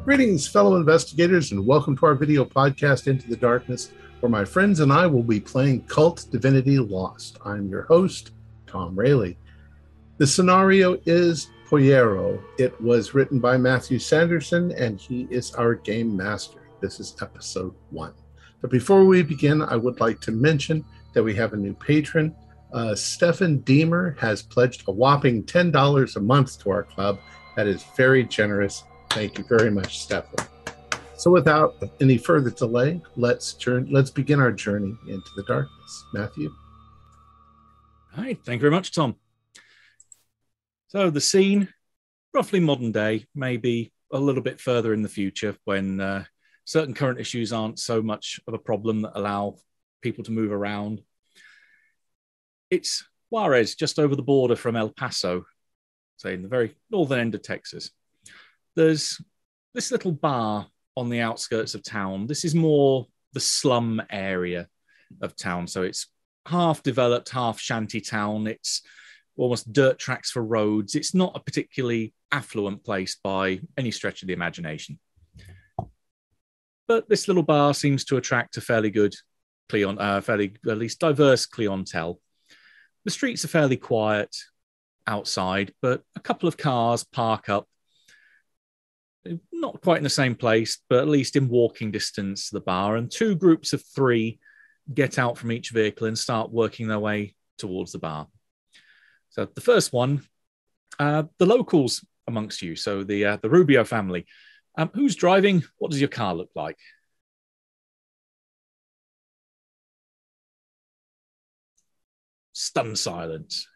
Greetings, fellow investigators, and welcome to our video podcast, Into the Darkness, where my friends and I will be playing KULT Divinity Lost. I'm your host, Tom Rayleigh. The scenario is Pollero. It was written by Matthew Sanderson, and he is our game master. This is episode 1. But before we begin, I would like to mention that we have a new patron. Stefan Deemer has pledged a whopping $10 a month to our club. That is very generous. Thank you very much, Stefan. So without any further delay, let's begin our journey into the darkness. Matthew? All right, thank you very much, Tom. So the scene, roughly modern day, maybe a little bit further in the future when certain current issues aren't so much of a problem that allow people to move around. It's Juárez, just over the border from El Paso, say in the very northern end of Texas. There's this little bar on the outskirts of town. This is more the slum area of town. So it's half developed, half shanty town. It's almost dirt tracks for roads. It's not a particularly affluent place by any stretch of the imagination. But this little bar seems to attract a fairly good fairly at least diverse clientele. The streets are fairly quiet outside, but a couple of cars park up, not quite in the same place, but at least in walking distance to the bar, and two groups of 3 get out from each vehicle and start working their way towards the bar. So the first one, the locals amongst you, so the Rubio family. Who's driving? What does your car look like? Stunned silence.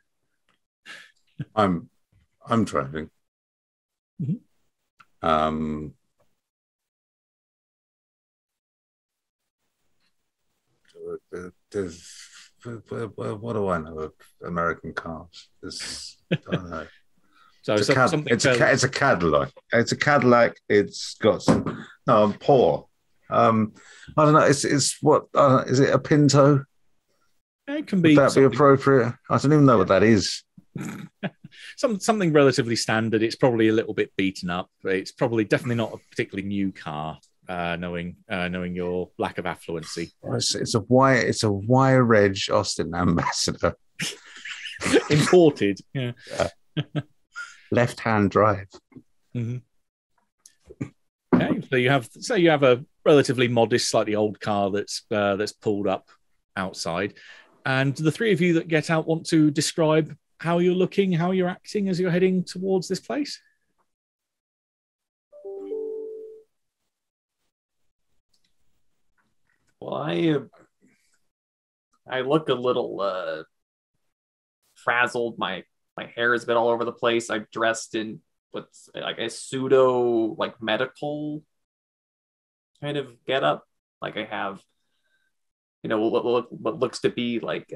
I'm driving. Mm-hmm. What do I know of American cars? I don't know. So it's a Cadillac. It's a Cadillac. It's got some. No, I'm poor. I don't know. It's what? Is it a Pinto? It can be. Would that be appropriate? I don't even know what that is. Something relatively standard. It's probably a little bit beaten up. It's probably definitely not a particularly new car. Knowing your lack of affluency. It's a wire reg Austin Ambassador. Imported. Yeah. Left-hand drive. Mm-hmm. Okay, so you have a relatively modest, slightly old car that's pulled up outside, and the 3 of you that get out want to describe how you're looking, how you're acting as you're heading towards this place. Well, I look a little frazzled. My hair has been all over the place. I'm dressed in what's like a pseudo medical kind of getup. Like I have, what looks to be like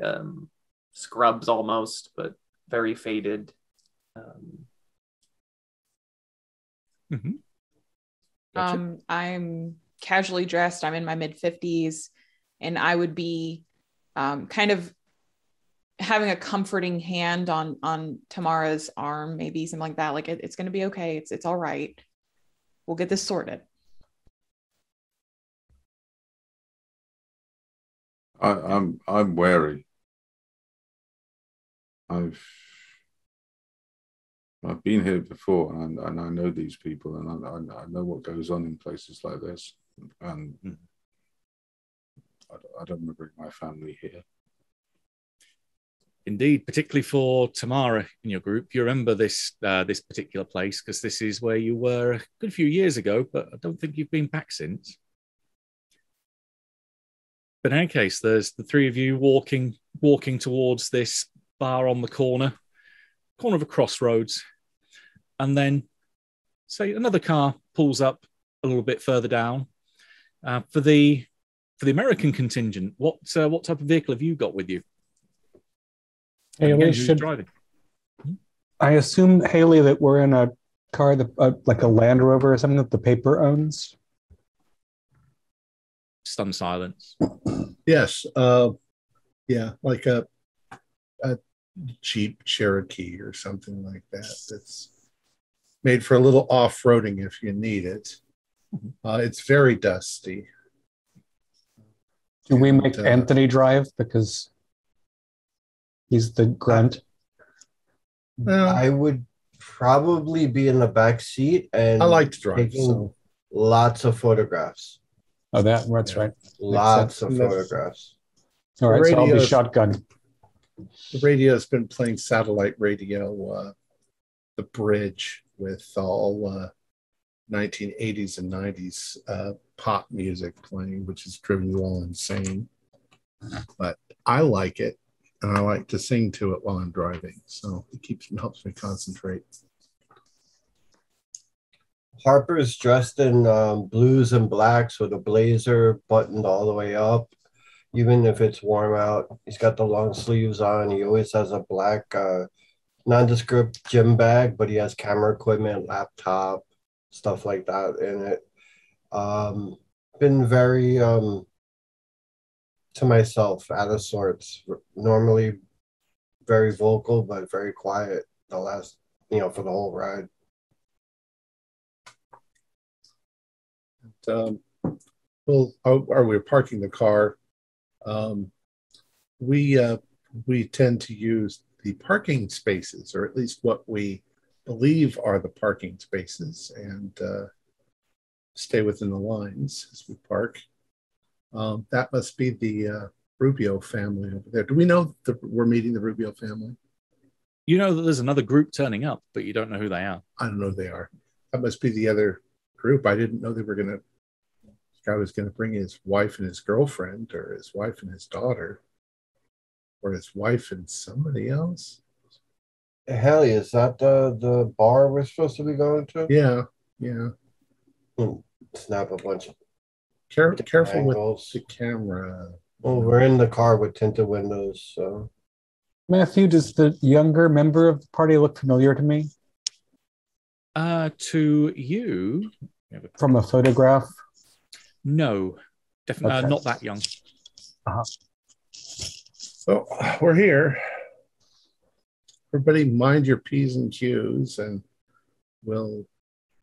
scrubs almost, but very faded. Mm-hmm. Gotcha. I'm casually dressed. I'm in my mid-50s, and I would be kind of having a comforting hand on Tamara's arm, maybe something like that. Like it's going to be okay. It's all right. We'll get this sorted. I'm wary. I've been here before, and I know these people, and I know what goes on in places like this. And I don't want to bring my family here. Indeed, particularly for Tamara in your group. You remember this particular place because this is where you were a good few years ago, but I don't think you've been back since. But in any case, there's the 3 of you walking towards this bar on the corner of a crossroads, and then, say, another car pulls up a little bit further down. For the American contingent, what type of vehicle have you got with you? Haley, who's driving? I assume, Haley, that we're in a car that like a Land Rover or something that the paper owns. Stunned silence. Yes. Yeah, like a Jeep Cherokee or something like that. That's made for a little off-roading if you need it. It's very dusty. Do we And, make Anthony drive because he's the grunt? well, I would probably be in the back seat and I like to drive, taking so lots of photographs. Oh, that's Yeah. right. Lots of sense. photographs. All The right, so I'll be radio's- shotgun. the radio's been playing satellite radio, the bridge with all 1980s and 90s pop music playing, which has driven you all insane. But I like it, and I like to sing to it while I'm driving, so it helps me concentrate. Harper's dressed in blues and blacks with a blazer buttoned all the way up. Even if it's warm out, he's got the long sleeves on. He always has a black nondescript gym bag, but he has camera equipment, laptop, stuff like that in it. Been very to myself, out of sorts. Normally very vocal, but very quiet the last, for the whole ride. We're parking the car. We tend to use the parking spaces, or at least what we believe are the parking spaces, and stay within the lines as we park. That must be the Rubio family over there. Do we know that we're meeting the Rubio family? You know that there's another group turning up, but you don't know who they are. I don't know who they are. That must be the other group. I didn't know they were this guy was going to bring his wife and his girlfriend, or his wife and his daughter, or his wife and somebody else. Haley, is that the bar we're supposed to be going to? Yeah. Snap a bunch of Careful angles. with the camera. Well, we're in the car with tinted windows, so. Matthew, does the younger member of the party look familiar to me? To you, From a photograph? no, definitely Okay. not that young. So we're here. Everybody mind your P's and Q's, and we'll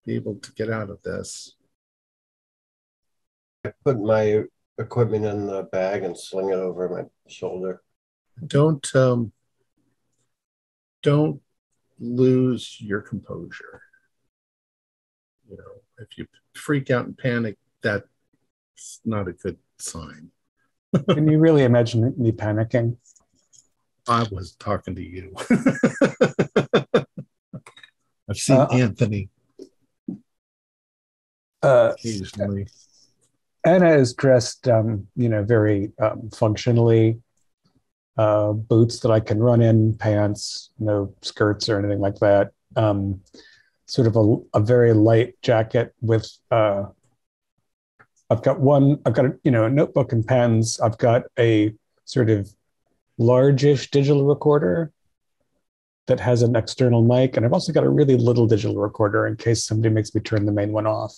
be able to get out of this. I put my equipment in the bag and sling it over my shoulder. Don't lose your composure. If you freak out and panic, that's not a good sign. Can you really imagine me panicking? I was talking to you. I've seen Anthony occasionally. Anna is dressed, very functionally. Boots that I can run in, pants, no skirts or anything like that. Sort of a very light jacket with. I've got a notebook and pens. I've got a sort of largish digital recorder that has an external mic, and I've also got a really little digital recorder in case somebody makes me turn the main one off.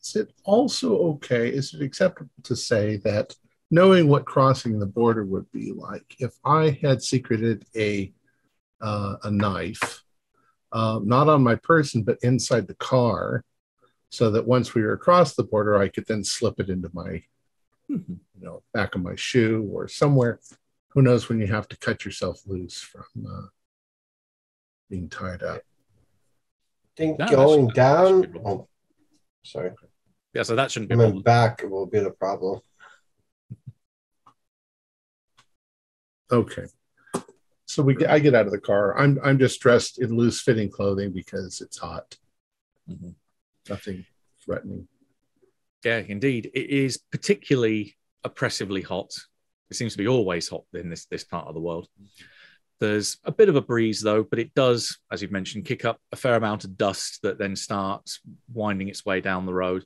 Is it also okay? Is it acceptable to say that, knowing what crossing the border would be like, if I had secreted a knife, not on my person, but inside the car, so that once we were across the border, I could then slip it into my, back of my shoe or somewhere. Who knows when you have to cut yourself loose from being tied up. I think No, going that down. shouldn't be a problem. Oh, sorry. Yeah, so that shouldn't be a Coming problem. back will be the problem. Okay. So I get out of the car. I'm just dressed in loose fitting clothing because it's hot. Mhm. Nothing threatening. Yeah, indeed. It is particularly oppressively hot. It seems to be always hot in this part of the world. There's a bit of a breeze, though, but it does, as you've mentioned, kick up a fair amount of dust that then starts winding its way down the road.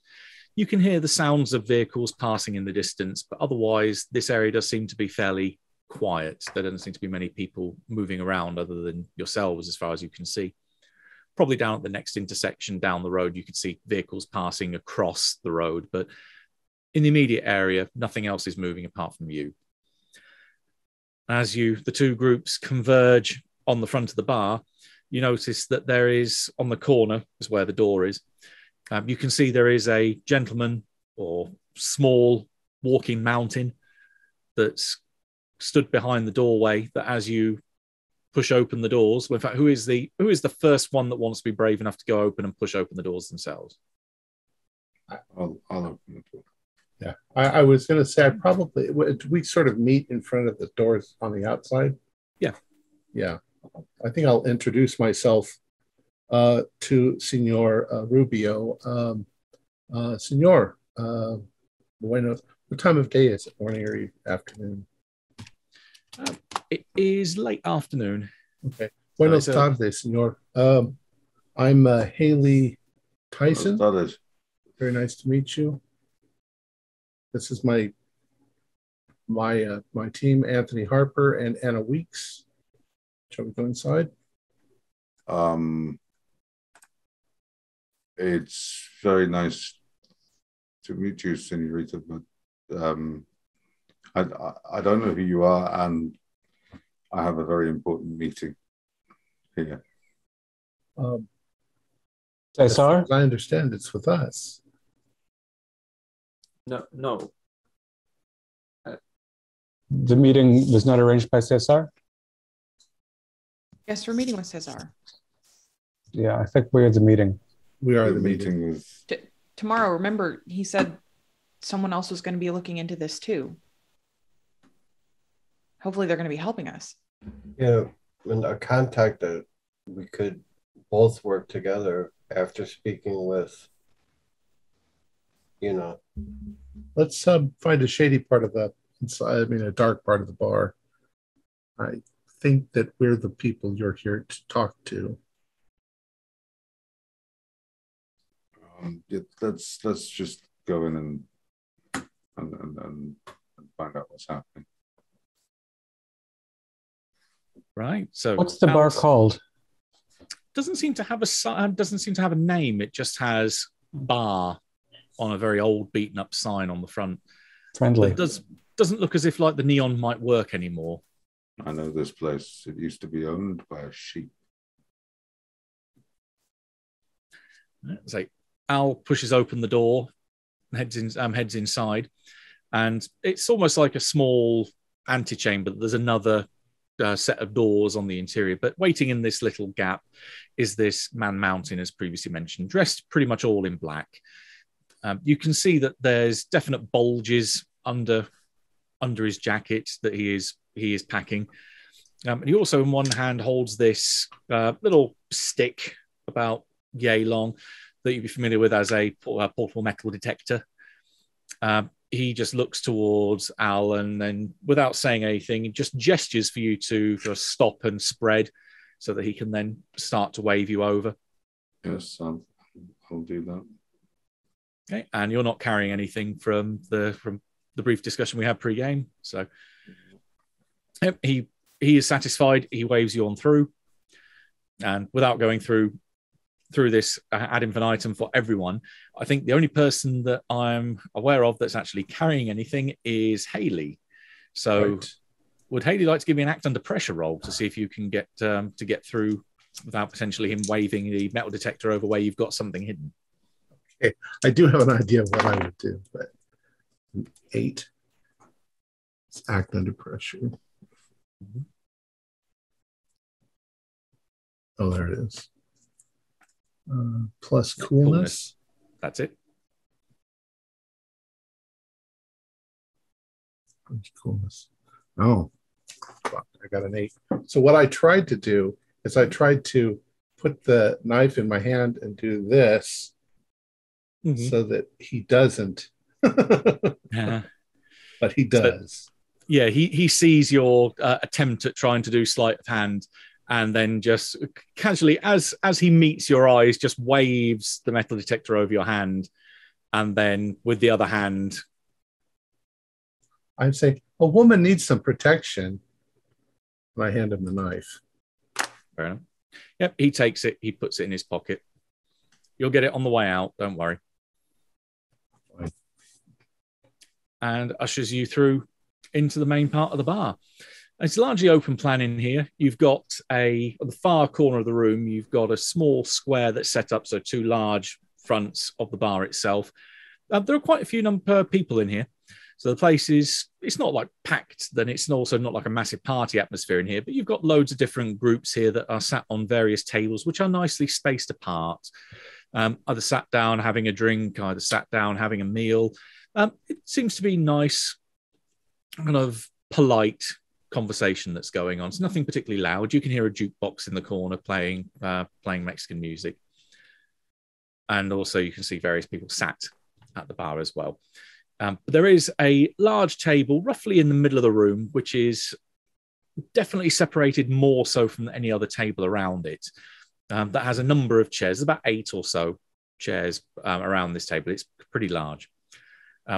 You can hear the sounds of vehicles passing in the distance, but otherwise, this area does seem to be fairly quiet. There doesn't seem to be many people moving around other than yourselves, as far as you can see. Probably down at the next intersection down the road, you could see vehicles passing across the road, but in the immediate area, nothing else is moving apart from you. As the two groups converge on the front of the bar, you notice that there is, on the corner, is where the door is, You can see there is a gentleman or small walking mountain that's stood behind the doorway, that as you push open the doors, well, in fact, who is the first one that wants to be brave enough to go open and push open the doors themselves? I'll open the door. Yeah, I was going to say, we sort of meet in front of the doors on the outside. Yeah. I think I'll introduce myself to Senor Rubio. Senor, what time of day is it? Morning or afternoon? It is late afternoon. Okay. Buenos tardes, Senor. I'm Haley Tyson. Buenos tardes. Very nice to meet you. This is my team, Anthony Harper and Anna Weeks. Shall we go inside? It's very nice to meet you, Senorita, but I don't know who you are, and I have a very important meeting here. Cesar? I understand it's with us. No. The meeting was not arranged by Cesar? Yes, we're meeting with Cesar. Yeah, I think we're the meeting. We are The the meeting. meeting with Tomorrow, remember, he said someone else was going to be looking into this too. Hopefully they're going to be helping us. Yeah, and a contact that we could both work together after speaking with, Let's find a shady part of the inside. I mean, a dark part of the bar. I think that we're the people you're here to talk to. yeah, let's just go in and find out what's happening. Right. So What's the bar called? Doesn't seem to have a name. It just has bar on a very old, beaten up sign on the front. Friendly. It doesn't look as if like the neon might work anymore. I know this place. It used to be owned by a sheep. So Al pushes open the door, heads inside, and it's almost like a small antechamber. There's another set of doors on the interior, but waiting in this little gap is this man mountain, as previously mentioned, dressed pretty much all in black. You can see that there's definite bulges under his jacket that he is packing. And he also in one hand holds this little stick about yay long that you'd be familiar with as a portable metal detector. He just looks towards Al and then, without saying anything, he just gestures for you to just stop and spread so that he can then start to wave you over. Yes, I'll do that. Okay, and you're not carrying anything from the brief discussion we had pre-game. So he is satisfied. He waves you on through, and without going through this ad infinitum for everyone, I think the only person that I'm aware of that's actually carrying anything is Haley. So would Haley like to give me an act under pressure roll to see if you can get through without potentially him waving the metal detector over where you've got something hidden? Okay. I do have an idea of what I would do, but 8. Let's act under pressure. Mm-hmm. Oh, there it is. Plus coolness. That's it. Coolness. Oh, I got an 8. So what I tried to do is I tried to put the knife in my hand and do this so that he doesn't. But he does. So, yeah, he sees your attempt at trying to do sleight of hand, and then just casually, as he meets your eyes, just waves the metal detector over your hand, and then with the other hand, I'm saying a woman needs some protection. And I hand him the knife. Fair enough. Yep, he takes it. He puts it in his pocket. You'll get it on the way out. Don't worry. Fine. And ushers you through into the main part of the bar. It's largely open plan in here. You've got at the far corner of the room, you've got a small square that's set up, so 2 large fronts of the bar itself. There are quite a few number of people in here. So the place it's not like packed, then it's also not like a massive party atmosphere in here, but you've got loads of different groups here that are sat on various tables, which are nicely spaced apart. Either sat down having a drink, either sat down having a meal. It seems to be nice, kind of polite conversation that's going on. It's nothing particularly loud. You can hear a jukebox in the corner playing Mexican music. And also you can see various people sat at the bar as well. But there is a large table roughly in the middle of the room, which is definitely separated more so from any other table around it. That has a number of chairs, about 8 or so chairs around this table. It's pretty large,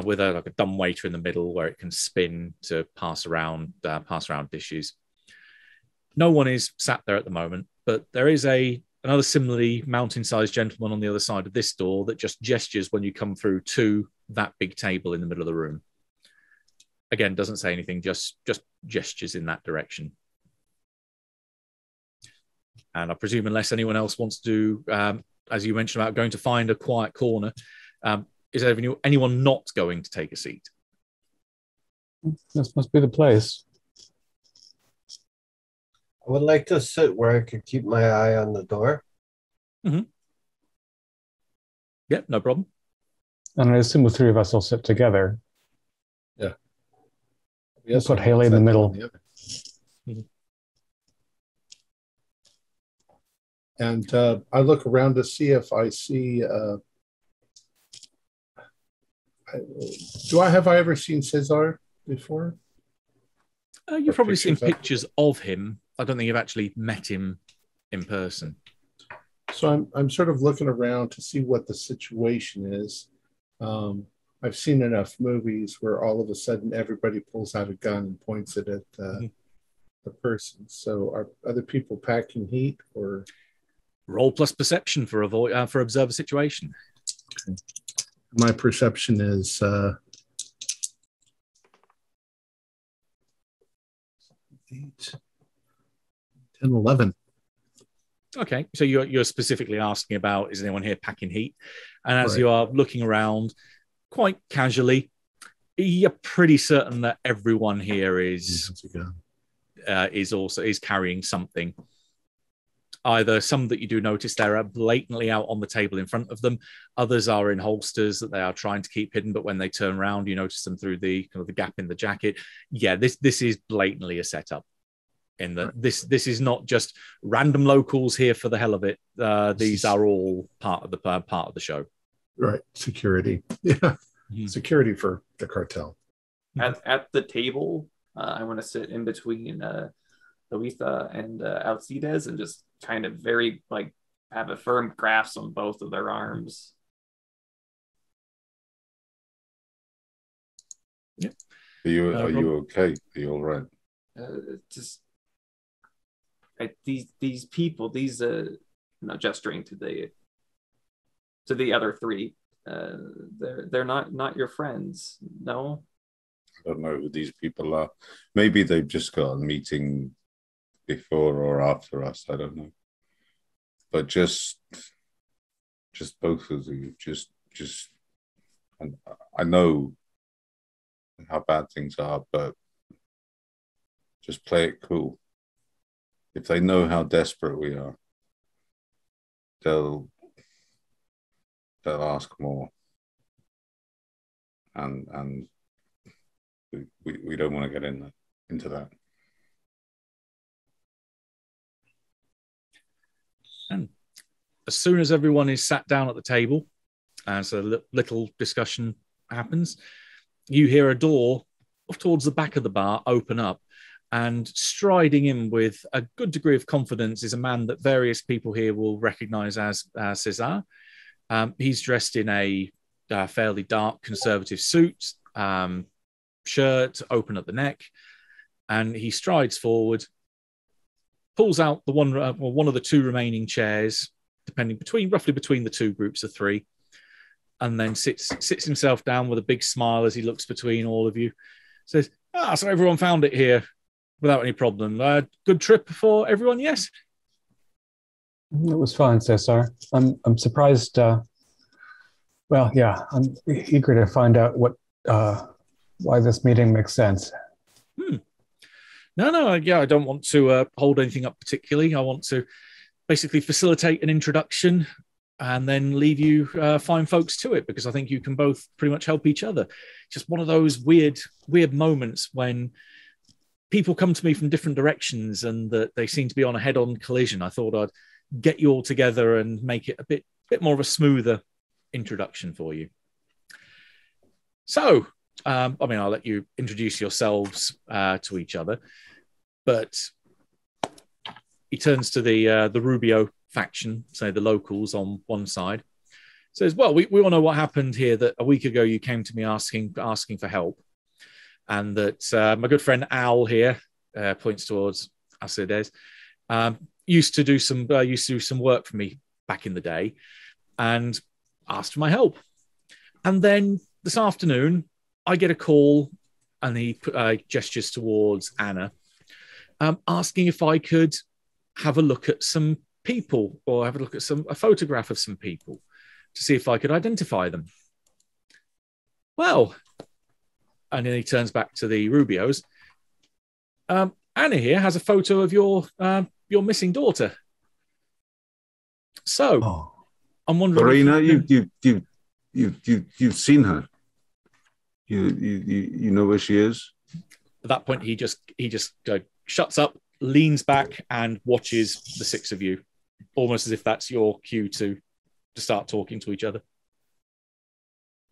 with like a dumb waiter in the middle where it can spin to pass around dishes. No one is sat there at the moment, but there is another similarly mountain-sized gentleman on the other side of this door that just gestures when you come through to that big table in the middle of the room. Again, doesn't say anything, just gestures in that direction. And I presume unless anyone else wants to do, as you mentioned about going to find a quiet corner, is there anyone not going to take a seat? This must be the place. I would like to sit where I could keep my eye on the door. Mm-hmm. Yep, no problem. And I assume the three of us will sit together. Yeah. We'll put Haley in the middle. Mm-hmm. And I look around to see if I see. Have I ever seen Cesar before? You've probably seen pictures of him. I don't think you've actually met him in person. So I'm sort of looking around to see what the situation is. I've seen enough movies where all of a sudden everybody pulls out a gun and points it at the person. So are other people packing heat or? Roll plus perception for observe a situation. Okay. My perception is 8, 10, 11. Okay, so you're specifically asking about, is anyone here packing heat? And as you are looking around quite casually, you're pretty certain that everyone here is carrying something. Either some that you do notice they're blatantly out on the table in front of them. Others are in holsters that they are trying to keep hidden, but when they turn around, you notice them through the kind of the gap in the jacket. Yeah, this is blatantly a setup. In that this is not just random locals here for the hell of it. These are all part of the show. Right, security. Yeah, security for the cartel. At the table, I want to sit in between Luisa and Alcides and just kind of very have a firm grasp on both of their arms. Yeah. Are you okay? Are you all right? These people, gesturing to the other three, they're not your friends, no? I don't know who these people are. Maybe they've just got a meeting before or after us. I don't know. But just both of you, and I know how bad things are, but just play it cool. If they know how desperate we are, they'll ask more. And we don't want to get into that. And as soon as everyone is sat down at the table, as a little discussion happens, you hear a door off towards the back of the bar open up, and striding in with a good degree of confidence is a man that various people here will recognize as Cesar. He's dressed in a fairly dark conservative suit, shirt open at the neck, and he strides forward, pulls out the one of the two remaining chairs, roughly between the two groups of three, and then sits himself down with a big smile as he looks between all of you. Says, so everyone found it here without any problem. Good trip for everyone, yes? It was fine, Cesar. I'm surprised Well, yeah, I'm eager to find out why this meeting makes sense. No, yeah, I don't want to hold anything up particularly. I want to basically facilitate an introduction and then leave you fine folks to it, because I think you can both pretty much help each other. Just one of those weird moments when people come to me from different directions and that they seem to be on a head-on collision. I thought I'd get you all together and make it a bit more of a smoother introduction for you. So, I'll let you introduce yourselves to each other, but he turns to the Rubio faction, say the locals on one side, says, well, we all know what happened here, that a week ago you came to me asking for help, and that my good friend Al here, points towards Alcides, used to do some work for me back in the day and asked for my help. And then this afternoon I get a call, and he gestures towards Anna, asking if I could have a look at some people, or have a look at a photograph of some people, to see if I could identify them. Well, and then he turns back to the Rubios. Anna here has a photo of your missing daughter. So I'm wondering, Lorena, you've seen her. You know where she is. At that point, he just shuts up, leans back, and watches the six of you, almost as if that's your cue to start talking to each other.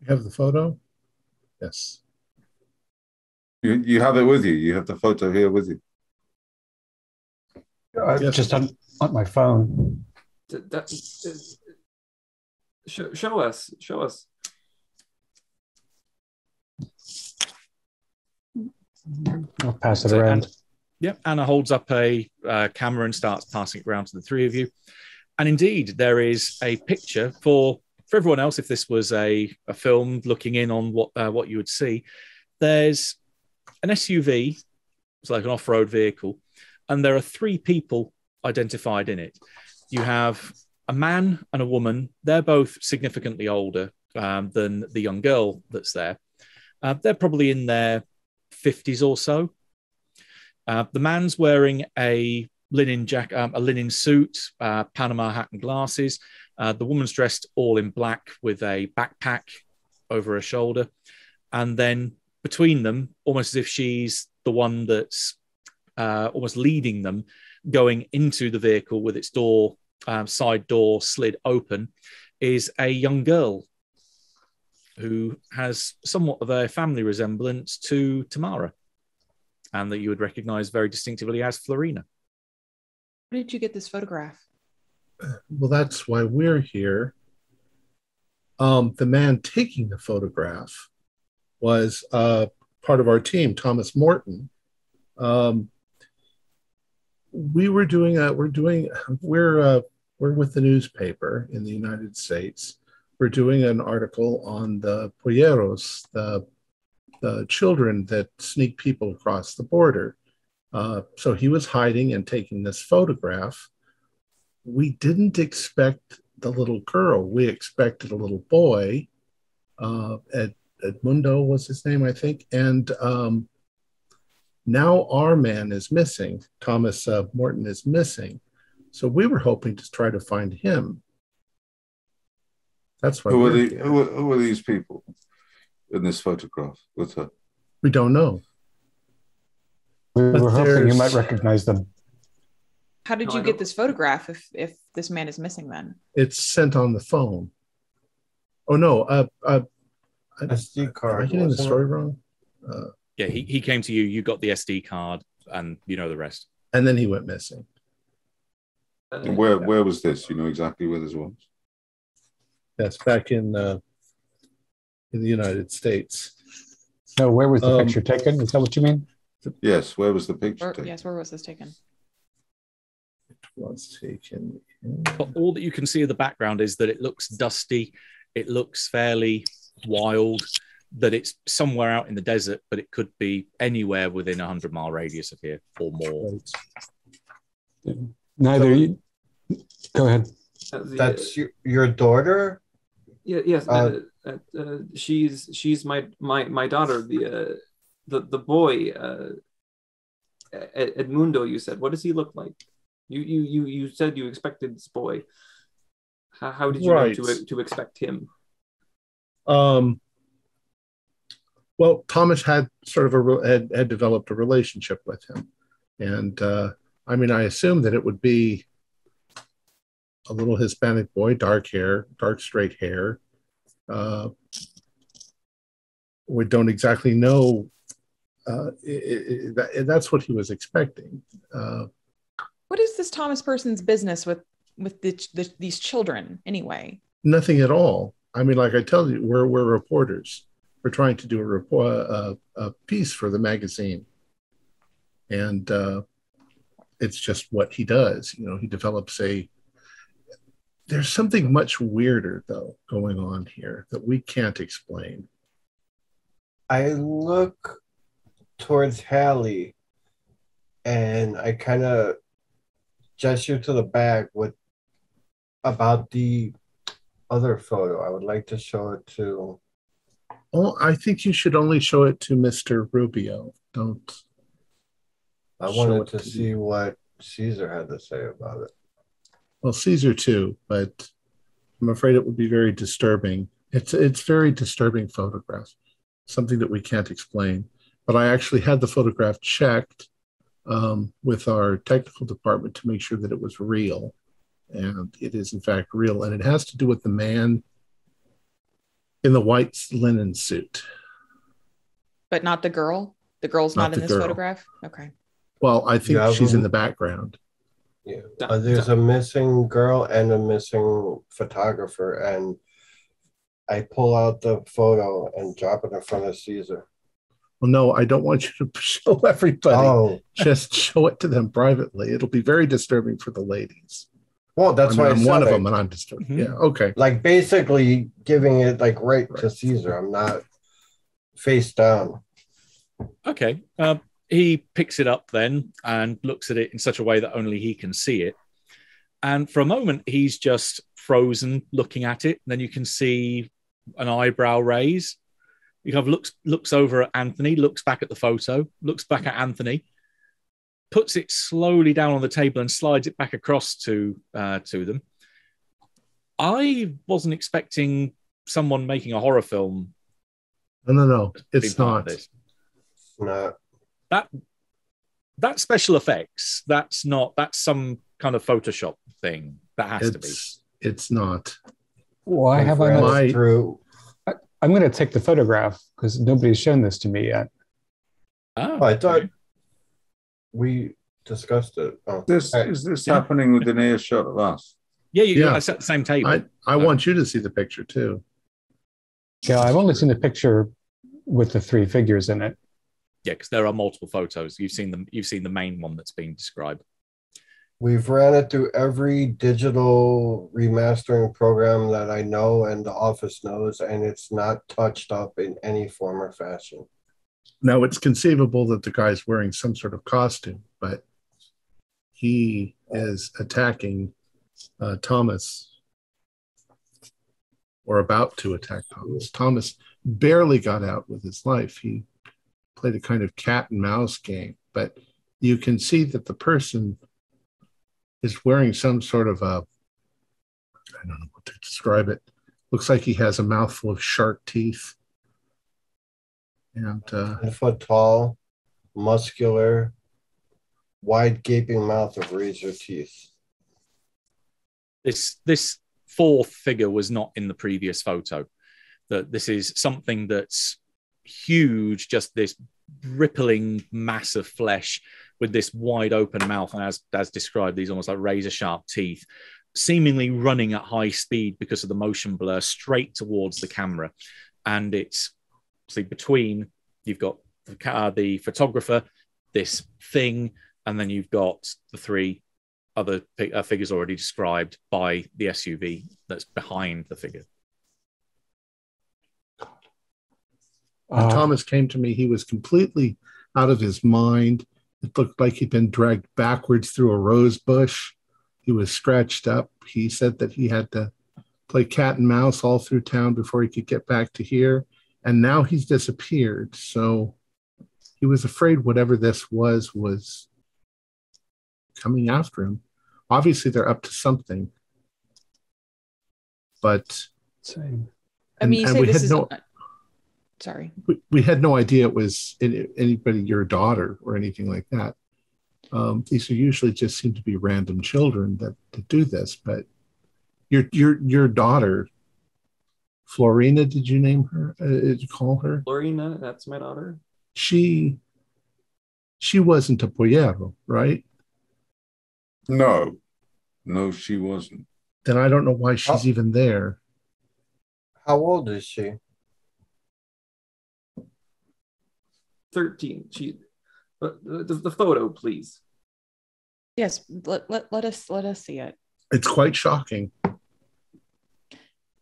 You have the photo? Yes. You have it with you. You have the photo here with you. Yes. Just on my phone. Show us. I'll pass it around. Anna holds up a camera and starts passing it around to the three of you. And indeed, there is a picture for everyone else. If this was a film looking in on what you would see, there's an SUV. It's like an off-road vehicle, and there are three people identified in it. You have a man and a woman. They're both significantly older than the young girl that's there. They're probably in their 50s or so. The man's wearing a linen jacket, a linen suit, Panama hat and glasses. The woman's dressed all in black with a backpack over her shoulder. And then between them, almost as if she's the one that's almost leading them, going into the vehicle with its door, side door slid open, is a young girl who has somewhat of a family resemblance to Tamara, and that you would recognize very distinctively as Florina. Where did you get this photograph? Well, that's why we're here. The man taking the photograph was part of our team, Thomas Morton. We're with the newspaper in the United States. We're doing an article on the Polleros, the children that sneak people across the border. So he was hiding and taking this photograph. We didn't expect the little girl. We expected a little boy. Edmundo was his name, I think. And now our man is missing. Thomas Morton is missing. So we were hoping to try to find him. That's why. Who are these people in this photograph with her? We don't know. We were hoping you might recognize them. How did you get this photograph if this man is missing then? It's sent on the phone. Oh, no. SD card. Am I getting the story wrong? Yeah, he came to you, you got the SD card, and you know the rest. And then he went missing. And where was this? You know exactly where this was? Yes, back in the United States. So where was the picture taken? Is that what you mean? Yes, where was the picture taken? Yes, where was this taken? It was taken. But all that you can see of the background is that it looks dusty. It looks fairly wild, that it's somewhere out in the desert, but it could be anywhere within a 100-mile radius of here or more. Go ahead. That's your daughter? Yes. she's my daughter, the boy, Edmundo. You said, what does he look like? You said you expected this boy. How did you know to expect him? Well, Thomas had sort of had developed a relationship with him, and I mean, I assumed that it would be a little Hispanic boy, dark hair, dark straight hair. We don't exactly know. That's what he was expecting. What is this Thomas person's business with these children anyway? Nothing at all. I mean, like I tell you, we're reporters. We're trying to do a piece for the magazine, and it's just what he does. You know, he develops a. There's something much weirder though going on here that we can't explain. I look towards Hallie, and I kind of gesture to the back about the other photo. I would like to show it to. Oh, I think you should only show it to Mr. Rubio. Don't. I wanted to see what Caesar had to say about it. Well, Caesar too, but I'm afraid it would be very disturbing. It's very disturbing photograph, something that we can't explain. But I actually had the photograph checked with our technical department to make sure that it was real, and it is in fact real, and it has to do with the man in the white linen suit. But not the girl? The girl's not in this photograph? Okay. Well, I think she's in the background. Yeah. There's a missing girl and a missing photographer, and I pull out the photo and drop it in front of Caesar. Well, no, I don't want you to show everybody. Oh. Just show it to them privately. It'll be very disturbing for the ladies. Well, that's why I'm one of them, and I'm disturbed. Mm-hmm. Yeah, okay. Like basically giving it like right to Caesar. I'm not face down. Okay. He picks it up then and looks at it in such a way that only he can see it. And for a moment, he's just frozen looking at it. And then you can see an eyebrow raise. He kind of looks over at Anthony, looks back at the photo, looks back at Anthony, puts it slowly down on the table and slides it back across to them. I wasn't expecting someone making a horror film. No. It's not. No. That special effects, that's some kind of Photoshop thing. That has to be. It's not. Why have I not through? I'm going to take the photograph because nobody's shown this to me yet. Oh, I thought we discussed it. Oh. Is this happening within earshot of us? Yeah, it's at the same table. I want you to see the picture too. Yeah, I've only seen the picture with the three figures in it. Yeah, because there are multiple photos. You've seen the main one that's being described. We've ran it through every digital remastering program that I know and the office knows, and it's not touched up in any form or fashion. Now, it's conceivable that the guy's wearing some sort of costume, but he is attacking Thomas, or about to attack Thomas. Thomas barely got out with his life. He played a kind of cat and mouse game, but you can see that the person is wearing some sort of I don't know what to describe it. Looks like he has a mouthful of shark teeth. And 10 foot tall, muscular, wide gaping mouth of razor teeth. This fourth figure was not in the previous photo. That this is something that's huge, just this rippling mass of flesh with this wide open mouth, and as described, these almost like razor sharp teeth, seemingly running at high speed because of the motion blur straight towards the camera. And it's see between, you've got the photographer, this thing, and then you've got the three other figures already described by the SUV that's behind the figure. When Thomas came to me, he was completely out of his mind. It looked like he'd been dragged backwards through a rose bush. He was scratched up. He said that he had to play cat and mouse all through town before he could get back to here. And now he's disappeared. So he was afraid whatever this was coming after him. Obviously, they're up to something. But Same. I mean, you say we this had is no, sorry. we had no idea it was anybody, your daughter or anything like that. These are usually just seem to be random children that do this. But your daughter, Florina, did you name her? Did you call her? Florina, that's my daughter. She wasn't a Pollero, right? No, she wasn't. Then I don't know why she's even there. How old is she? 13. She, the photo, please. Yes, let us see it. It's quite shocking.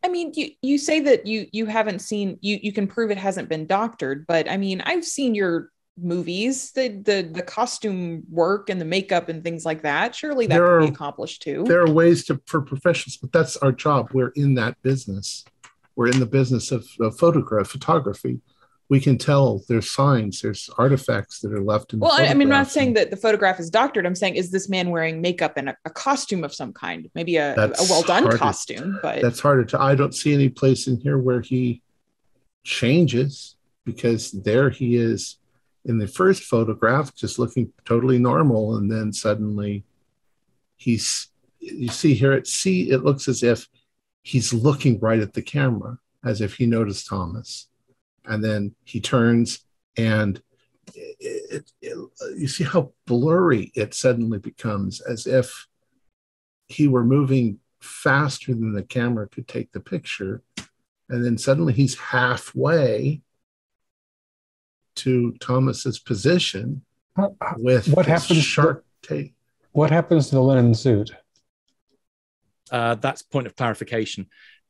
I mean, you say that you haven't seen, you can prove it hasn't been doctored, but I mean, I've seen your movies, the costume work and the makeup and things like that. Surely that can be accomplished too. There are ways for professionals, but that's our job. We're in that business. We're in the business of photography. We can tell there's signs, there's artifacts that are left in the I mean, I'm not saying that the photograph is doctored. I'm saying, is this man wearing makeup and a costume of some kind? Maybe a well-done costume, but that's harder to. I don't see any place in here where he changes, because there he is in the first photograph, just looking totally normal, and then suddenly you see here at C, it looks as if he's looking right at the camera, as if he noticed Thomas. And then he turns, and you see how blurry it suddenly becomes, as if he were moving faster than the camera could take the picture. And then suddenly he's halfway to Thomas's position with what happens sharp tape. What happens to the linen suit? That's point of clarification.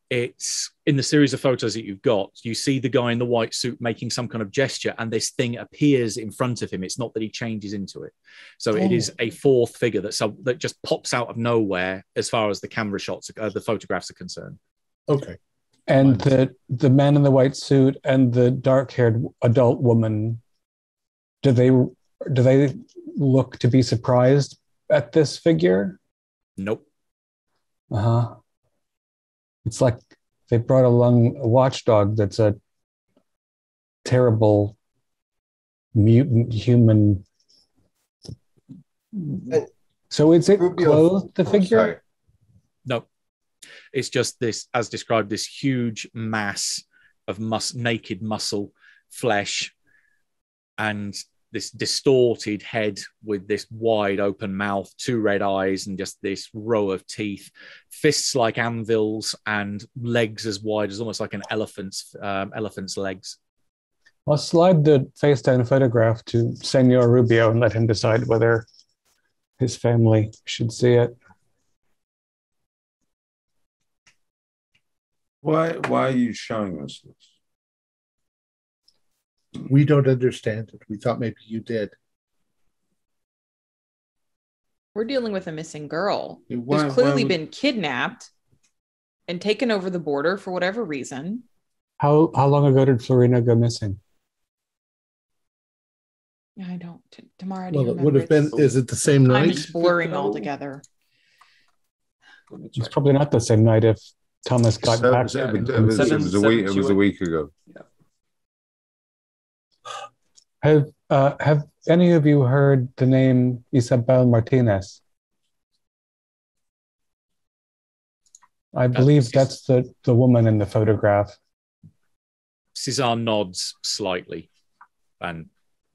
It's in the series of photos that you've got, you see the guy in the white suit making some kind of gesture, and this thing appears in front of him. It's not that he changes into it. So it is a fourth figure that just pops out of nowhere as far as the camera shots, the photographs are concerned. Okay. And the man in the white suit and the dark-haired adult woman, do they look to be surprised at this figure? Nope. Uh-huh. It's like they brought along a watchdog that's a terrible mutant human. So is it clothed, the figure? Sorry. No. It's just this, as described, this huge mass of naked muscle, flesh, and this distorted head with this wide open mouth, two red eyes, and just this row of teeth, fists like anvils, and legs as wide as almost like an elephant's legs. I'll slide the face down photograph to Senor Rubio and let him decide whether his family should see it. Why are you showing us this? We don't understand it. We thought maybe you did. We're dealing with a missing girl who's clearly been kidnapped and taken over the border for whatever reason. How long ago did Florina go missing? I don't. Tamara, Well, it would have been. Is it the same night? I'm just blurring all together. It's probably not the same night if Thomas got back. It was a week ago. Yeah. Have any of you heard the name Isabel Martinez? I believe that's the woman in the photograph. Cesar nods slightly, and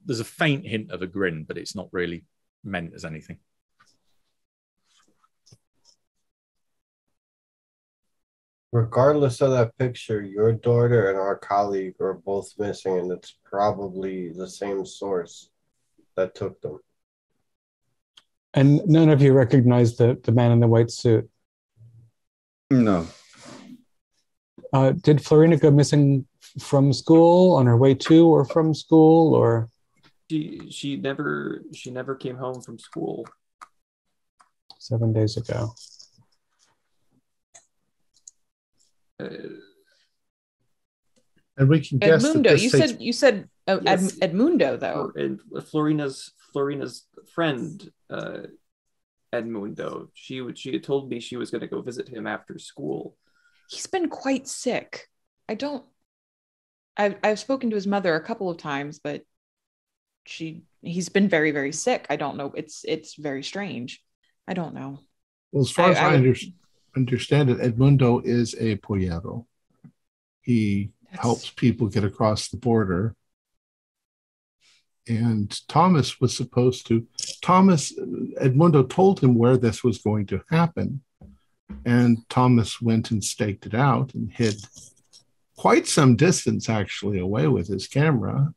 there's a faint hint of a grin, but it's not really meant as anything. Regardless of that picture, your daughter and our colleague are both missing, and it's probably the same source that took them. And none of you recognize the man in the white suit? No. Did Florina go missing from school, on her way to or from school, or? She never came home from school. 7 days ago. And we can guess that Edmundo. this You said Yes. Edmundo though. And Florina's friend, Edmundo. She had told me she was going to go visit him after school. He's been quite sick. I've spoken to his mother a couple of times, but he's been very, very sick. I don't know. It's very strange. I don't know. Well, as far as I understand it, Edmundo is a Pollero. He helps people get across the border. And Edmundo told him where this was going to happen. And Thomas went and staked it out and hid quite some distance actually away with his camera.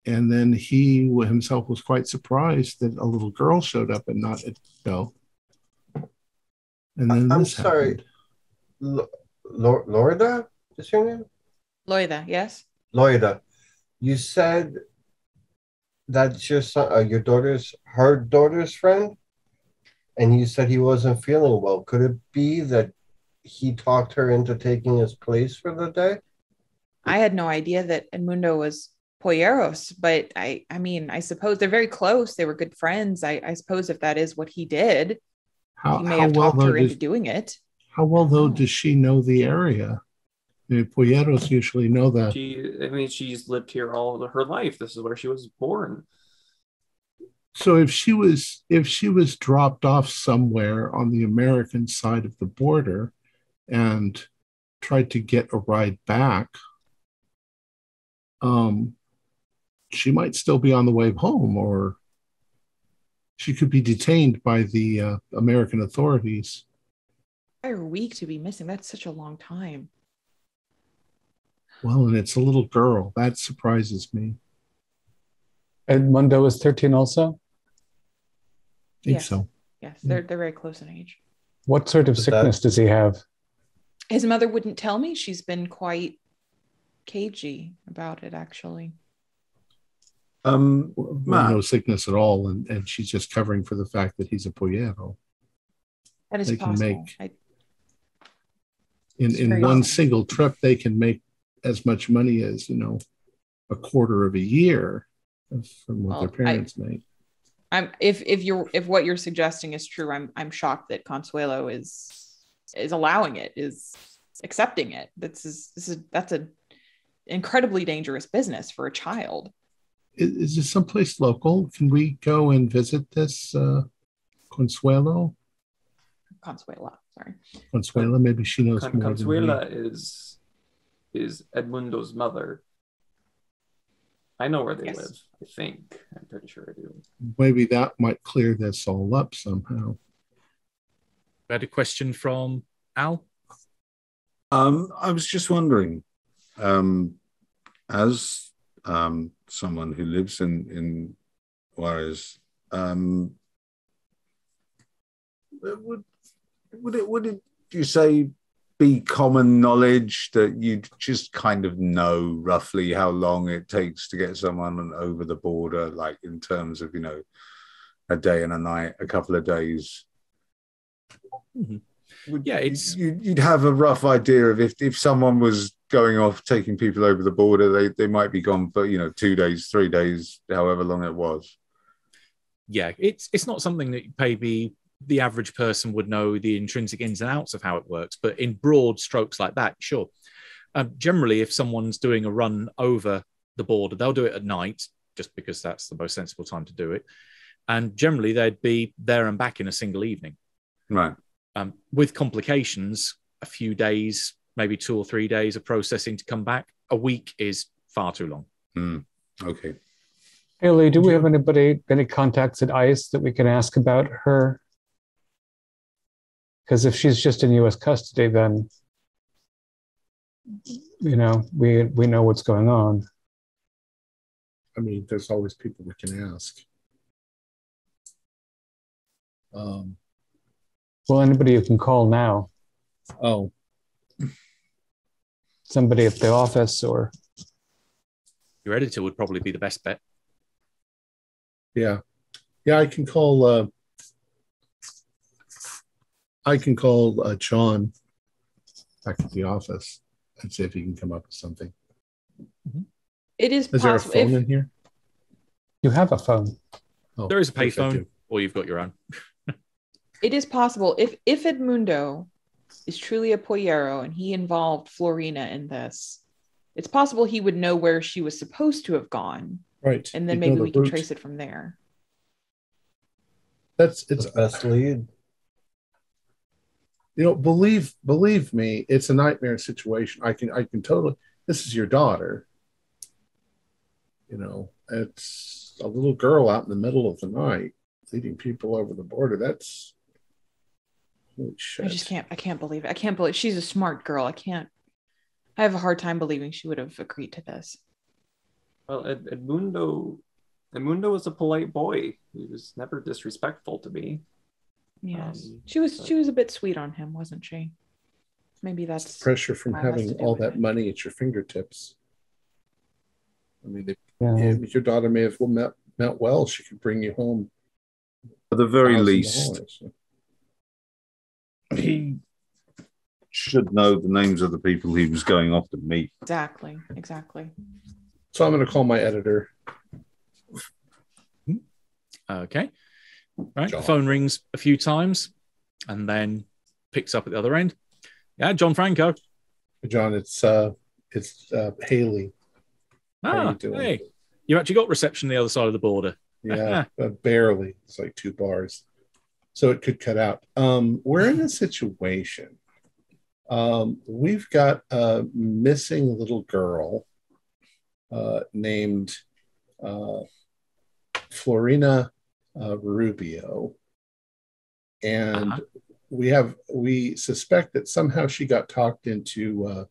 And then he himself was quite surprised that a little girl showed up and not Edmundo. And then I'm this sorry. happened. Lorda is your name? Loida, yes. Loida. You said that's your son, her daughter's friend, and you said he wasn't feeling well. Could it be that he talked her into taking his place for the day? I had no idea that Edmundo was Polleros, but I mean, I suppose they're very close. They were good friends. I suppose if that is what he did, he may have talked her into doing it. How well, though, does she know the area? I mean, Polleros usually know that. She's lived here all her life. This is where she was born. So if she was dropped off somewhere on the American side of the border and tried to get a ride back, she might still be on the way home, or she could be detained by the American authorities. Entire week to be missing. That's such a long time. Well, and it's a little girl. That surprises me. Edmundo is 13 also? I think Yes. so. Yes, they're very close in age. What sort of sickness does he have? His mother wouldn't tell me. She's been quite cagey about it, actually. No sickness at all, and she's just covering for the fact that he's a Pollero. That is They can possible. make- In one single trip, they can make as much money as, a quarter of a year from what their parents made. If what you're suggesting is true, I'm shocked that Consuelo is allowing it, is accepting it. That's an incredibly dangerous business for a child. Is this someplace local? Can we go and visit this Consuela, sorry. Consuela, maybe she knows more Consuela than me. is Edmundo's mother. I know where they Yes. live. I think. I'm pretty sure I do. Maybe that might clear this all up somehow. We had a question from Al. I was just wondering, as someone who lives in Juarez, would it you say be common knowledge that you just kind of know roughly how long it takes to get someone over the border, like in terms of a day and a night, a couple of days? Mm-hmm. You'd have a rough idea of if someone was going off taking people over the border, they might be gone for 2 days, 3 days, however long it was. Yeah, it's not something that maybe the average person would know the intrinsic ins and outs of how it works, but in broad strokes like that, sure. Generally, if someone's doing a run over the border, they'll do it at night, just because that's the most sensible time to do it. And generally, they'd be there and back in a single evening. Right. With complications, a few days, maybe 2 or 3 days of processing to come back. A week is far too long. Okay. Haley, do we have any contacts at ICE that we can ask about her? Because if she's just in U.S. custody, then we know what's going on. I mean, there's always people we can ask. Well, anybody you can call now. Oh, Somebody at the office or... Your editor would probably be the best bet. yeah. I can call John. back at the office and see if he can come up with something. It is Is there a possible. phone in here? You have a phone. Oh, There is a of course I payphone, do. or you've got your own. It is possible if Edmundo is truly a Pollero and he involved Florina in this, it's possible he would know where she was supposed to have gone, Right. and then You'd know maybe the we can route. trace it from there. It's The best lead. believe me, it's a nightmare situation. I can totally. This is your daughter. It's a little girl out in the middle of the night leading people over the border. That's holy shit. I can't believe it. I can't believe she's a smart girl. I have a hard time believing she would have agreed to this. Well, Edmundo was a polite boy. He was never disrespectful to me. Yes, she was a bit sweet on him, wasn't she? Maybe that's Pressure from all has having to do all with that it. money at your fingertips. I mean, Yeah. your daughter may have meant well. She could bring you home At the very $1,000. least, he should know the names of the people he was going off to meet. Exactly. So I'm going to call my editor. Okay. Right. John. The phone rings a few times and then picks up at the other end. Yeah, John Franco. John, it's Haley. How you doing? Hey. You actually got reception on the other side of the border. Yeah, barely. It's like 2 bars. So it could cut out. We're in a situation. We've got a missing little girl named Florina Rubio. And we suspect that somehow she got talked into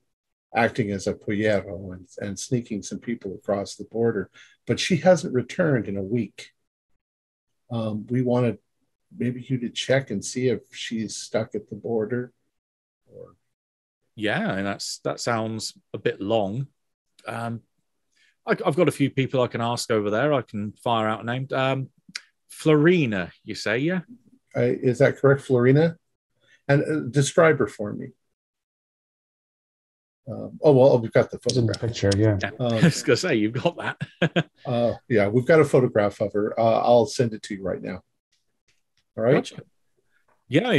acting as a pollero and sneaking some people across the border, but she hasn't returned in a week. We wanted maybe you to check and see if she's stuck at the border. Yeah, and that sounds a bit long. I've got a few people I can ask over there. I can fire out a name. Florina, you say, yeah? Is that correct, Florina? And describe her for me. We've got the It's in the photograph. picture, yeah. I was going to say, you've got that. Yeah, we've got a photograph of her. I'll send it to you right now. All right. Gotcha. Yeah,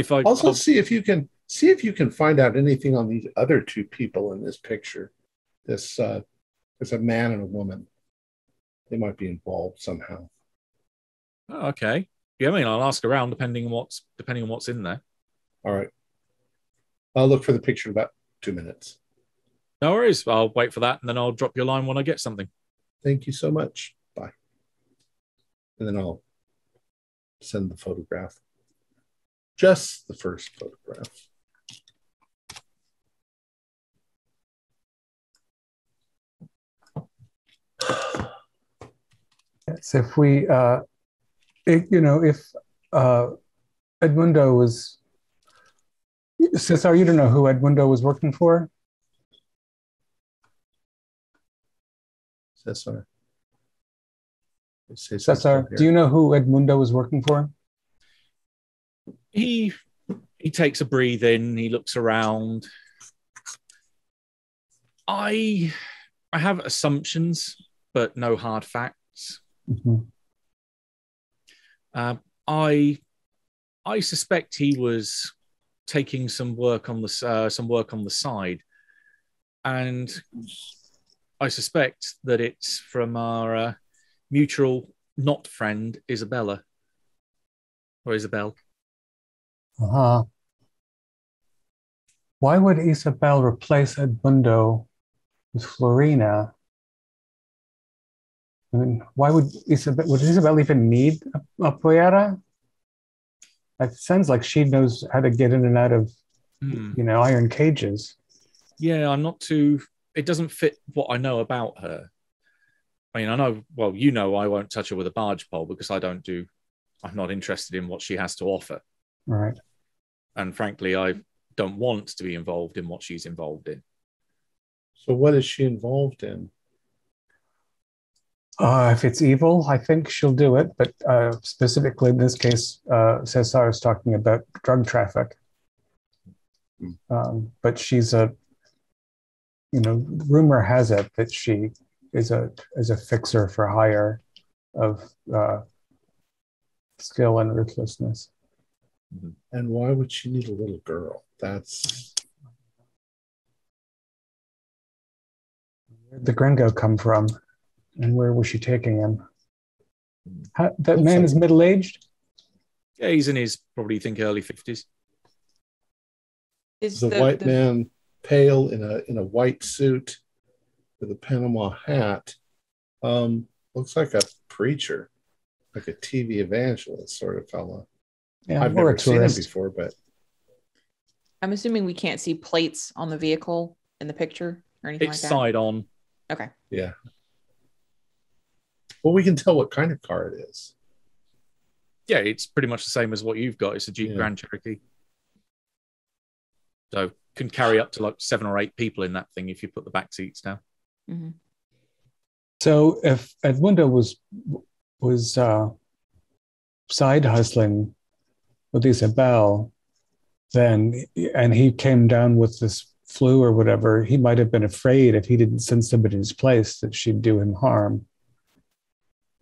See if you can find out anything on these other 2 people in this picture. There's a man and a woman. They might be involved somehow. Oh, okay. Yeah, I mean, I'll ask around depending on what's in there. All right. I'll look for the picture in about 2 minutes. No worries. I'll wait for that, and then I'll drop you a line when I get something. Thank you so much. Bye. And then I'll send the photograph. Just the first photograph. So if we, if Edmundo was, Cesar, you don't know who Edmundo was working for? Cesar. Cesar, do you know who Edmundo was working for? He takes a breathe in. He looks around. I have assumptions, but no hard facts. Mm-hmm. I suspect he was taking some work on the side, and I suspect that it's from our mutual not friend Isabella or Isabel. Uh-huh. Why would Isabel replace Edmundo with Florina? I mean, why would Isabel even need a pollera? It sounds like she knows how to get in and out of, iron cages. Yeah, I'm not too. It doesn't fit what I know about her. I mean, I know. Well, I won't touch her with a barge pole because I'm not interested in what she has to offer. Right. And frankly, I don't want to be involved in what she's involved in. So what is she involved in? If it's evil, I think she'll do it. But specifically in this case, Cesar is talking about drug traffic. But she's rumor has it that she is a fixer for hire of skill and ruthlessness. And why would she need a little girl? That's Where'd the gringo come from, and where was she taking him? That Looks man like- is middle-aged? Yeah, he's in his probably think early 50s. Is the white man, pale in a white suit with a Panama hat. Looks like a preacher, like a TV evangelist sort of fella. Yeah, I've or never a seen him tourist. before, but I'm assuming we can't see plates on the vehicle in the picture or anything It's like that. side on. Okay. yeah. Well, we can tell what kind of car it is. Yeah, it's pretty much the same as what you've got. It's a Jeep Yeah. Grand Cherokee. So can carry up to like 7 or 8 people in that thing if you put the back seats down. Mm-hmm. So if Edmundo was side hustling with Isabel, then and he came down with this flu or whatever, he might have been afraid if he didn't send somebody in his place that she'd do him harm.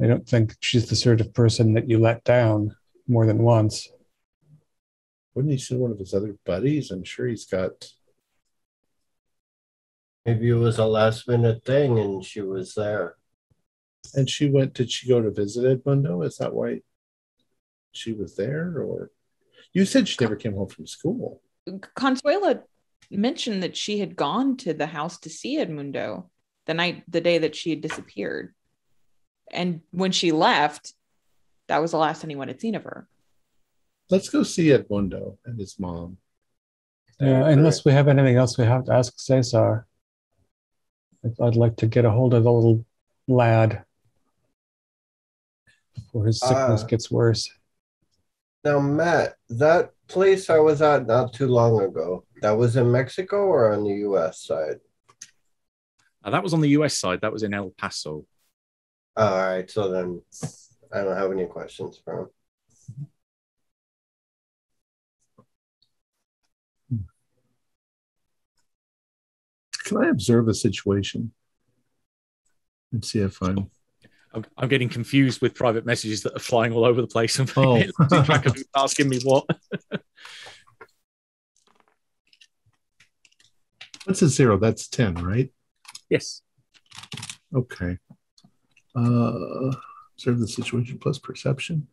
I don't think she's the sort of person that you let down more than once. Wouldn't he send one of his other buddies? I'm sure he's got. Maybe it was a last minute thing and she was there. And she went. Did she go to visit Edmundo? Is that why she was there? Or you said she never came home from school. Consuela mentioned that she had gone to the house to see Edmundo the day that she had disappeared. And when she left, that was the last anyone had seen of her. Let's go see Edmundo and his mom. Yeah, unless we have anything else we have to ask Cesar. I'd like to get a hold of the little lad before his sickness gets worse. Now, Matt, that place I was at not too long ago, that was in Mexico or on the U.S. side? That was on the US side. That was in El Paso. All right, so then I don't have any questions for him. Can I observe a situation and see if I'm getting confused with private messages that are flying all over the place and Oh. losing track of who's asking me what. What's a 0? That's 10, right? Yes. Okay. Observe the situation plus perception.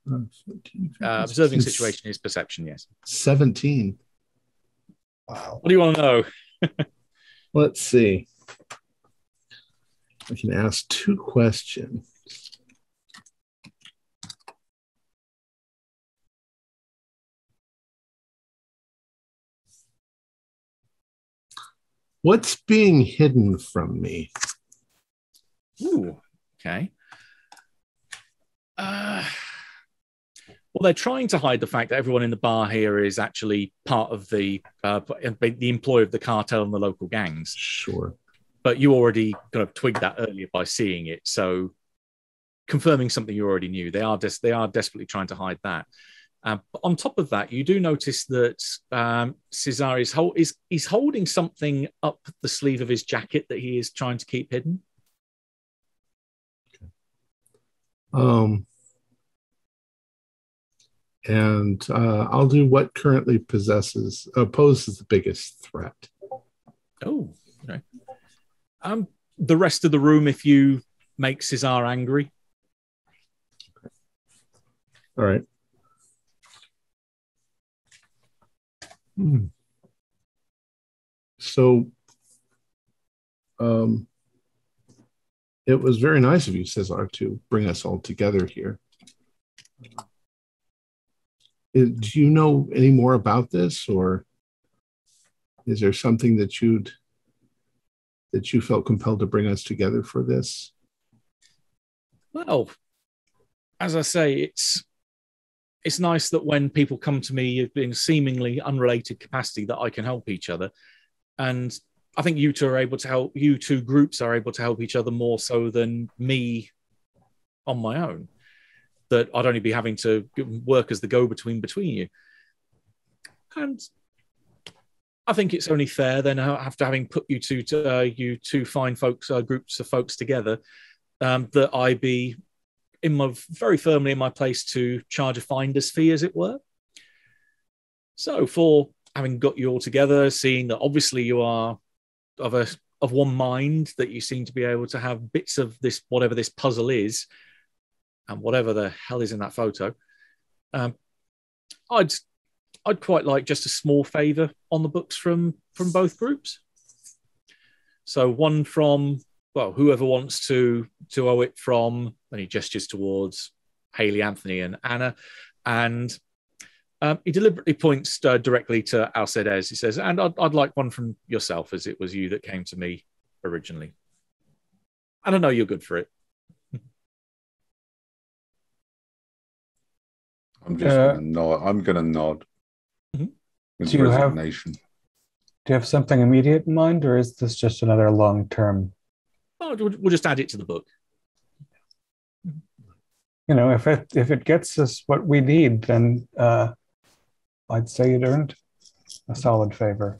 14, 15, Observing 16, situation is perception, yes. 17. Wow. What do you want to know? Let's see. I can ask 2 questions. What's being hidden from me? Ooh, okay. Well, they're trying to hide the fact that everyone in the bar here is actually part of the employee of the cartel and the local gangs. Sure. But you already kind of twigged that earlier by seeing it. So confirming something you already knew, they are desperately trying to hide that. But on top of that, you do notice that Cesar is holding something up the sleeve of his jacket that he is trying to keep hidden. And I'll do what currently poses the biggest threat. Oh, okay. The rest of the room, if you make Cesar angry. All right. So, it was very nice of you, Cesar, to bring us all together here. Do you know any more about this, or is there something that you felt compelled to bring us together for this? Well, as I say, it's nice that when people come to me in seemingly unrelated capacity that I can help each other. And I think you two are able to help, you two groups are able to help each other more so than me on my own. That I'd only be having to work as the go-between between you. And I think it's only fair then, after having put you two fine folks, groups of folks together, that I be very firmly in my place to charge a finder's fee, as it were. So, for having got you all together, seeing that obviously you are of one mind, that you seem to be able to have bits of this, whatever this puzzle is, and whatever the hell is in that photo, I'd quite like just a small favour on the books from both groups. So one from, well, whoever wants to owe it from, and he gestures towards Haley, Anthony, and Anna, and he deliberately points directly to Alcedez. He says, and I'd like one from yourself, as it was you that came to me originally. And I know you're good for it. I'm just gonna nod. I'm gonna nod. With resignation. Do you have something immediate in mind, or is this just another long-term? Oh, we'll just add it to the book. You know, if it gets us what we need, then I'd say it earned a solid favor.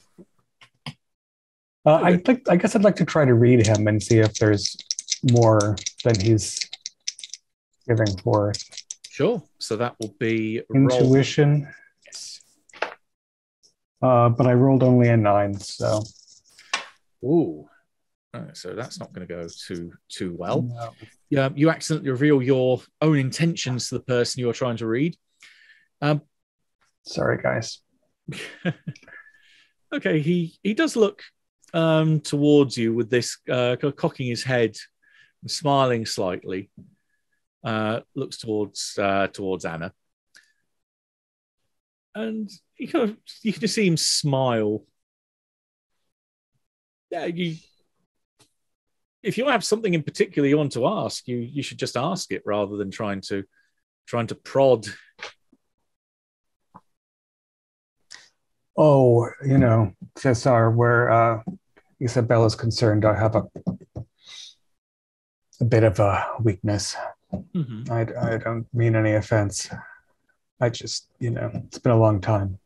I guess I'd like to try to read him and see if there's more than he's giving forth. Sure. So that will be intuition. Yes. But I rolled only a 9, so. Ooh. So that's not going to go too well. No. Yeah, you accidentally reveal your own intentions to the person you are trying to read. Sorry, guys. Okay, he does look towards you with this cocking his head and smiling slightly. Looks towards Anna, and you can just see him smile. Yeah, if you have something in particular you want to ask, you should just ask it rather than trying to prod. Oh, you know, Cesar, where Isabella's concerned, I have a bit of a weakness. Mm-hmm. I don't mean any offense. I just, it's been a long time.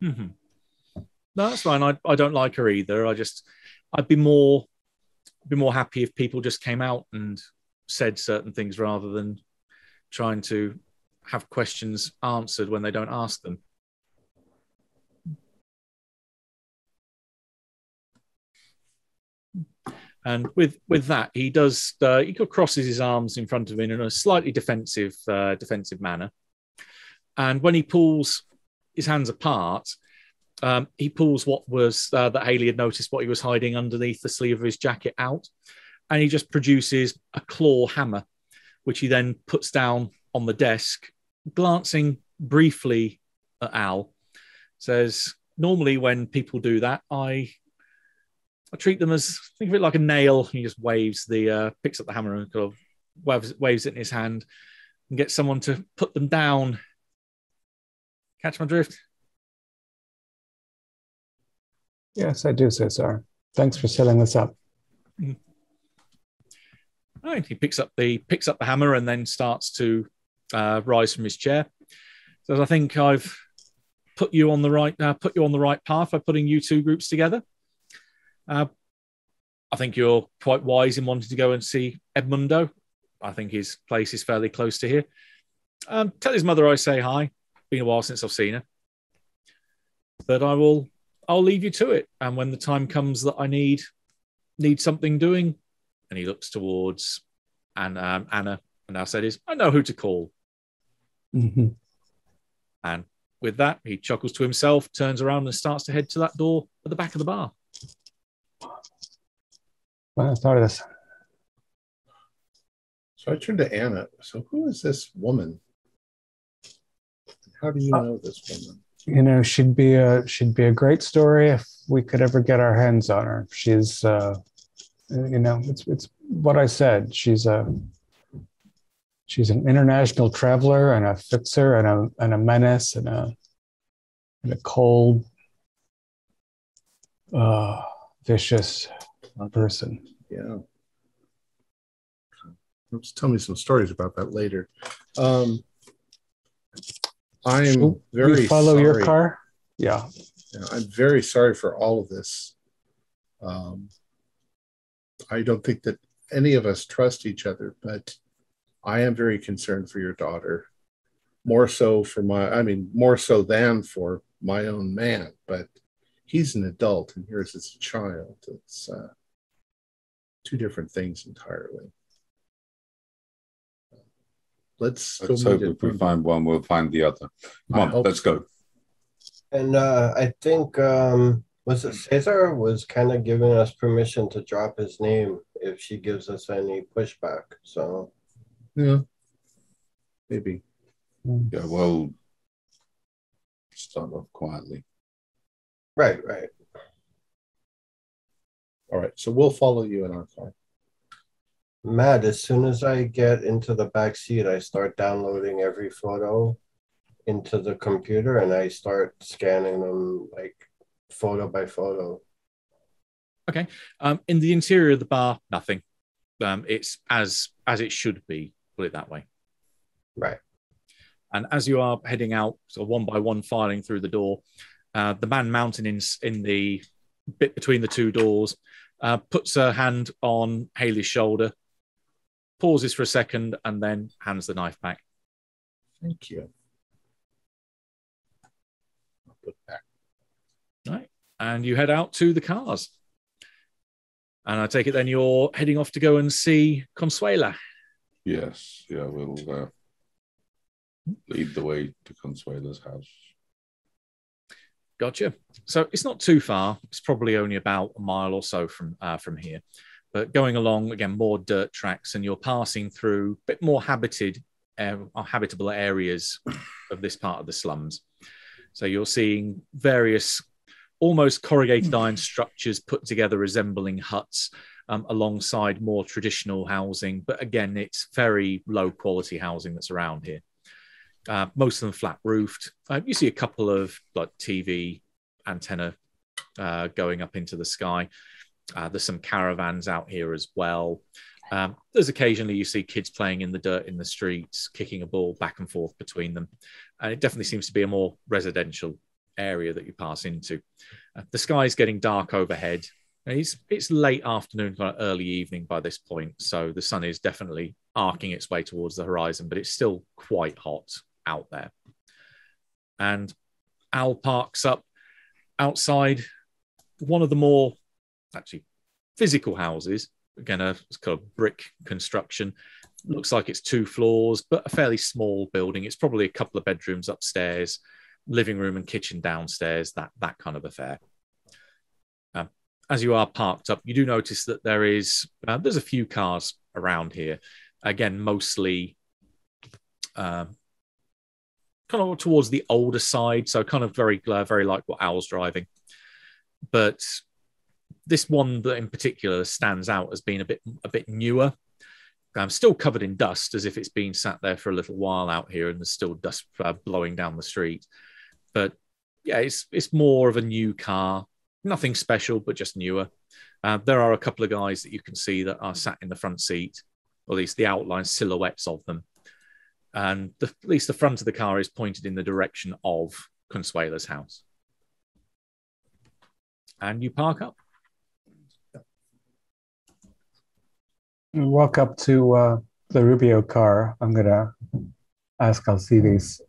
Mm-hmm. No, that's fine. I don't like her either. I'd be more happy if people just came out and said certain things rather than trying to have questions answered when they don't ask them. And with that, he does. He crosses his arms in front of him in a slightly defensive manner. And when he pulls his hands apart, he pulls what was that Haley had noticed what he was hiding underneath the sleeve of his jacket out, and he just produces a claw hammer, which he then puts down on the desk, glancing briefly at Al. Says, "Normally, when people do that, I treat them as, think of it like a nail." He just picks up the hammer and kind of waves it in his hand and gets someone to put them down. Catch my drift? Yes, I do, Cesar. Thanks for setting this up. Mm-hmm. Right, he picks up the hammer and then starts to rise from his chair. So I think I've put you on the right path by putting you two groups together. I think you're quite wise in wanting to go and see Edmundo. I think his place is fairly close to here. Tell his mother I say hi. Been a while since I've seen her. But I'll leave you to it. And when the time comes that I need something doing, and he looks towards Anna and now said, I know who to call. Mm-hmm. And with that, he chuckles to himself, turns around and starts to head to that door at the back of the bar. Buenas tardes. So I turned to Anna. So who is this woman? How do you know this woman? She'd be a great story if we could ever get our hands on her. She's, it's what I said. She's an international traveler and a fixer and a menace and a cold, vicious person. Yeah. Just tell me some stories about that later. I'm very follow sorry. your car. Yeah. I'm very sorry for all of this. I don't think that any of us trust each other, but I am very concerned for your daughter. More so than for my own man, but he's an adult and yours is a child. It's two different things entirely. Let's go hope if we find one, we'll find the other. Come on, let's go. And I think, was it Cesar was kind of giving us permission to drop his name if she gives us any pushback. So, yeah, maybe. Yeah, well, start off quietly. Right. All right, so we'll follow you in our car. Matt, as soon as I get into the back seat, I start downloading every photo into the computer and I start scanning them like photo by photo. Okay. In the interior of the bar, nothing. It's as it should be, put it that way. Right. And as you are heading out, so one by one filing through the door, the man mounted in the bit between the two doors puts a hand on Haley's shoulder, pauses for a second, and then hands the knife back. Thank you. I'll put it back. All right. And you head out to the cars. And I take it then you're heading off to go and see Consuela. Yes. Yeah, we'll lead the way to Consuela's house. Gotcha. So it's not too far. It's probably only about a mile or so from here. But going along, again, more dirt tracks, and you're passing through a bit more habitable areas of this part of the slums. So you're seeing various almost corrugated iron structures put together resembling huts alongside more traditional housing. But again, it's very low quality housing that's around here. Most of them flat roofed. You see a couple of like TV antenna going up into the sky. There's some caravans out here as well. There's occasionally you see kids playing in the dirt in the streets, kicking a ball back and forth between them. And it definitely seems to be a more residential area that you pass into. The sky's getting dark overhead. It's late afternoon, kind of early evening by this point. So the sun is definitely arcing its way towards the horizon, but it's still quite hot out there. And Al parks up outside one of the more actually physical houses. Again, it's kind of brick construction. Looks like it's 2 floors, but a fairly small building. It's probably a couple of bedrooms upstairs, living room and kitchen downstairs, that kind of affair. As you are parked up, you do notice that there's a few cars around here. Again, mostly kind of towards the older side, so kind of very like what Al's driving. But this one that in particular stands out as being a bit newer. Still covered in dust, as if it's been sat there for a little while out here, and there's still dust blowing down the street. But yeah, it's more of a new car. Nothing special, but just newer. There are a couple of guys that you can see that are sat in the front seat, or at least the outline silhouettes of them. And at least the front of the car is pointed in the direction of Consuela's house. And you park up. Walk up to the Rubio car. I'm going to ask Alcides,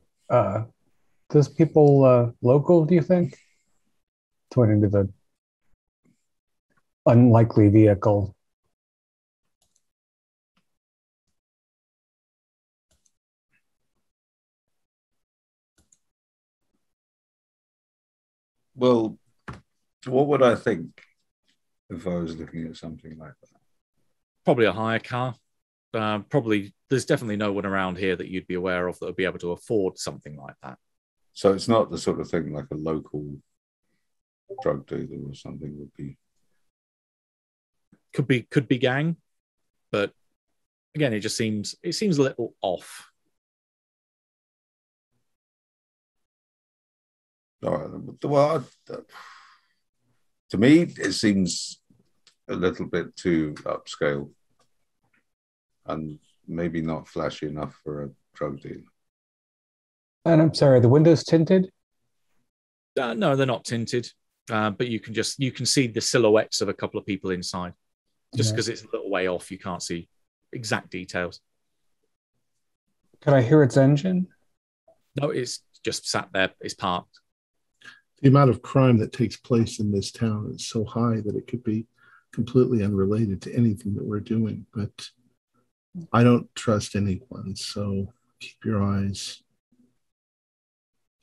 those people local, do you think? Pointing to the unlikely vehicle. Well, what would I think if I was looking at something like that? Probably a hire car. There's definitely no one around here that you'd be aware of that would be able to afford something like that. So it's not the sort of thing like a local drug dealer or something would be. Could be gang, but again, it seems a little off. All right. Well, to me, it seems a little bit too upscale and maybe not flashy enough for a drug dealer. And I'm sorry, the windows tinted? No, they're not tinted, but you can see the silhouettes of a couple of people inside. Just because it's a little way off, you can't see exact details. Can I hear its engine? No, it's just sat there. It's parked. The amount of crime that takes place in this town is so high that it could be completely unrelated to anything that we're doing. But I don't trust anyone, so keep your eyes.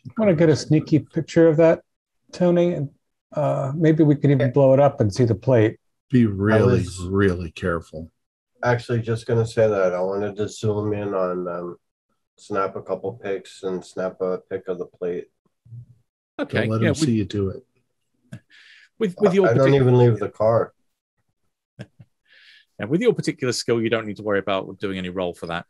I want to get a sneaky picture of that, Tony, and maybe we could even blow it up and see the plate. Be really, really careful. Actually, just going to say that I wanted to zoom in on them, snap a couple pics, and snap a pic of the plate. Okay. Don't let them see you do it. With your I don't even leave the car. And with your particular skill, you don't need to worry about doing any roll for that.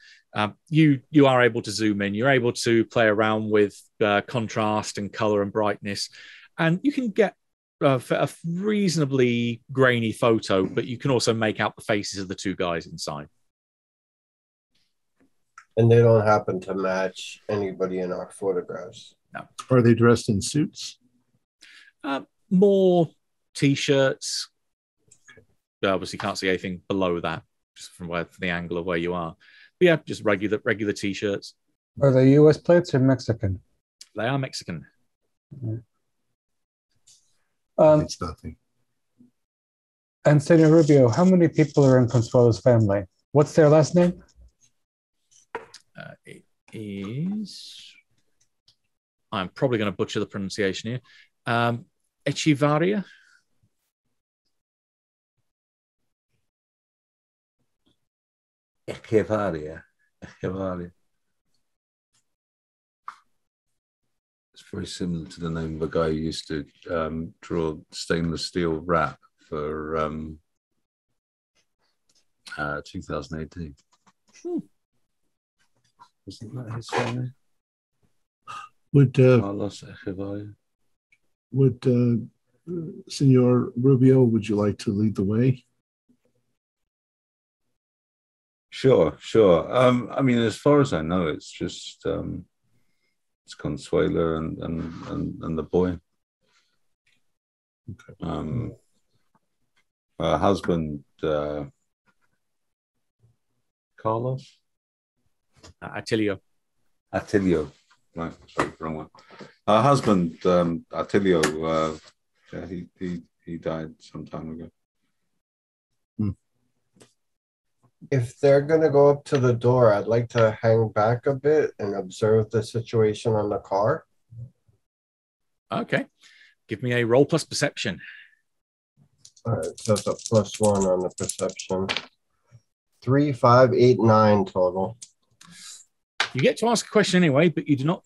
You are able to zoom in. You're able to play around with contrast and color and brightness, and you can get a reasonably grainy photo, but you can also make out the faces of the two guys inside. And they don't happen to match anybody in our photographs. No. Are they dressed in suits? More t-shirts. Obviously, can't see anything below that, just from the angle of where you are. But yeah, just regular t-shirts. Are they U.S. plates or Mexican? They are Mexican. It's nothing. And Senor Rubio, how many people are in Consuela's family? What's their last name? It is... I'm probably going to butcher the pronunciation here. Echevarria. Echevarria. It's very similar to the name of a guy who used to draw stainless steel wrap for 2018. Wasn't that his family? Would Senor Rubio, would you like to lead the way? Sure. I mean, as far as I know, it's just it's Consuela and the boy. Okay. Her husband Carlos. Attilio. Right, sorry, wrong one. Her husband Attilio. He died some time ago. If they're going to go up to the door, I'd like to hang back a bit and observe the situation on the car. Okay. Give me a roll plus perception. All right, so it's a +1 on the perception. 3, 5, 8, 9 total. You get to ask a question anyway, but you do not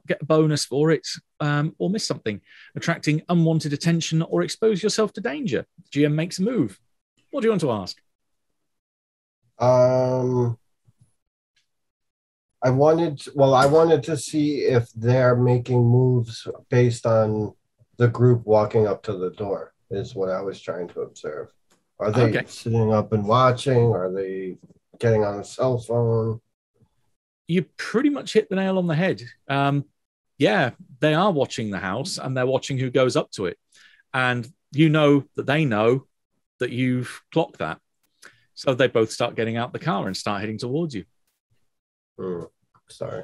get a bonus for it or miss something, attracting unwanted attention or expose yourself to danger. GM makes a move. What do you want to ask? I wanted to see if they're making moves based on the group walking up to the door, is what I was trying to observe. Are they sitting up and watching? Are they getting on a cell phone? You pretty much hit the nail on the head. Yeah, they are watching the house and they're watching who goes up to it. And you know that they know that you've clocked that. So they both start getting out the car and start heading towards you. Sorry.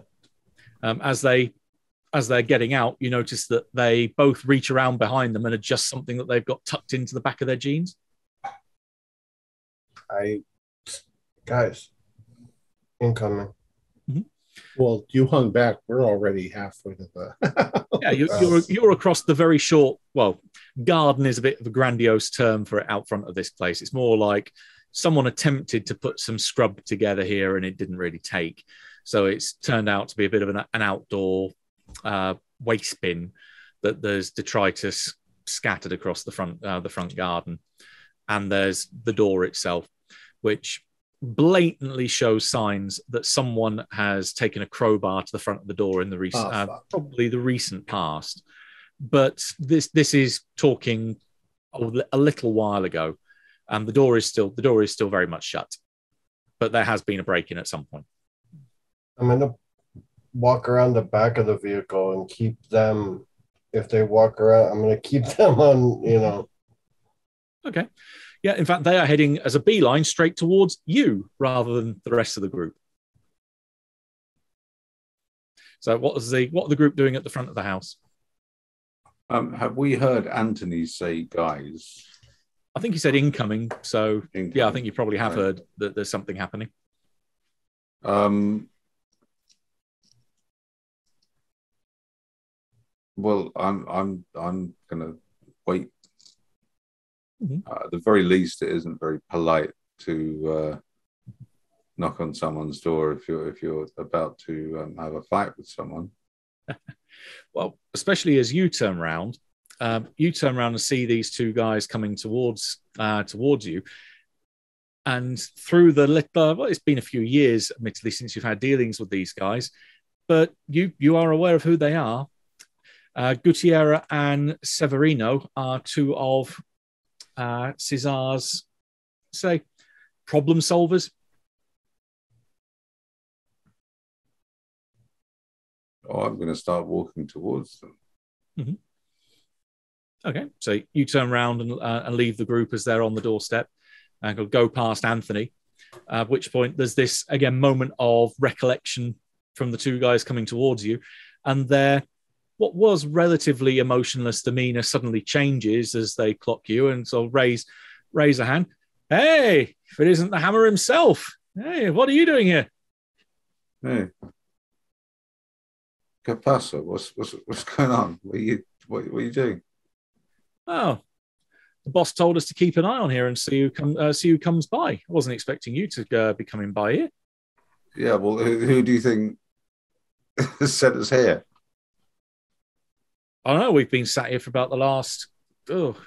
As they're getting out, you notice that they both reach around behind them and adjust something that they've got tucked into the back of their jeans. Guys, incoming. Mm-hmm. Well, you hung back. We're already halfway to the... Yeah, you're across the very short... Well, garden is a bit of a grandiose term for it out front of this place. It's more like someone attempted to put some scrub together here and it didn't really take. So it's turned out to be a bit of an outdoor waste bin that there's detritus scattered across the front garden. And there's the door itself, which blatantly shows signs that someone has taken a crowbar to the front of the door in the recent, probably the recent past. But this is talking a little while ago, and the door is still very much shut. But there has been a break-in at some point. I'm gonna walk around the back of the vehicle and keep them if they walk around, I'm going to keep them on, you know. Okay. Yeah, in fact, they are heading as a beeline straight towards you rather than the rest of the group. So what are the group doing at the front of the house? Have we heard Anthony say guys? I think he said incoming. So Incoming. yeah, I think you probably have Right. heard that there's something happening. Well, I'm gonna wait. Mhm. At the very least, it isn't very polite to knock on someone's door if you're about to have a fight with someone. Well, especially as you turn around and see these two guys coming towards you. And through the little, well, it's been a few years, admittedly, since you've had dealings with these guys, but you are aware of who they are. Gutierrez and Severino are two of Cesar's, say, problem solvers. Oh, I'm going to start walking towards them. Mm-hmm. Okay, so you turn around and leave the group as they're on the doorstep and go past Anthony, at which point there's this, again, moment of recollection from the two guys coming towards you, and their what was relatively emotionless demeanor suddenly changes as they clock you and so raise a hand. Hey, if it isn't the Hammer himself, hey, what are you doing here? Hey, ¿Qué pasa? What's going on? What are you doing? Oh, the boss told us to keep an eye on here and see who comes by. I wasn't expecting you to be coming by here. Yeah, well, who do you think sent us here? I don't know. We've been sat here for about the last. Oh,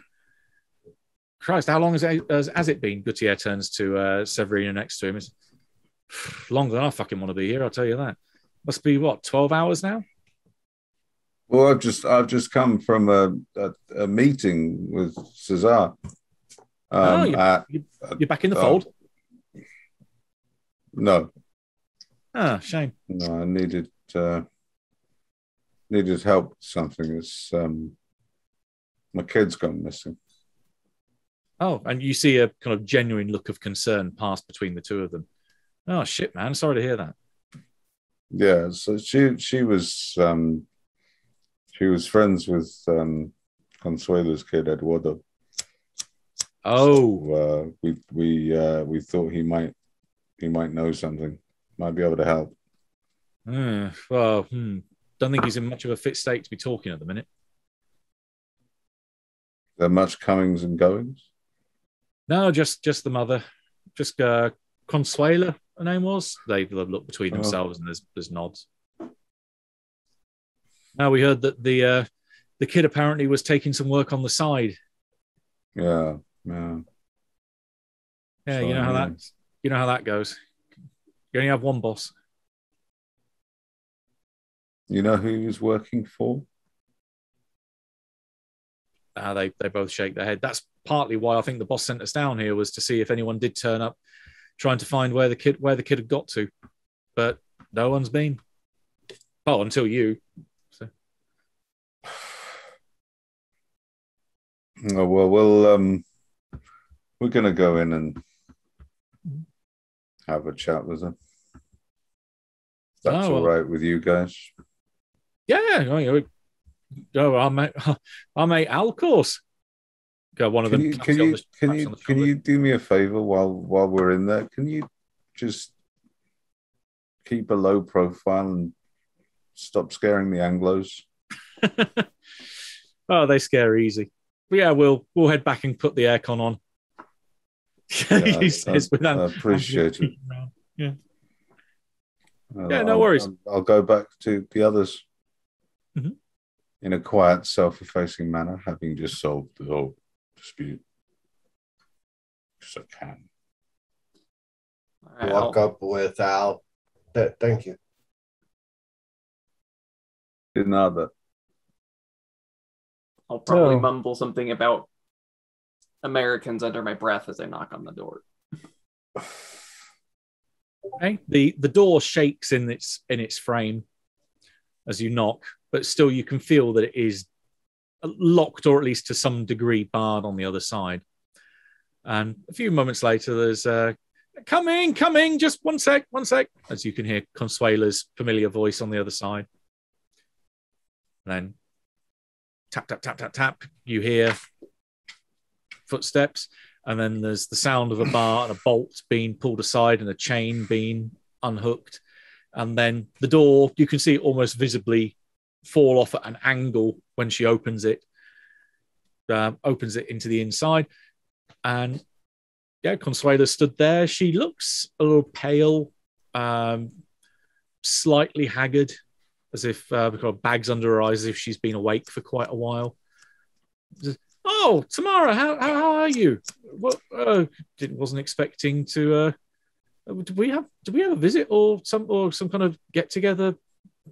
Christ! How long has it been? Gutierrez turns to Severino next to him. It's longer than I fucking want to be here. I'll tell you that. Must be what, 12 hours now? Well, I've just come from a meeting with Cesar. You're back in the fold. No. Ah, shame. No, I needed help with something. It's my kid's gone missing. Oh, and you see a kind of genuine look of concern pass between the two of them. Oh shit, man! Sorry to hear that. Yeah, so she was friends with Consuela's kid Eduardo. Oh, so, we thought he might know something, might be able to help. Well, don't think he's in much of a fit state to be talking at the minute. There much comings and goings? No, just the mother, just Consuela. Her name was. They look between themselves and there's nods. Now we heard that the kid apparently was taking some work on the side. Yeah. Yeah, So, you know how that goes. You only have one boss. You know who he was working for? They both shake their head. That's partly why I think the boss sent us down here, was to see if anyone did turn up, trying to find where the kid had got to, but no one's been. Oh, until you. So. Oh, well, we're going to go in and have a chat with them. That's all right with you guys? Yeah. Our mate Al, of course. Go one of them. Can you do me a favor while we're in there? Can you just keep a low profile and stop scaring the Anglos? Oh, they scare easy. But yeah, we'll head back and put the aircon on. Yeah, He says, I appreciate it. Yeah. No worries. I'll go back to the others in a quiet, self-effacing manner, having just solved the whole dispute. Yes, I can. Right, walk up with Al. Thank you. De nada. I'll probably mumble something about Americans under my breath as I knock on the door. Okay. The door shakes in its frame as you knock, but still you can feel that it is locked, or at least to some degree barred on the other side. And a few moments later, there's coming, just one sec, as you can hear Consuela's familiar voice on the other side. And then tap, tap, tap, tap, tap, you hear footsteps, and then there's the sound of a bar and a bolt being pulled aside and a chain being unhooked. And then the door, you can see it almost visibly fall off at an angle when she opens it into the inside. And yeah, Consuela stood there. She looks a little pale, slightly haggard, as if got bags under her eyes, as if she's been awake for quite a while. Oh, Tamara, how are you? Well, wasn't expecting to. Do we have a visit or some kind of get together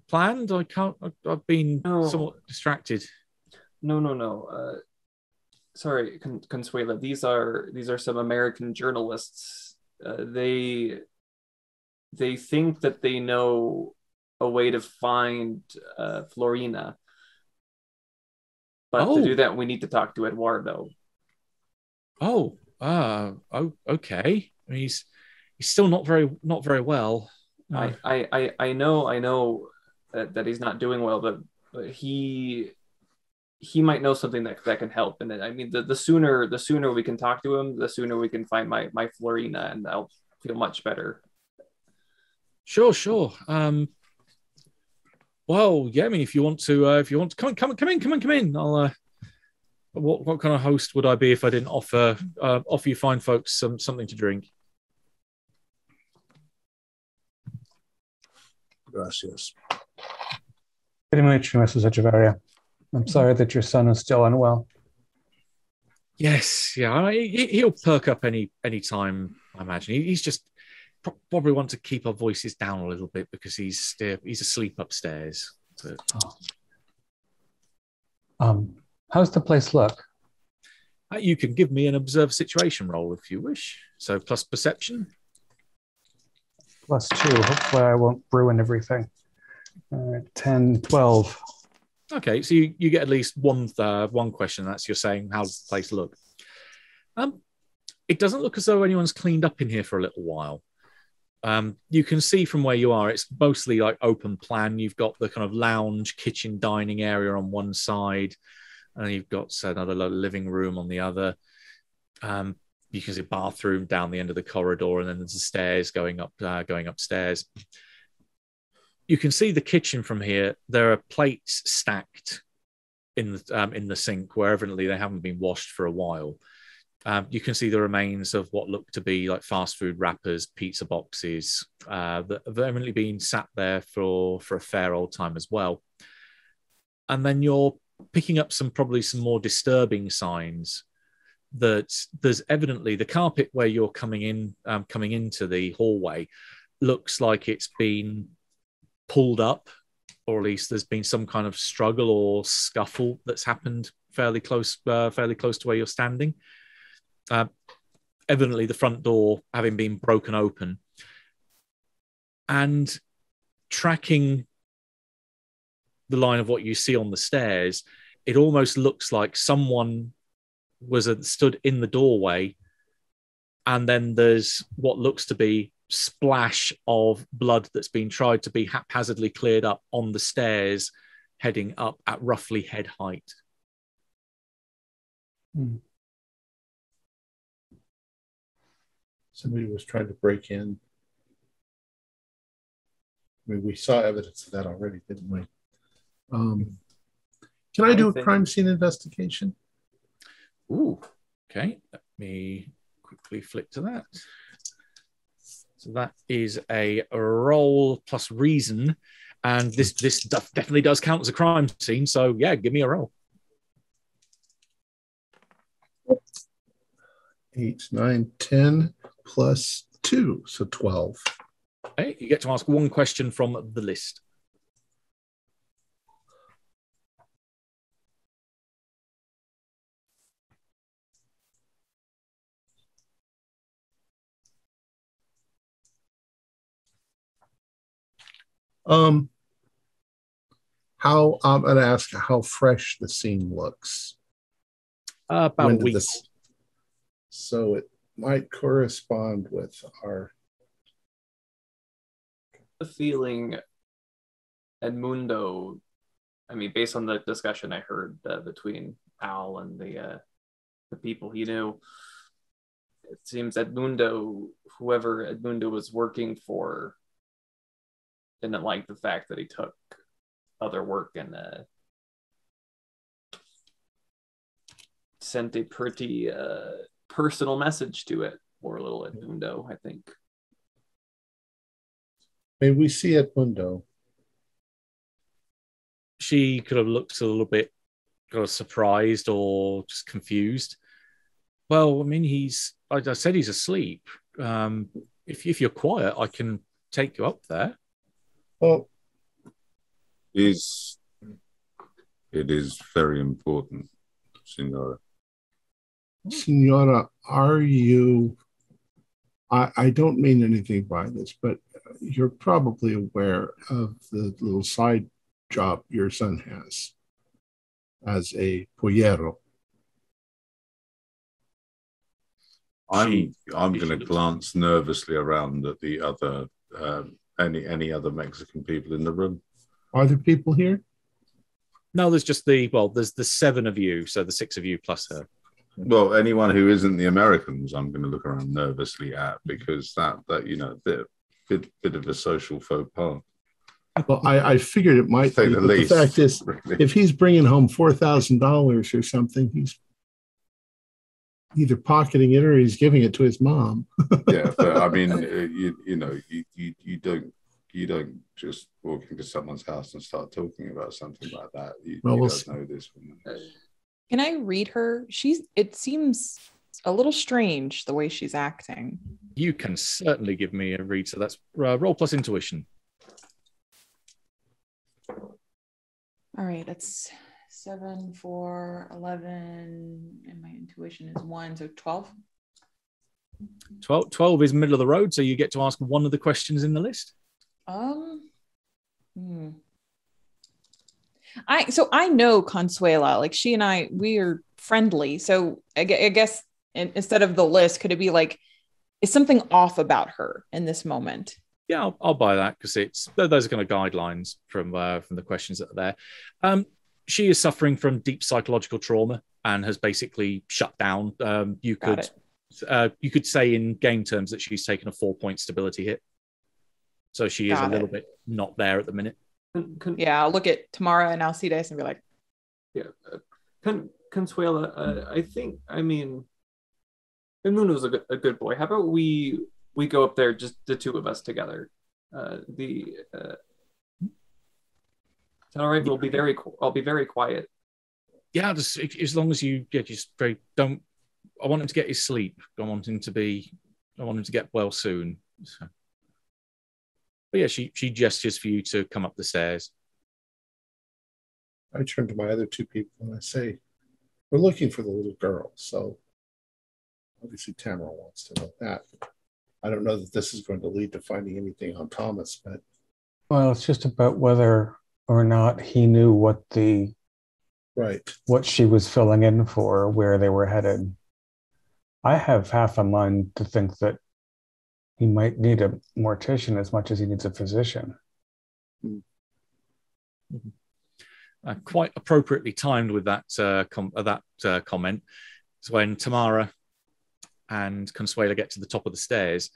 planned? I've been somewhat distracted. No. Sorry, Consuela. These are some American journalists. They think that they know a way to find Florina. But to do that, we need to talk to Eduardo. Okay. I mean, he's still not very well. I know that he's not doing well, but he might know something that can help. And I mean, the sooner we can talk to him, the sooner we can find my Florina, and I'll feel much better. Sure. Well, yeah. I mean, if you want to come in. I'll. What kind of host would I be if I didn't offer you fine folks something to drink? Gracias. Very much, Mrs. Echeverria. I'm sorry that your son is still unwell. Yes, yeah. He'll perk up any time, I imagine. He's just probably want to keep our voices down a little bit because he's asleep upstairs. So. How's the place look? You can give me an observe situation roll if you wish. So plus perception. +2. Hopefully I won't ruin everything. 10, 12. Okay, so you get at least one question. That's you're saying, how does the place look? It doesn't look as though anyone's cleaned up in here for a little while. You can see from where you are, it's mostly like open plan. You've got the kind of lounge, kitchen, dining area on one side, and you've got another living room on the other. You can see a bathroom down the end of the corridor, and then there's the stairs going upstairs. You can see the kitchen from here. There are plates stacked in the sink where evidently they haven't been washed for a while. You can see the remains of what look to be like fast food wrappers, pizza boxes that have evidently been sat there for a fair old time as well. And then you're picking up probably some more disturbing signs that there's evidently the carpet where you're coming into the hallway looks like it's been pulled up, or at least there's been some kind of struggle or scuffle that's happened fairly close to where you're standing. Evidently the front door having been broken open, and tracking the line of what you see on the stairs, it almost looks like someone was stood in the doorway, and then there's what looks to be splash of blood that's been tried to be haphazardly cleared up on the stairs heading up at roughly head height. Somebody was trying to break in. I mean, we saw evidence of that already, didn't we? Can I do a crime scene investigation? Ooh, okay. Let me quickly flip to that. So that is a roll plus reason, and this definitely does count as a crime scene. So yeah, give me a roll. 8, 9, 10 plus 2, so 12. Okay, you get to ask one question from the list. How I'm going to ask how fresh the scene looks. About When a did week. this? So it might correspond with our. The feeling Edmundo, I mean, based on the discussion I heard between Al and the people he knew, it seems Edmundo, whoever Edmundo was working for, didn't like the fact that he took other work and sent a pretty personal message to it, or a little Edmundo, I think. May we see Edmundo? She could have looked a little bit kind of surprised or just confused. Well, I mean, I said he's asleep. If you're quiet, I can take you up there. Well, It is very important, Signora. Senora, are you? I don't mean anything by this, but you're probably aware of the little side job your son has as a pollero. I'm going to looks- glance nervously around at the other any other Mexican people in the room. Are there people here? No, there's just there's the 7 of you, so the 6 of you plus her. Well, anyone who isn't the Americans, I'm going to look around nervously at, because that bit of a social faux pas. Well, I figured it might Say be, the but least. the fact is, Really. if he's bringing home $4,000 or something, he's either pocketing it or he's giving it to his mom. Yeah, but I mean, you don't just walk into someone's house and start talking about something like that. You Well, don't know this woman. Can I read her? It seems a little strange the way she's acting. You can certainly give me a read, so that's roll plus intuition. All right, that's 7, 4, 11, and my intuition is 1, so 12. 12 is middle of the road, so you get to ask one of the questions in the list. I know Consuela, like she and I, we are friendly. So I guess instead of the list, could it be like, is something off about her in this moment? Yeah, I'll buy that, because those are kind of guidelines from the questions that are there. She is suffering from deep psychological trauma and has basically shut down. You could say in game terms that she's taken a 4-point stability hit. So she is a little bit not there at the minute. Yeah, I'll look at Tamara and Alcides and be like, yeah, Consuela, I mean, Edmundo's a good boy. How about we go up there, just the 2 of us together? Is that all right? I'll be very quiet. Yeah, just as long as you don't. I want him to get his sleep. I want him to get well soon. So. But yeah, she gestures for you to come up the stairs. I turn to my other 2 people and I say, we're looking for the little girl. So obviously Tamara wants to know that. I don't know that this is going to lead to finding anything on Thomas, but. Well, it's just about whether or not he knew what she was filling in for, where they were headed. I have half a mind to think that he might need a mortician as much as he needs a physician. Quite appropriately timed with that comment. It's when Tamara and Consuela get to the top of the stairs.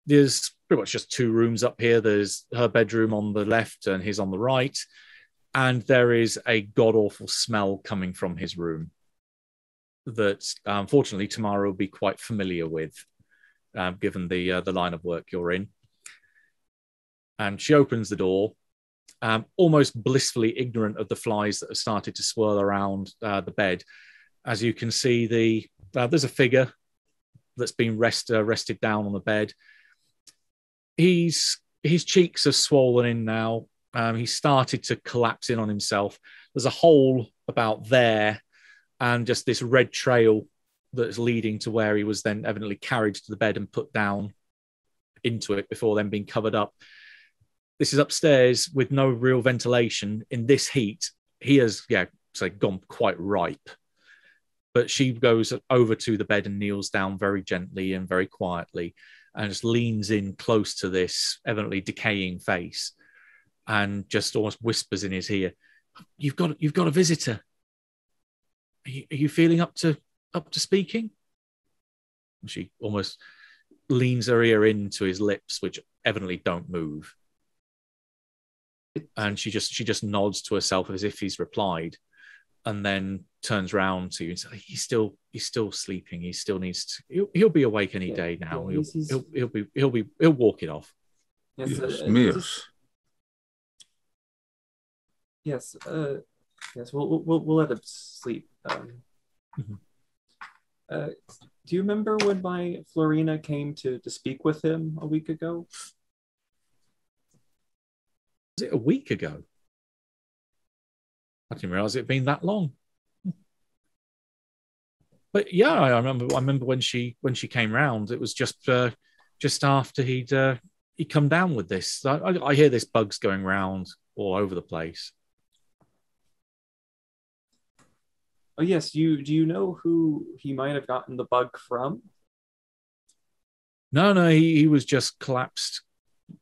There's pretty much just 2 rooms up here. There's her bedroom on the left and his on the right. And there is a god-awful smell coming from his room that, unfortunately, Tamara will be quite familiar with, given the line of work you're in. And she opens the door, almost blissfully ignorant of the flies that have started to swirl around the bed. As you can see, there's a figure that's been rested down on the bed. His cheeks are swollen in now. He started to collapse in on himself. There's a hole about there, and just this red trail that's leading to where he was then evidently carried to the bed and put down into it before then being covered up. This is upstairs with no real ventilation. In this heat, he has, gone quite ripe. But she goes over to the bed and kneels down very gently and very quietly and just leans in close to this evidently decaying face and just almost whispers in his ear, You've got a visitor. Are you feeling up to speaking? And she almost leans her ear into his lips, which evidently don't move. And she just nods to herself as if he's replied, and then turns round to you and says, He's still sleeping. He still needs to. He'll be awake any day now. He'll walk it off. Yes, Mios. Yes, yes. We'll let him sleep. Do you remember when my Florina came to speak with him a week ago? Was it a week ago? I didn't realize it had been that long. But yeah, I remember when she came round. It was just after he'd come down with this. I hear this bugs going round all over the place. Oh yes, do you know who he might have gotten the bug from? No, he was just collapsed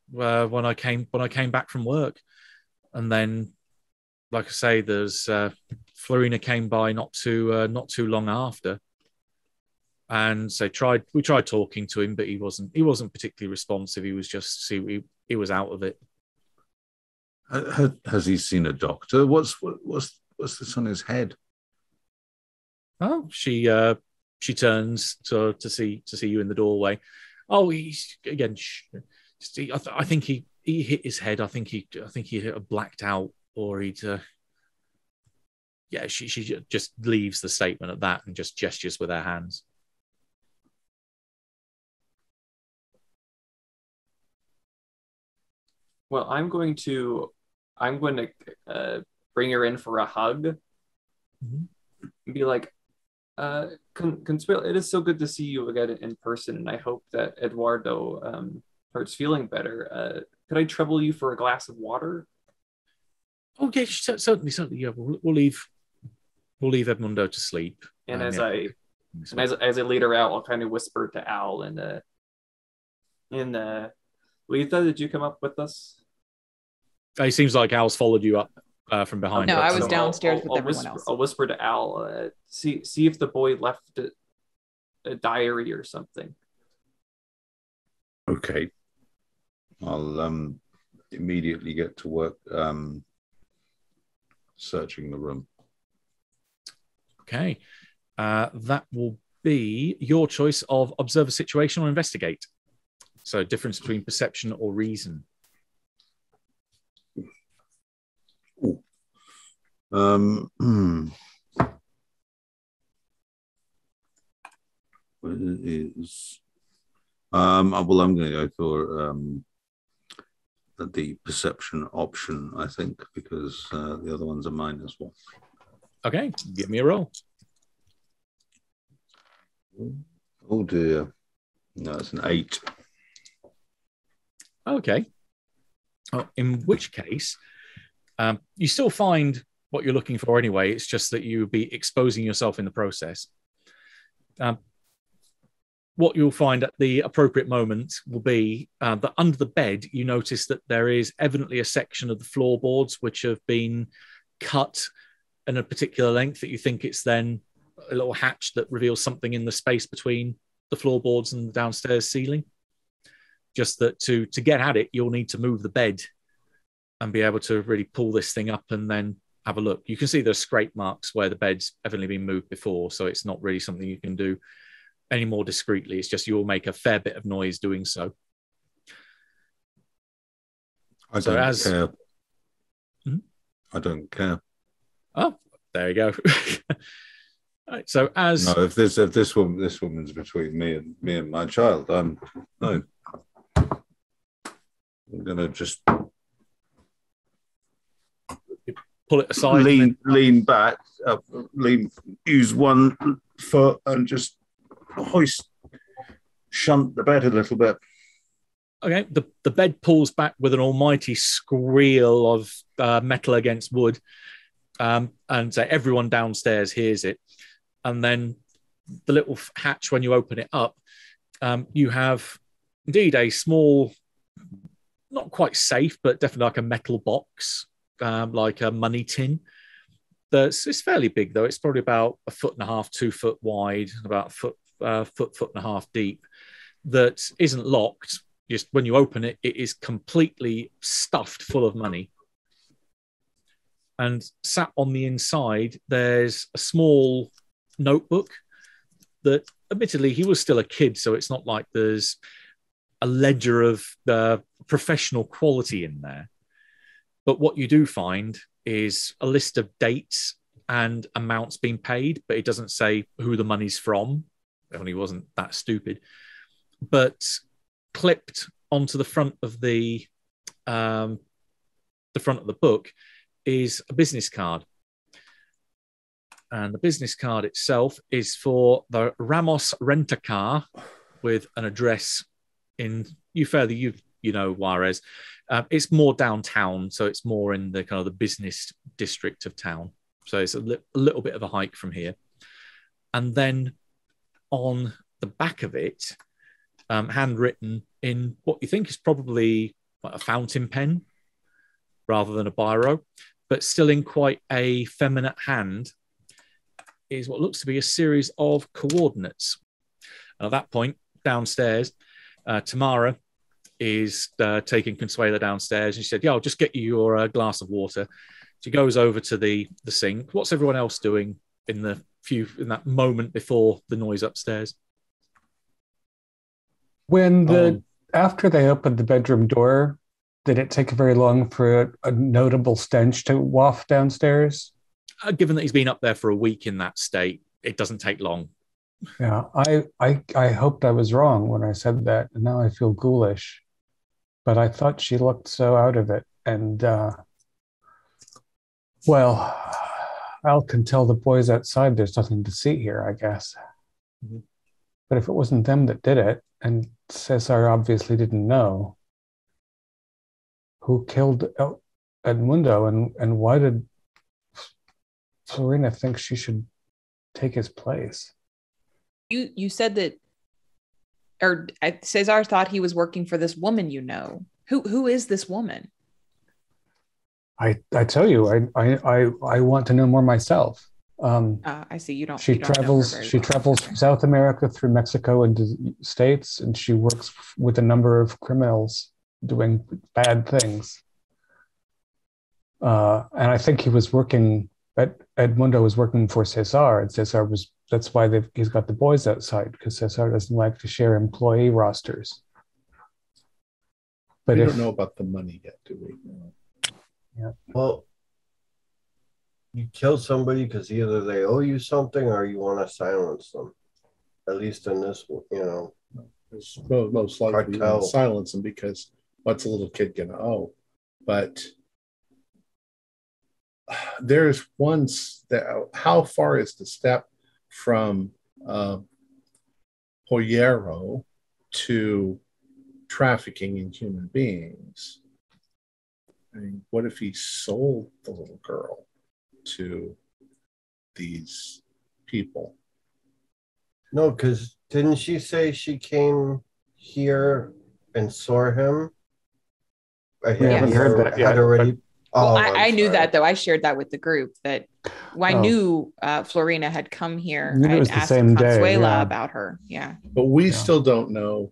when I came back from work, and then, like I say, there's Florina came by not too long after, and so we tried talking to him, but he wasn't particularly responsive. He was just he was out of it. Has he seen a doctor? What's this on his head? Oh, she turns to see you in the doorway. Oh, he's again. I think he hit his head. I think he blacked out, or he'd. She just leaves the statement at that and just gestures with her hands. Well, I'm going to bring her in for a hug. Mm-hmm. And be like, Consuela, it is so good to see you again in person, and I hope that Eduardo starts feeling better. Could I trouble you for a glass of water? Oh, yeah, certainly. Yeah, we'll leave Edmundo to sleep. And as I lead her out, I'll kind of whisper to Al and Letha, did you come up with us? It seems like Al's followed you up from behind. No, I was downstairs with everyone else. I'll whisper to Al, see if the boy left a diary or something. Okay. I'll immediately get to work searching the room. Okay. That will be your choice of observe a situation or investigate. So difference between perception or reason. Ooh. It is. Well, I'm going to go for the perception option, I think, because the other ones are mine as well. Okay, give me a roll. Oh dear. No, it's an 8. Okay. Oh, in which case, you still find what you're looking for anyway. It's just that you would be exposing yourself in the process. What you'll find at the appropriate moment will be that under the bed, you notice that there is evidently a section of the floorboards which have been cut in a particular length that you think it's then a little hatch that reveals something in the space between the floorboards and the downstairs ceiling. Just that to get at it, you'll need to move the bed and be able to really pull this thing up and then have a look. You can see there's scrape marks where the bed's evidently been moved before, so it's not really something you can do any more discreetly. It's just you'll make a fair bit of noise doing so. I don't care. Hmm? I don't care. Oh, there you go. Right, so as no, if this woman's between me and my child, no. I'm gonna just pull it aside, lean back, use one foot and just shunt the bed a little bit. Okay, the bed pulls back with an almighty squeal of metal against wood, and everyone downstairs hears it. And then the little hatch, when you open it up, you have indeed a small, not quite safe, but definitely like a metal box, like a money tin. It's fairly big, though. It's probably about 1.5 feet, 2 foot wide, about a foot and a half deep, that isn't locked. Just when you open it, it is completely stuffed full of money. And sat on the inside, there's a small notebook that, admittedly, he was still a kid, so it's not like there's a ledger of the professional quality in there. But what you do find is a list of dates and amounts being paid, but it doesn't say who the money's from. He wasn't that stupid. But clipped onto the front of the book is a business card. And the business card itself is for the Ramos Rent-A-Car with an address in you know Juarez. It's more downtown, so it's more in the kind of the business district of town. So it's a little bit of a hike from here. And then on the back of it, handwritten in what you think is probably like a fountain pen rather than a biro, but still in quite a feminine hand, is what looks to be a series of coordinates. And at that point, downstairs, Tamara is taking Consuela downstairs. And she said, "Yeah, I'll just get you your glass of water." She goes over to the sink. What's everyone else doing in that moment before the noise upstairs? After they opened the bedroom door, did it take very long for a notable stench to waft downstairs? Given that he's been up there for a week in that state, it doesn't take long. Yeah, I hoped I was wrong when I said that, and now I feel ghoulish. But I thought she looked so out of it, and Al can tell the boys outside there's nothing to see here, I guess. Mm-hmm. But if it wasn't them that did it, and Cesar obviously didn't know, who killed Edmundo, and why did Florina think she should take his place? You said that, or Cesar thought he was working for this woman. You know, who is this woman? I tell you, I want to know more myself. I see. You don't. She travels. She travels from South America through Mexico into the States, and she works with a number of criminals doing bad things. And I think he was working. Edmundo was working for Cesar, and Cesar was. That's why he's got the boys outside, because Cesar doesn't like to share employee rosters. But we don't know about the money yet, do we? Yeah. Well, you kill somebody because either they owe you something or you want to silence them. At least in this, most likely you want to silence them because what's a little kid gonna owe? But there's how far is the step from Pollero to trafficking in human beings? I mean, what if he sold the little girl to these people? No, because didn't she say she came here and saw him? We haven't heard that yet. I knew that, though. I shared that with the group, that I knew Florina had come here. I had asked Consuela about her. Yeah. But we still don't know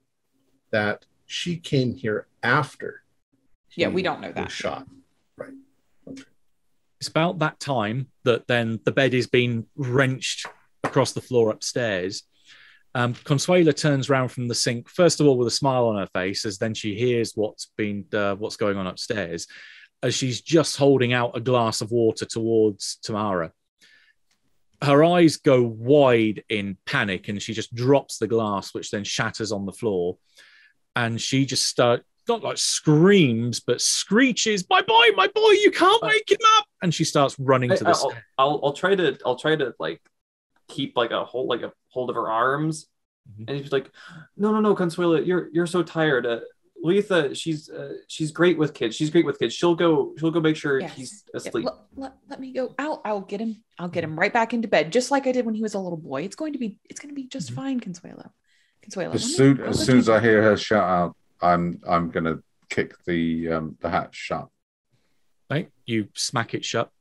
that she came here after. Yeah, we don't know that. Shot. Right. Okay. It's about that time that then the bed is being wrenched across the floor upstairs. Consuela turns around from the sink, first of all with a smile on her face, as then she hears what's going on upstairs, as she's just holding out a glass of water towards Tamara. Her eyes go wide in panic, and she just drops the glass, which then shatters on the floor. And she just starts, not like screams, but screeches, "My boy, you can't wake him up!" And she starts running to the stairs. I'll try to like keep like a hold of her arms, and she's like, "No, Consuela, you're so tired. Letha, she's great with kids. She's great with kids. She'll go make sure Yes. he's asleep. Let me go. I'll get him. I'll get him right back into bed, just like I did when he was a little boy. It's going to be just fine, Consuelo. Consuelo. As soon as I hear her shout out, I'm gonna kick the hatch shut. Right, you smack it shut.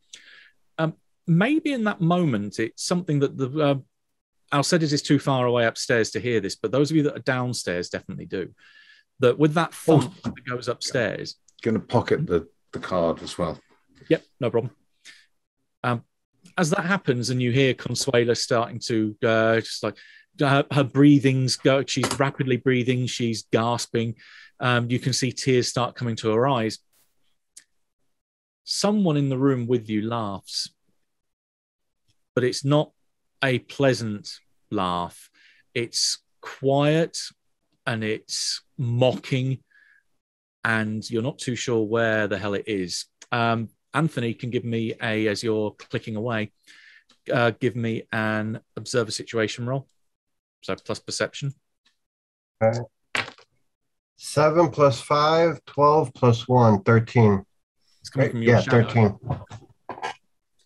Maybe in that moment, it's something that the Alcedis is too far away upstairs to hear this, but those of you that are downstairs definitely do. That with that thump that goes upstairs, Gonna pocket the card as well. Yep, no problem. As that happens, and you hear Consuela starting to just like her breathing's go. She's rapidly breathing. She's gasping. You can see tears start coming to her eyes. Someone in the room with you laughs, but it's not a pleasant laugh. It's quiet and it's mocking, and you're not too sure where the hell it is. Anthony can give me as you're clicking away, give me an observe a situation roll. So plus perception. Okay. 7 plus 5, 12 plus 1, 13. It's coming from your shadow. 13.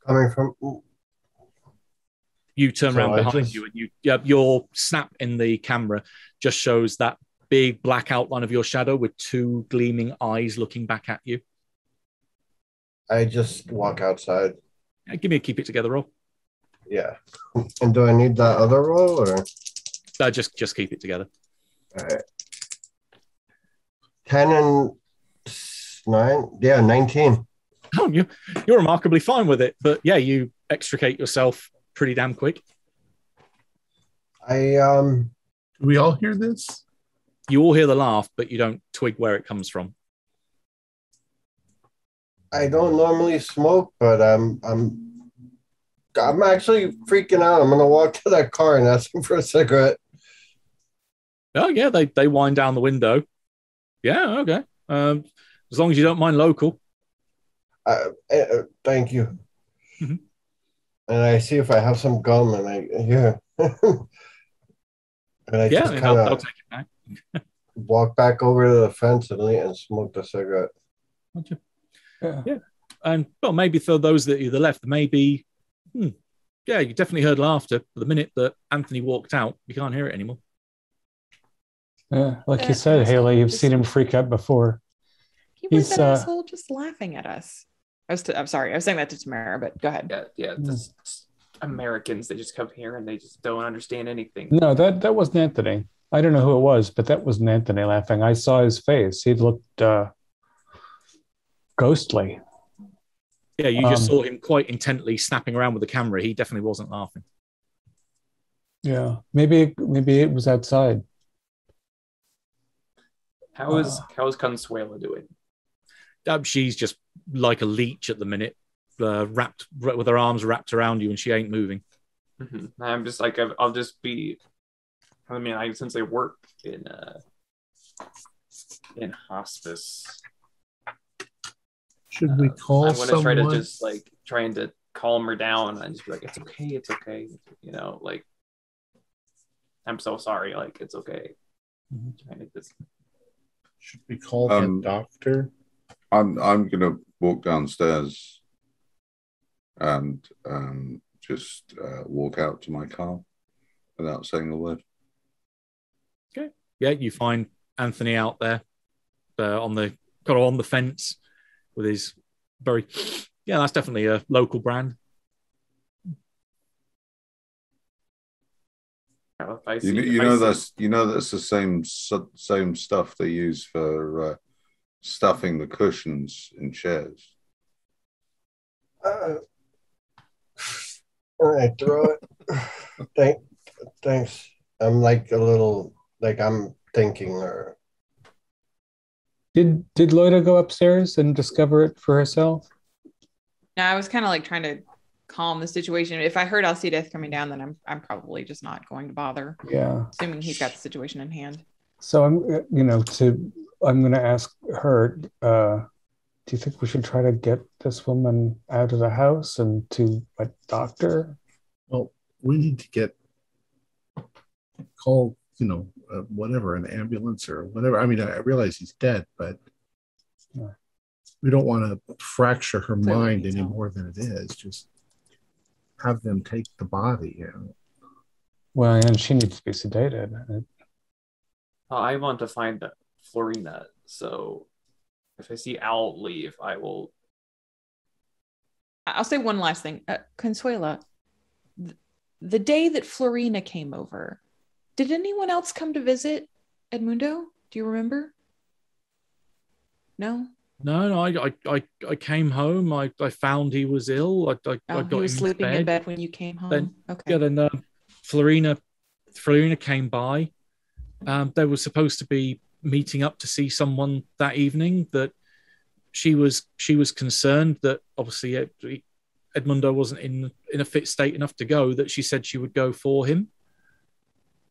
Coming from... You turn around behind you, and your snap in the camera just shows that big black outline of your shadow with two gleaming eyes looking back at you. I just walk outside. Give me a keep it together roll. Yeah. And do I need that other roll, or? Just keep it together. All right. 10 and 9. Yeah, 19. Oh, you're remarkably fine with it, but yeah, you extricate yourself pretty damn quick. Do we all hear this? You all hear the laugh, but you don't twig where it comes from. I don't normally smoke, but I'm actually freaking out. I'm gonna walk to that car and ask him for a cigarette. Oh yeah, they wind down the window. Yeah, okay. As long as you don't mind local. Thank you. Mm-hmm. And I see if I have some gum, and and I just kind I'll of take it back. walk back over to the fence and smoke the cigarette. Yeah. And well, maybe for those that are either left, maybe, you definitely heard laughter. For the minute that Anthony walked out, you can't hear it anymore. Yeah, like you said, Haley, you've seen him freak out before. He was an asshole just laughing at us. I'm sorry, I was saying that to Tamara, but go ahead. Yeah. Americans, they just come here and they just don't understand anything. No, that wasn't Anthony. I don't know who it was, but that wasn't Anthony laughing. I saw his face. He looked ghostly. Yeah, you just saw him quite intently snapping around with the camera. He definitely wasn't laughing. Yeah, maybe it was outside. How is Consuela doing? She's just like a leech at the minute, wrapped with her arms wrapped around you, and she ain't moving. Mm-hmm. I'm just like I'll just be. I mean, since I work in hospice, should we call someone? I'm gonna try to just like trying to calm her down and just be like, it's okay, you know, like I'm so sorry, like it's okay. Mm-hmm. Trying to just. Should we call a doctor? I'm gonna walk downstairs and just walk out to my car without saying a word. Okay. Yeah, you find Anthony out there on the fence with his that's definitely a local brand. That's the same stuff they use for stuffing the cushions in chairs. All right, throw it. Thanks. I'm like a little I'm thinking. Or did Loida go upstairs and discover it for herself? No, I was kind of like trying to calm the situation. If I heard Alcides coming down, then I'm probably just not going to bother. Yeah, assuming he's got the situation in hand. So I'm going to ask her. Do you think we should try to get this woman out of the house and to a doctor? Well, we need to call whatever, an ambulance or whatever. I mean, I realize he's dead, but Yeah. we don't want to fracture her Clearly mind needs any help. more than it is. Just have them take the body. Well, and she needs to be sedated. I want to find Florina, so if I see Owl leave, I will. I'll say one last thing. Consuela, the day that Florina came over, did anyone else come to visit Edmundo? Do you remember? No? No, I came home. I found he was ill. I Oh, got he was him sleeping into in bed. bed when you came home. Then Okay. yeah, then Florina came by. They were supposed to be meeting up to see someone that evening. That she was concerned that obviously Edmundo wasn't in a fit state enough to go. That she said she would go for him,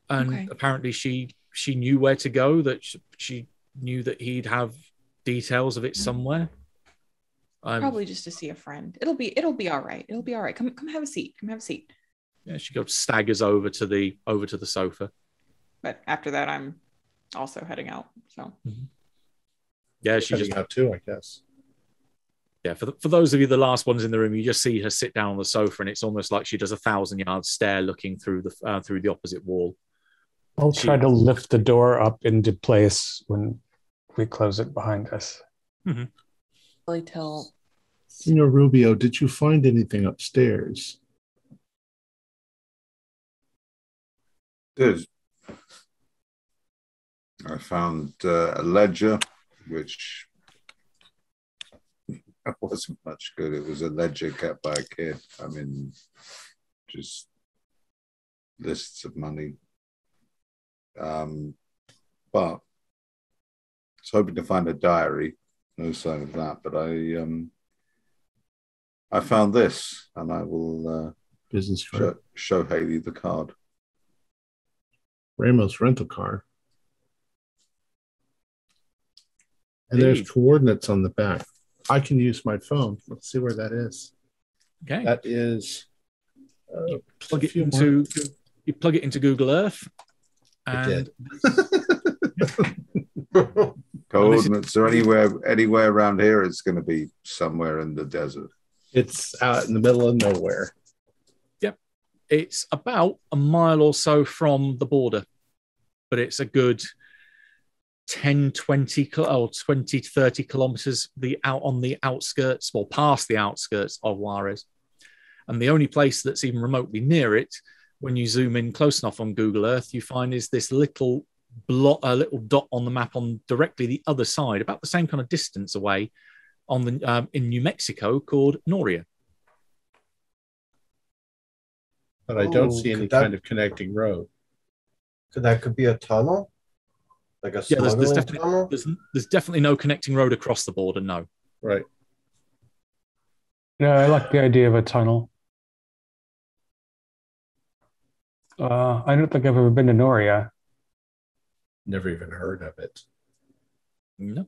and Okay. apparently she knew where to go. That she knew that he'd have details of it somewhere. Probably just to see a friend. It'll be all right. It'll be all right. Come have a seat. Come have a seat. Yeah, she staggers over to the sofa. But after that, I'm also heading out. So Yeah, she Heading just out too, I guess. yeah. For those of you, the last ones in the room, you just see her sit down on the sofa, and it's almost like she does a 1,000-yard stare looking through the opposite wall. I'll try to lift the door up into place when we close it behind us. really till Senor Rubio, did you find anything upstairs? Did. I found a ledger, which wasn't much good. It was a ledger kept by a kid. I mean, just lists of money. But I was hoping to find a diary. No sign of that. But I found this, and I will Business card. show Haley the card. Ramos rental car. And there's coordinates on the back. I can use my phone. Let's see where that is. Okay. That is you plug it into Google Earth, and coordinates are anywhere around here. It's going to be somewhere in the desert. It's out in the middle of nowhere. Yep, it's about a mile or so from the border, but it's a good 10, 20 to 30 kilometers out on the outskirts, or past the outskirts of Juarez. And the only place that's even remotely near it, when you zoom in close enough on Google Earth, you find is this little dot on the map on directly the other side, about the same kind of distance away, on the in New Mexico, called Noria. But I don't see any kind of connecting road. So that could be a tunnel? Like a smuggling tunnel? There's definitely no connecting road across the border, no. Right. No, I like the idea of a tunnel. I don't think I've ever been to Noria. Never even heard of it. No.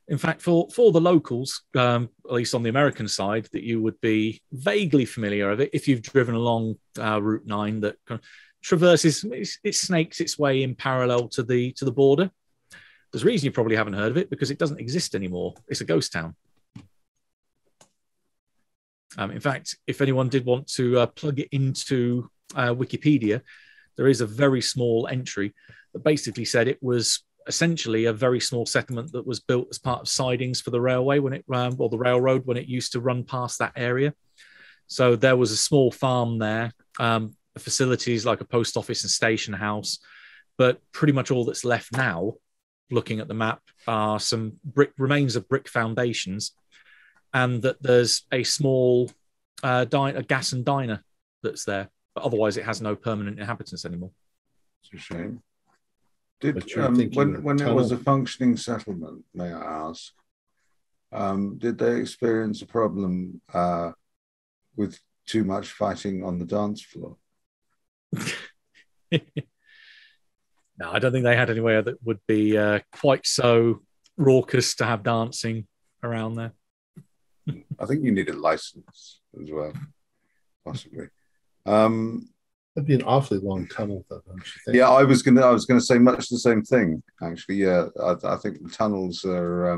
In fact, for the locals, at least on the American side, that you would be vaguely familiar with it if you've driven along Route 9 that kind of traverses, it snakes its way in parallel to the border. There's a reason you probably haven't heard of it, because it doesn't exist anymore. It's a ghost town. In fact, if anyone did want to plug it into Wikipedia, there is a very small entry that basically said it was essentially a very small settlement that was built as part of sidings for the railway when it or the railroad when it used to run past that area. So there was a small farm there, facilities like a post office and station house, but pretty much all that's left now, looking at the map, are some remains of brick foundations, and that there's a small a gas and diner that's there, but otherwise it has no permanent inhabitants anymore. It's a shame. Did when it was a functioning settlement, may I ask, did they experience a problem with too much fighting on the dance floor? No, I don't think they had anywhere that would be quite so raucous to have dancing around there. I think you need a license as well, possibly. That'd be an awfully long tunnel, though, don't you think? Yeah, I was gonna say much the same thing. Actually, yeah, I think the tunnels are,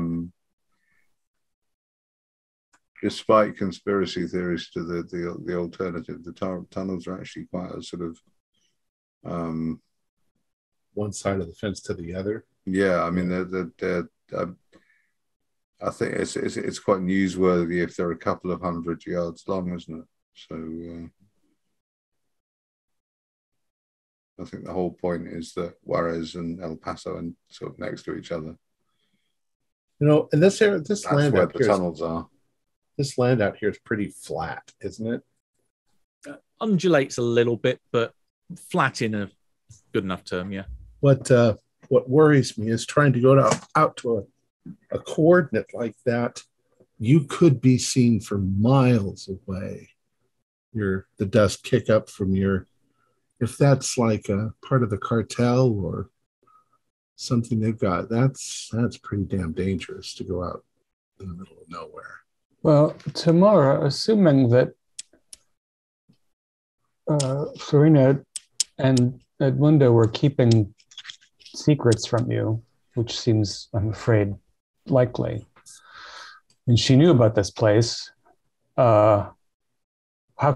despite conspiracy theories to the alternative, the tunnels are actually quite a sort of, One side of the fence to the other. yeah. I mean, they're I think it's quite newsworthy if they're a couple of 100 yards long, isn't it? So. I think the whole point is that Juarez and El Paso are sort of next to each other. You know, and this area, this That's land where out the here, tunnels are. this land out here is pretty flat, isn't it? Undulates a little bit, but flat in a good enough term, yeah. What worries me is trying to go out to a coordinate like that. You could be seen for miles away. The dust kick up from if that's like a part of the cartel or something they've got, that's pretty damn dangerous to go out in the middle of nowhere. Well, tomorrow, assuming that Farina and Edmundo were keeping secrets from you, which seems, I'm afraid, likely, and she knew about this place, how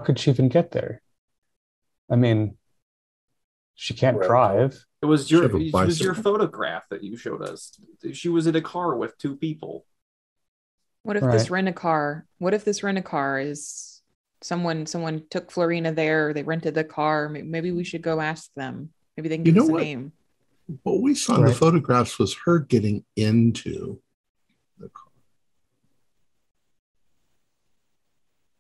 could she even get there? I mean, she can't drive. It was your photograph that you showed us. She was in a car with two people. What if this rent-a-car? What if this rent-a-car is someone took Florina there? They rented the car. Maybe we should go ask them. Maybe they can give us a name. What we saw in the photographs was her getting into the car.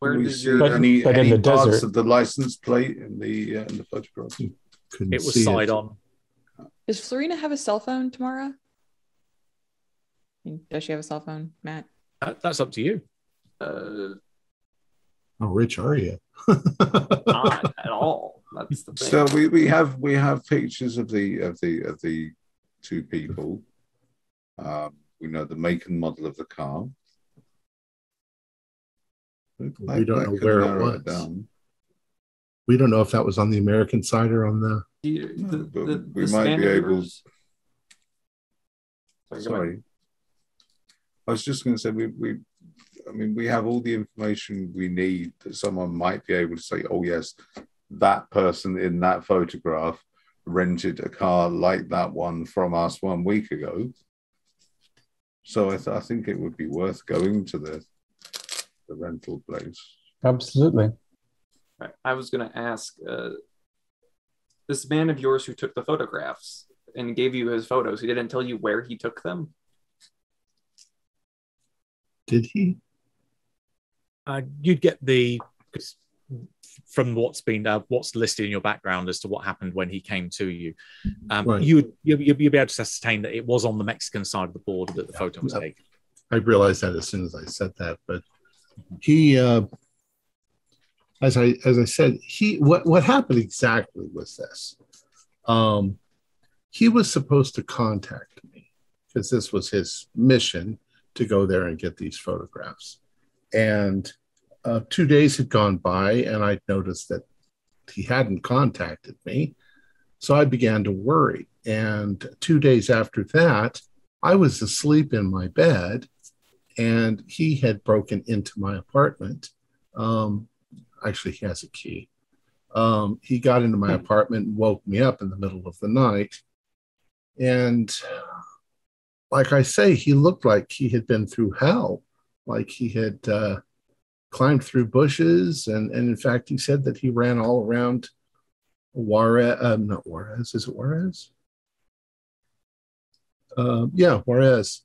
Where did you any in the parts desert of the license plate in the photograph? Couldn't it was see side on. Does Florina have a cell phone tomorrow? Does she have a cell phone, Matt? That's up to you. How rich are you? Not at all. That's the thing. So we have pictures of the two people. We know the make and model of the car. We don't know where it was. We don't know if that was on the American side or on the. We might be able. Sorry, I was just going to say we have all the information we need that someone might be able to say, oh yes, that person in that photograph rented a car like that one from us 1 week ago. So I think it would be worth going to the rental place. Absolutely. I was going to ask this man of yours who took the photographs and gave you his photos. He didn't tell you where he took them. Did he? You'd get from what's listed in your background as to what happened when he came to you. Right. You'd be able to ascertain that it was on the Mexican side of the border that the photo was taken. I realized that as soon as I said that, but he, as I said, what happened exactly was this. He was supposed to contact me because this was his mission to go there and get these photographs. And 2 days had gone by, and I noticed that he hadn't contacted me. So I began to worry. And 2 days after that, I was asleep in my bed, and he had broken into my apartment. Actually, he has a key. He got into my apartment and woke me up in the middle of the night. And like I say, he looked like he had been through hell, like he had climbed through bushes. And in fact, he said that he ran all around Juarez, not Juarez, is it Juarez? Yeah, Juarez.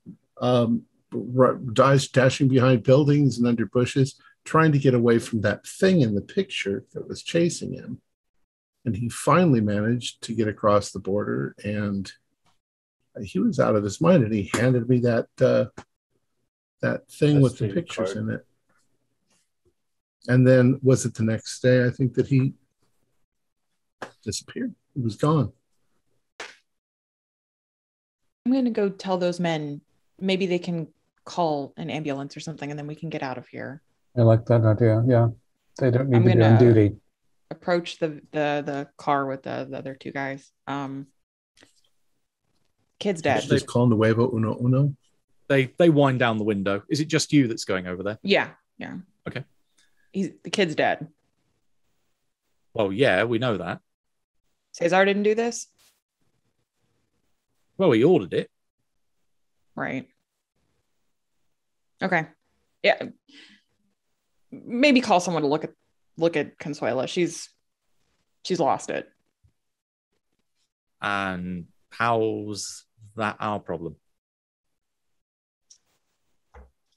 Dashing behind buildings and under bushes, trying to get away from that thing in the picture that was chasing him. And he finally managed to get across the border, and he was out of his mind, and he handed me that thing with the pictures in it. And then was it the next day, I think, that he disappeared? He was gone. I'm going to go tell those men, maybe they can call an ambulance or something, and then we can get out of here. I like that idea. Yeah. They don't need to be on duty. approach the car with the other two guys. Kid's dead. Just call nuevo uno uno. They wind down the window. Is it just you that's going over there? Yeah. Okay. The kid's dead. Well, yeah, we know that. Cesar didn't do this? Well, he ordered it. Right. Okay. Yeah. Maybe call someone to look at Consuela. She's lost it. And how's that our problem?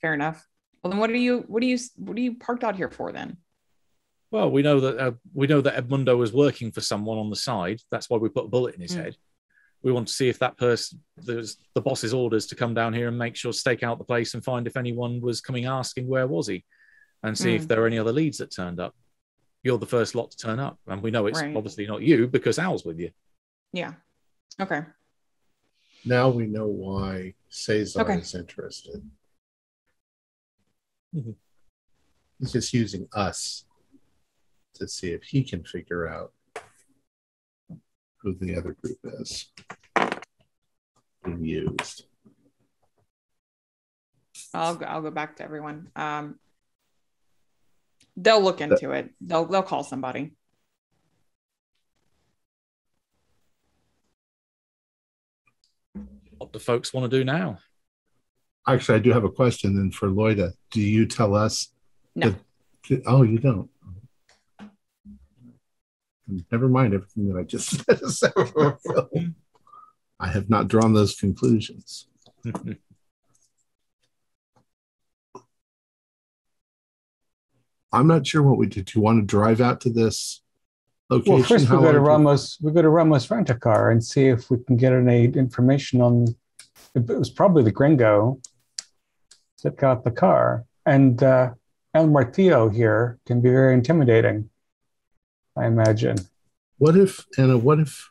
Fair enough. Well, then what are you parked out here for then? Well, we know that Edmundo was working for someone on the side. That's why we put a bullet in his head. We want to see if that person, there's the boss's orders to come down here and make sure, stake out the place and find if anyone was coming asking where was he, and see if there are any other leads that turned up. You're the first lot to turn up, and we know it's obviously not you because Al's with you. Yeah. Okay. Now we know why Cesar is interested. Mm-hmm. He's just using us to see if he can figure out who the other group is being used. I'll go back to everyone. They'll look into it. They'll call somebody. What do folks want to do now? Actually, I do have a question then for Loida. Do you tell us? No. Oh, you don't. Never mind everything that I just said. I have not drawn those conclusions. I'm not sure what we did. Do you want to drive out to this location? Well, first we go to Ramos Rent-A-Car and see if we can get any information on. It was probably the gringo that got the car, and El Martillo here can be very intimidating, I imagine. What if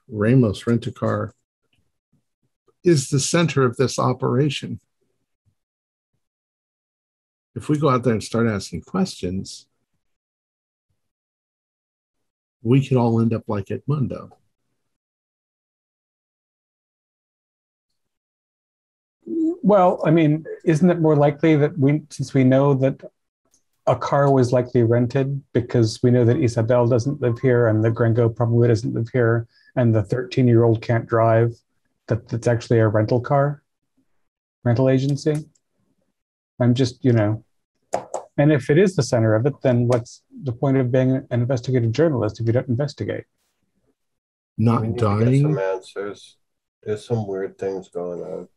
Ramos Rent-A-Car is the center of this operation? If we go out there and start asking questions, we could all end up like Edmundo. Well, I mean, isn't it more likely that since we know that a car was likely rented because we know that Isabel doesn't live here and the gringo probably doesn't live here and the 13-year-old can't drive, that's actually a rental agency? I'm just, and if it is the center of it, then what's the point of being an investigative journalist if you don't investigate? Not we need dying. to get some answers. There's some weird things going on.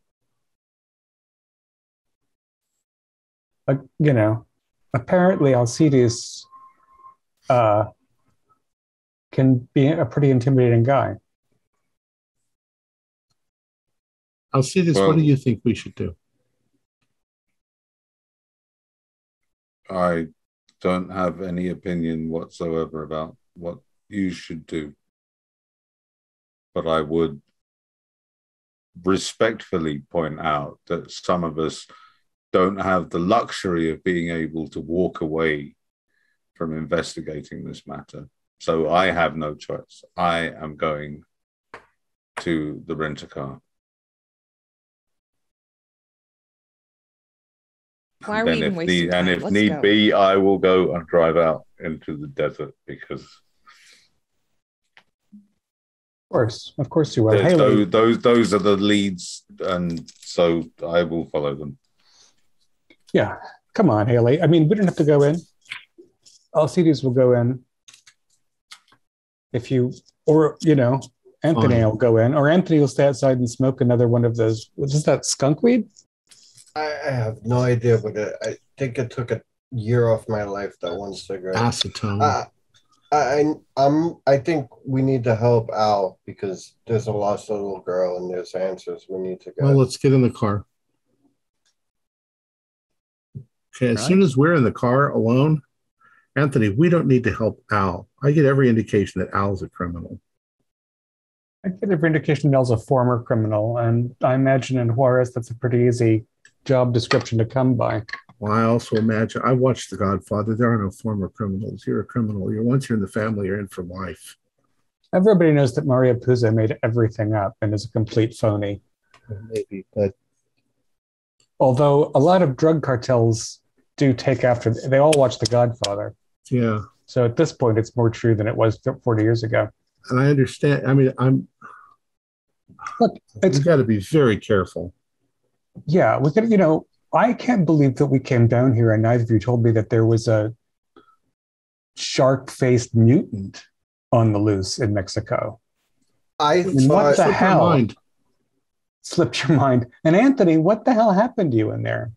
Apparently Alcides can be a pretty intimidating guy. Alcides, what do you think we should do? I don't have any opinion whatsoever about what you should do. But I would respectfully point out that some of us don't have the luxury of being able to walk away from investigating this matter. So I have no choice. I am going to the rent-a-car. Why are we even wasting time? If need be, I will go and drive out into the desert because... Of course you will. Haley. Those are the leads, and so I will follow them. Yeah, come on, Haley. I mean, we don't have to go in. Alcides will go in. Anthony will go in, or Anthony will stay outside and smoke another one of those. What is that, skunk weed? I have no idea, but I think it took a year off my life, that one cigarette. Acetone. I think we need to help Al because there's a lost little girl and there's answers we need to get. Well, let's get in the car. Okay, as soon as we're in the car alone, Anthony, we don't need to help Al. I get every indication that Al's a criminal. I get every indication that Al's a former criminal, and I imagine in Juarez that's a pretty easy job description to come by. Well, I also imagine, I watched The Godfather. There are no former criminals. You're a criminal. Once you're in the family, you're in for life. Everybody knows that Maria Puzo made everything up and is a complete phony. Maybe, but although a lot of drug cartels do take after, they all watch The Godfather. Yeah. So at this point, it's more true than it was 40 years ago. And I understand. I mean, you got to be very careful. Yeah, we could, I can't believe that we came down here and neither of you told me that there was a shark-faced mutant on the loose in Mexico. What the hell? Slipped your mind. And Anthony, what the hell happened to you in there?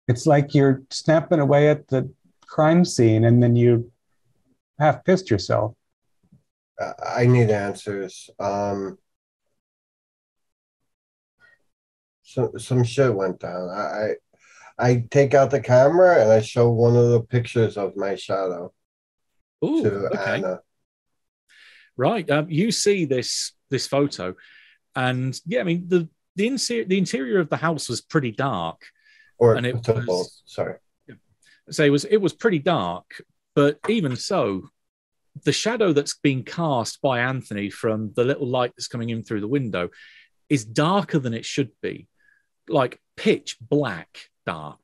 It's like you're snapping away at the crime scene and then you half pissed yourself. I need answers. Some shit went down. I take out the camera and I show one of the pictures of my shadow to Anna. Right. You see this photo, and yeah, I mean the interior of the house was pretty dark, So it was pretty dark, but even so, the shadow that's being cast by Anthony from the little light that's coming in through the window is darker than it should be, like pitch black dark.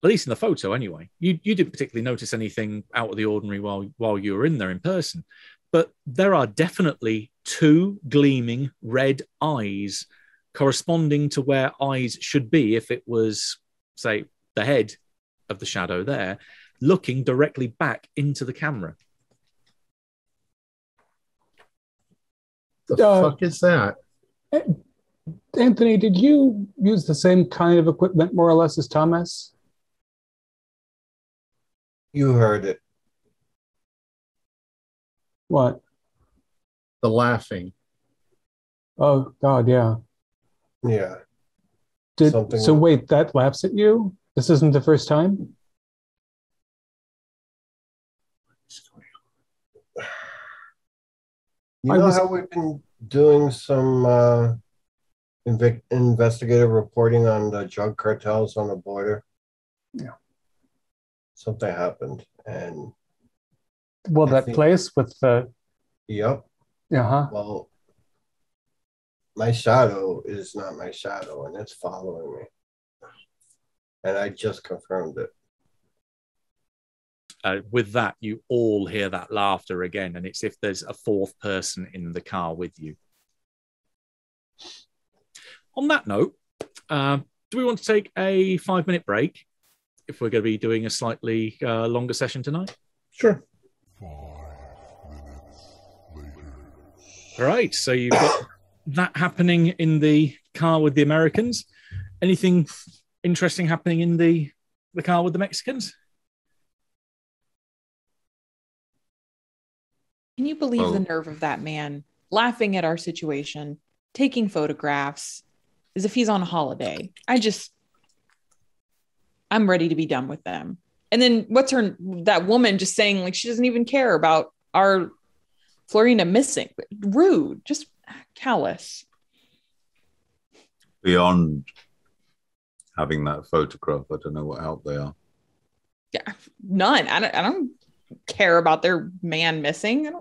At least in the photo, anyway. You didn't particularly notice anything out of the ordinary while you were in there in person. But there are definitely two gleaming red eyes corresponding to where eyes should be if it was, say, the head of the shadow there, looking directly back into the camera. The fuck is that? Anthony, did you use the same kind of equipment more or less as Thomas? You heard it. What? The laughing. Oh, God, yeah. Yeah. So wait, that laughs at you? This isn't the first time? You know how we've been doing some investigative reporting on the drug cartels on the border? Yeah. Something happened, and place with the... Yep. Uh-huh. Well, my shadow is not my shadow, and it's following me. And I just confirmed it. With that, you all hear that laughter again, and it's if there's a fourth person in the car with you. On that note, do we want to take a 5-minute break if we're going to be doing a slightly longer session tonight? Sure. 5 minutes later. All right, so you've got that happening in the car with the Americans. Anything interesting happening in the car with the Mexicans? Can you believe the nerve of that man laughing at our situation, taking photographs as if he's on holiday? I'm ready to be done with them. And then that woman just saying like she doesn't even care about our Florina missing. Rude, just callous. Beyond having that photograph, I don't know what help they are. Yeah, none. I don't care about their man missing.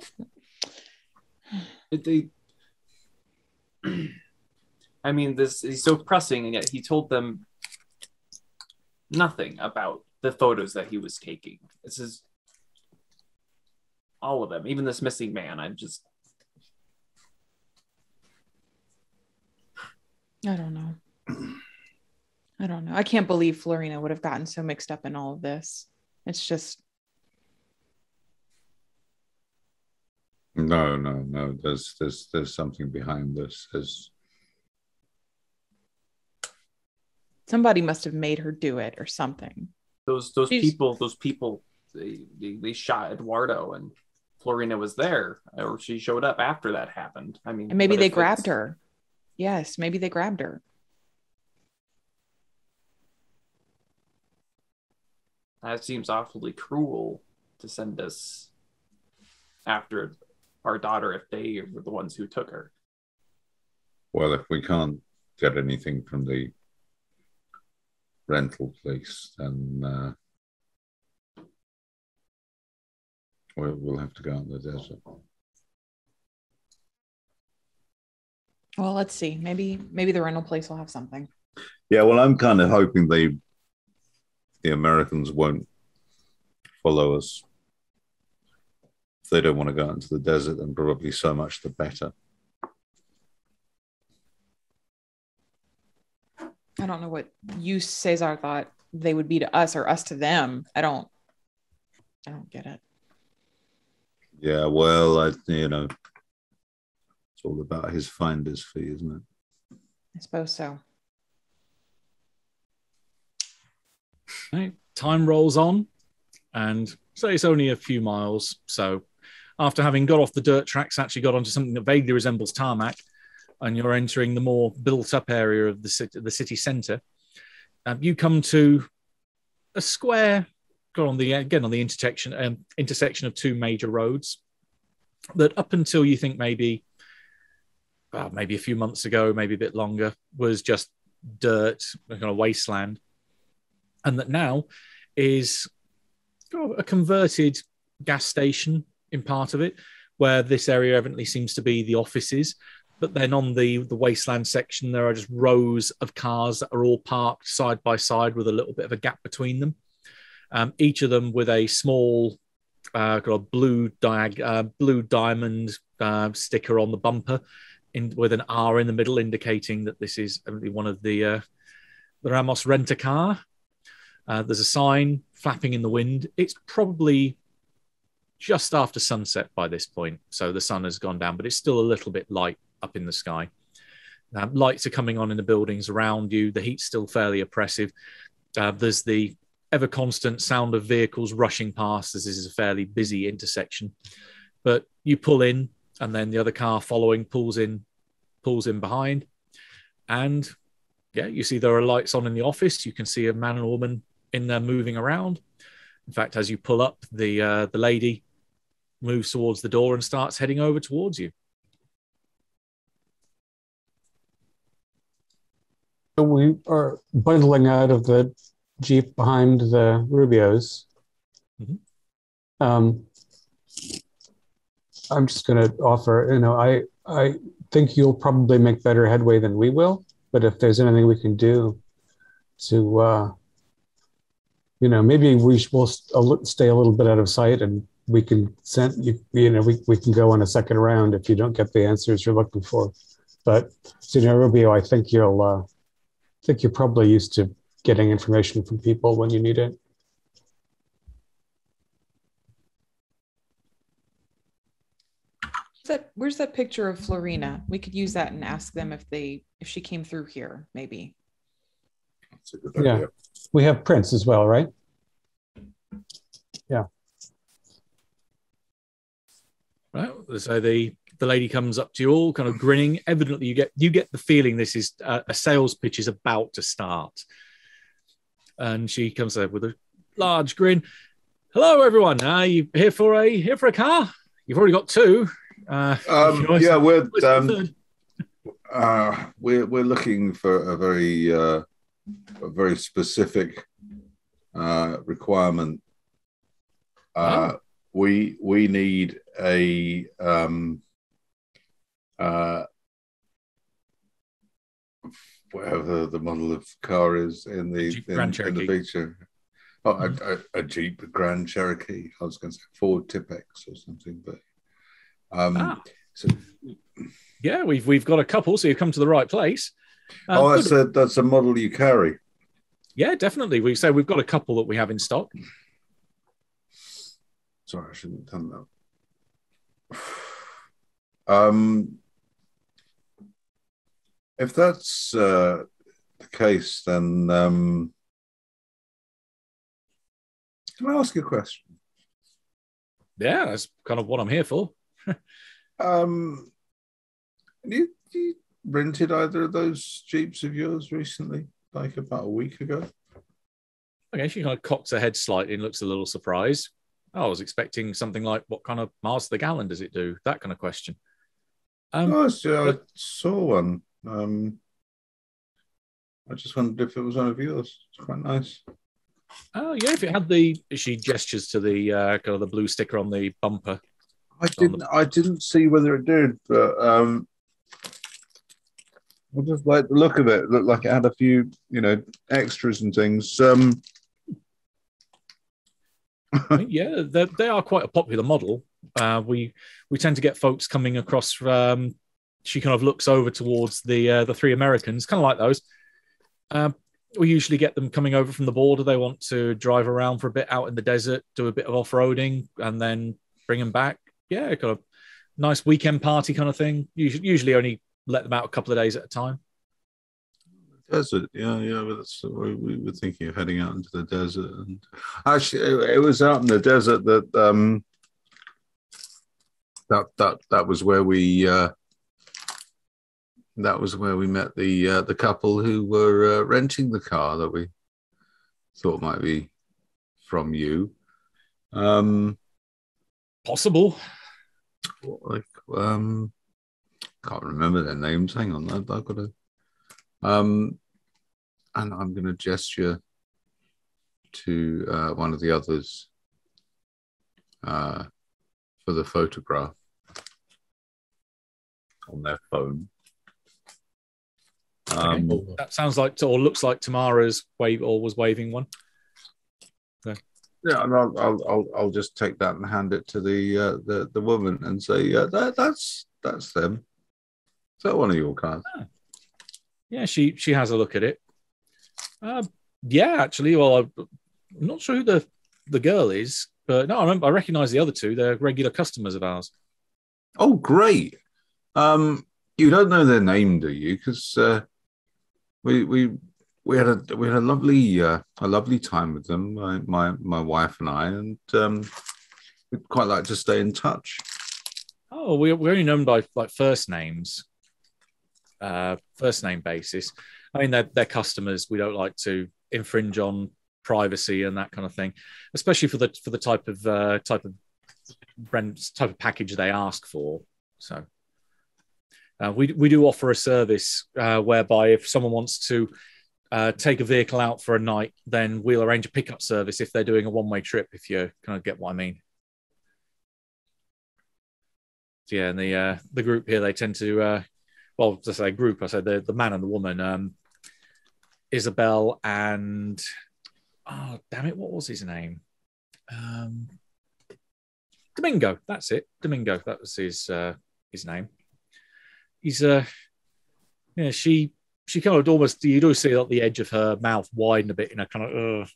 I mean, this is so pressing, and yet he told them nothing about the photos that he was taking. This is all of them, even this missing man. I don't know. I can't believe Florina would have gotten so mixed up in all of this. It's just... No. There's something behind this. Somebody must have made her do it or something. Those people, they shot Eduardo, and Florina was there, or she showed up after that happened. I mean, and maybe they grabbed her. Yes, maybe they grabbed her. That seems awfully cruel to send us after our daughter if they were the ones who took her. Well, if we can't get anything from the rental place, then we'll have to go out in the desert. Well, let's see. Maybe the rental place will have something. Yeah, well, I'm kind of hoping the Americans won't follow us. If they don't want to go out into the desert, then probably so much the better. I don't know what you, Cesar, thought they would be to us or us to them. I don't get it. Yeah, well, it's all about his finder's fee, isn't it? I suppose so. Right. Time rolls on, and say it's only a few miles. So after having got off the dirt tracks, actually got onto something that vaguely resembles tarmac, and you're entering the more built-up area of the city centre. You come to a square, on the intersection of two major roads that, up until you think maybe a few months ago, maybe a bit longer, was just dirt, kind of wasteland, and that now is a converted gas station in part of it, where this area evidently seems to be the offices. But then on the wasteland section, there are just rows of cars that are all parked side by side with a little bit of a gap between them. Each of them with a small blue diamond sticker on the bumper, with an R in the middle, indicating that this is evidently one of the Ramos rent-a-car. There's a sign flapping in the wind. It's probably just after sunset by this point, so the sun has gone down, but it's still a little bit light up in the sky. Lights are coming on in the buildings around you. The heat's still fairly oppressive. There's the ever constant sound of vehicles rushing past, as this is a fairly busy intersection. But you pull in, and then the other car following pulls in behind. And yeah, you see there are lights on in the office. You can see a man and a woman in there moving around. In fact, as you pull up, the lady moves towards the door and starts heading over towards you. We are bundling out of the Jeep behind the Rubios. Mm-hmm. I'm just going to offer, I think you'll probably make better headway than we will, but if there's anything we can do to, maybe we will stay a little bit out of sight, and we can send you, we can go on a second round if you don't get the answers you're looking for. But, Rubio, I think you're probably used to getting information from people when you need it. Where's that picture of Florina? We could use that and ask them if she came through here, maybe. That's a good idea. Yeah, we have prints as well, right? Yeah. Right. So the lady comes up to you all, kind of grinning. Evidently, you get the feeling this is a sales pitch is about to start. And she comes there with a large grin. Hello, everyone. You here for a car? You've already got two. Yeah, we're looking for a very specific requirement. We need a whatever the model of car is in the feature. A Jeep Grand Cherokee. I was going to say Ford Tipex or something, but yeah, we've got a couple, so you've come to the right place. That's a model you carry. Yeah, definitely. We've got a couple that we have in stock. Sorry, I shouldn't have done that. If that's the case, then can I ask you a question? Yeah, that's kind of what I'm here for. You rented either of those Jeeps of yours recently, like about a week ago? Okay, she kind of cocks her head slightly and looks a little surprised. I was expecting something like, what kind of miles to the gallon does it do? That kind of question. I saw one. I just wondered if it was one of yours. It's quite nice. Oh yeah, if it had she gestures to the kind of the blue sticker on the bumper. I didn't see whether it did, but I just like the look of it. It looked like it had a few, extras and things. Yeah, they are quite a popular model. We tend to get folks coming across. She kind of looks over towards the three Americans, kind of like those. We usually get them coming over from the border. They want to drive around for a bit out in the desert, do a bit of off-roading, and then bring them back. Yeah, kind of nice weekend party kind of thing. Usually only let them out a couple of days at a time. Desert, yeah. But that's we were thinking of heading out into the desert, and actually, it was out in the desert that that was where we met the couple who were renting the car that we thought might be from you. Possible. Can't remember their names. Hang on, I've got to. And I'm going to gesture to one of the others for the photograph on their phone. Okay. That sounds like, or looks like Tamara's was waving one. So. Yeah, and I'll just take that and hand it to the woman and say, yeah, that's them. Is that one of your cars? Ah. Yeah, she has a look at it. Yeah, actually, well, I'm not sure who the girl is, but no, I recognize the other two. They're regular customers of ours. Oh, great. You don't know their name, do you? Because we had a lovely time with them, my wife and I, and we'd quite like to stay in touch. Oh, we're only known by like first name basis. I mean, they're customers. We don't like to infringe on privacy and that kind of thing, especially for the type of package they ask for. So we do offer a service whereby if someone wants to take a vehicle out for a night, then we'll arrange a pickup service if they're doing a one-way trip. If you kind of get what I mean. So yeah, and the group here, they tend to. Well, to say group, I said the man and the woman, Isabel and damn it, what was his name? Domingo. That's it, Domingo. That was his name. He's yeah. She kind of almost, you do see like the edge of her mouth widen a bit in a kind of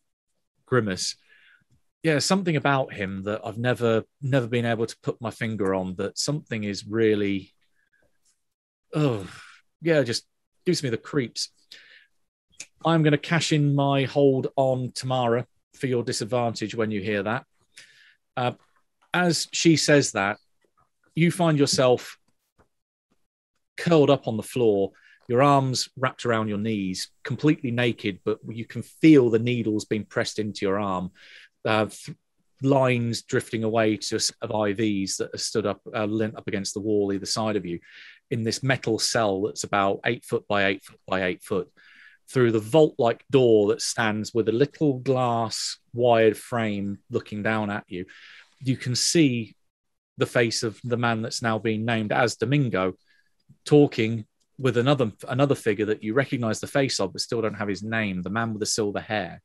grimace. Yeah, something about him that I've never been able to put my finger on. That something is really. Oh, yeah, just gives me the creeps. I'm going to cash in my hold on Tamara for your disadvantage when you hear that. As she says that, you find yourself curled up on the floor, your arms wrapped around your knees, completely naked, but you can feel the needles being pressed into your arm. Lines drifting away to a set of IVs that are stood up, lent up against the wall either side of you, in this metal cell that's about 8 foot by 8 foot by 8 foot, through the vault-like door that stands with a little glass wired frame looking down at you. You can see the face of the man that's now been named as Domingo, talking with another figure that you recognize the face of, but still don't have his name, the man with the silver hair.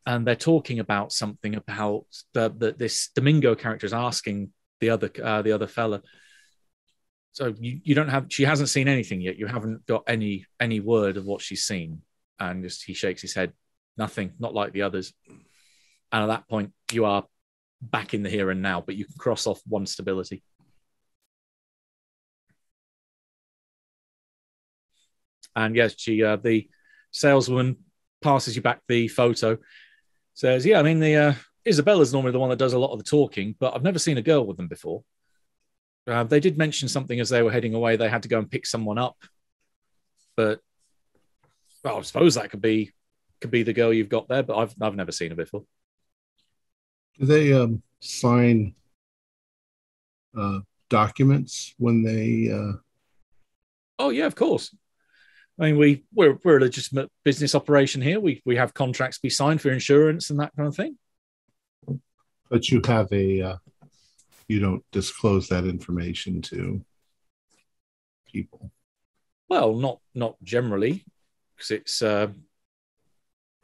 And they're talking about something about that this Domingo character is asking the other fella. So you don't have, she hasn't seen anything yet. You haven't got any word of what she's seen. And just he shakes his head, nothing, not like the others. And at that point, you are back in the here and now, but you can cross off one stability. And yes, the saleswoman passes you back the photo. Says, yeah, I mean, the Isabella's normally the one that does a lot of the talking, but I've never seen a girl with them before. They did mention something as they were heading away. They had to go and pick someone up. But, well, I suppose that could be the girl you've got there, but I've never seen her before. Do they sign documents when they... Oh, yeah, of course. I mean, we're a legitimate business operation here. We have contracts to be signed for insurance and that kind of thing. But you have you don't disclose that information to people. Well, not generally, because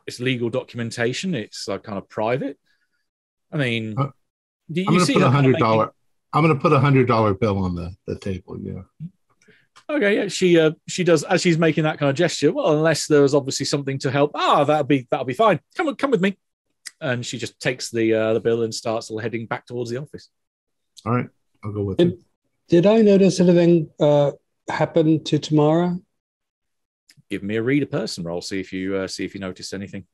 it's legal documentation. It's kind of private. I mean, you I'm going to see put $100. I'm going to put $100 bill on the table. Yeah. Okay, yeah, she does as she's making that kind of gesture. Well, unless there was obviously something to help. That'll be fine. Come with me. And she just takes the bill and starts heading back towards the office. All right, I'll go with you. Did I notice anything happen to Tamara? Give me a read a person roll. See if you noticed anything.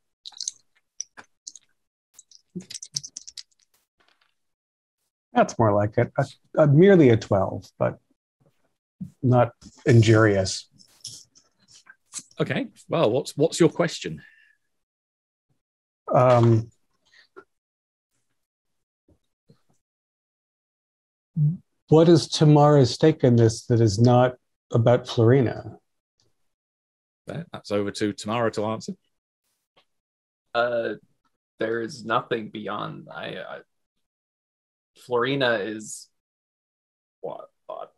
That's more like it. Merely a 12, but not injurious. Okay. Well, what's your question? What is Tamara's stake in this that is not about Florina? That's over to Tamara to answer. There is nothing beyond. Florina is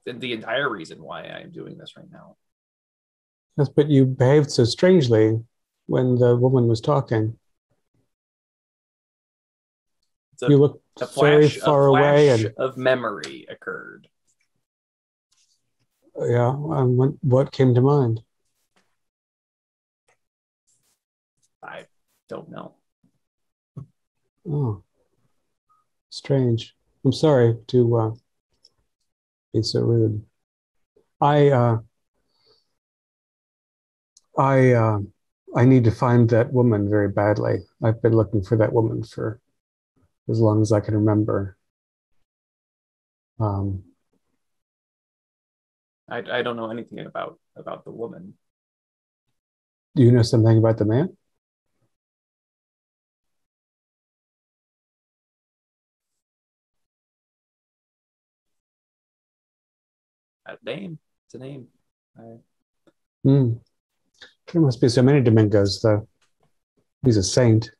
the entire reason why I am doing this right now. Yes, but you behaved so strangely when the woman was talking. You look very far away, and of memory occurred. Yeah, what came to mind? I don't know. Oh, strange. I'm sorry to be so rude. I need to find that woman very badly. I've been looking for that woman for as long as I can remember. I don't know anything about the woman. Do you know something about the man? Name. It's a name. There must be so many Domingos, though. He's a saint.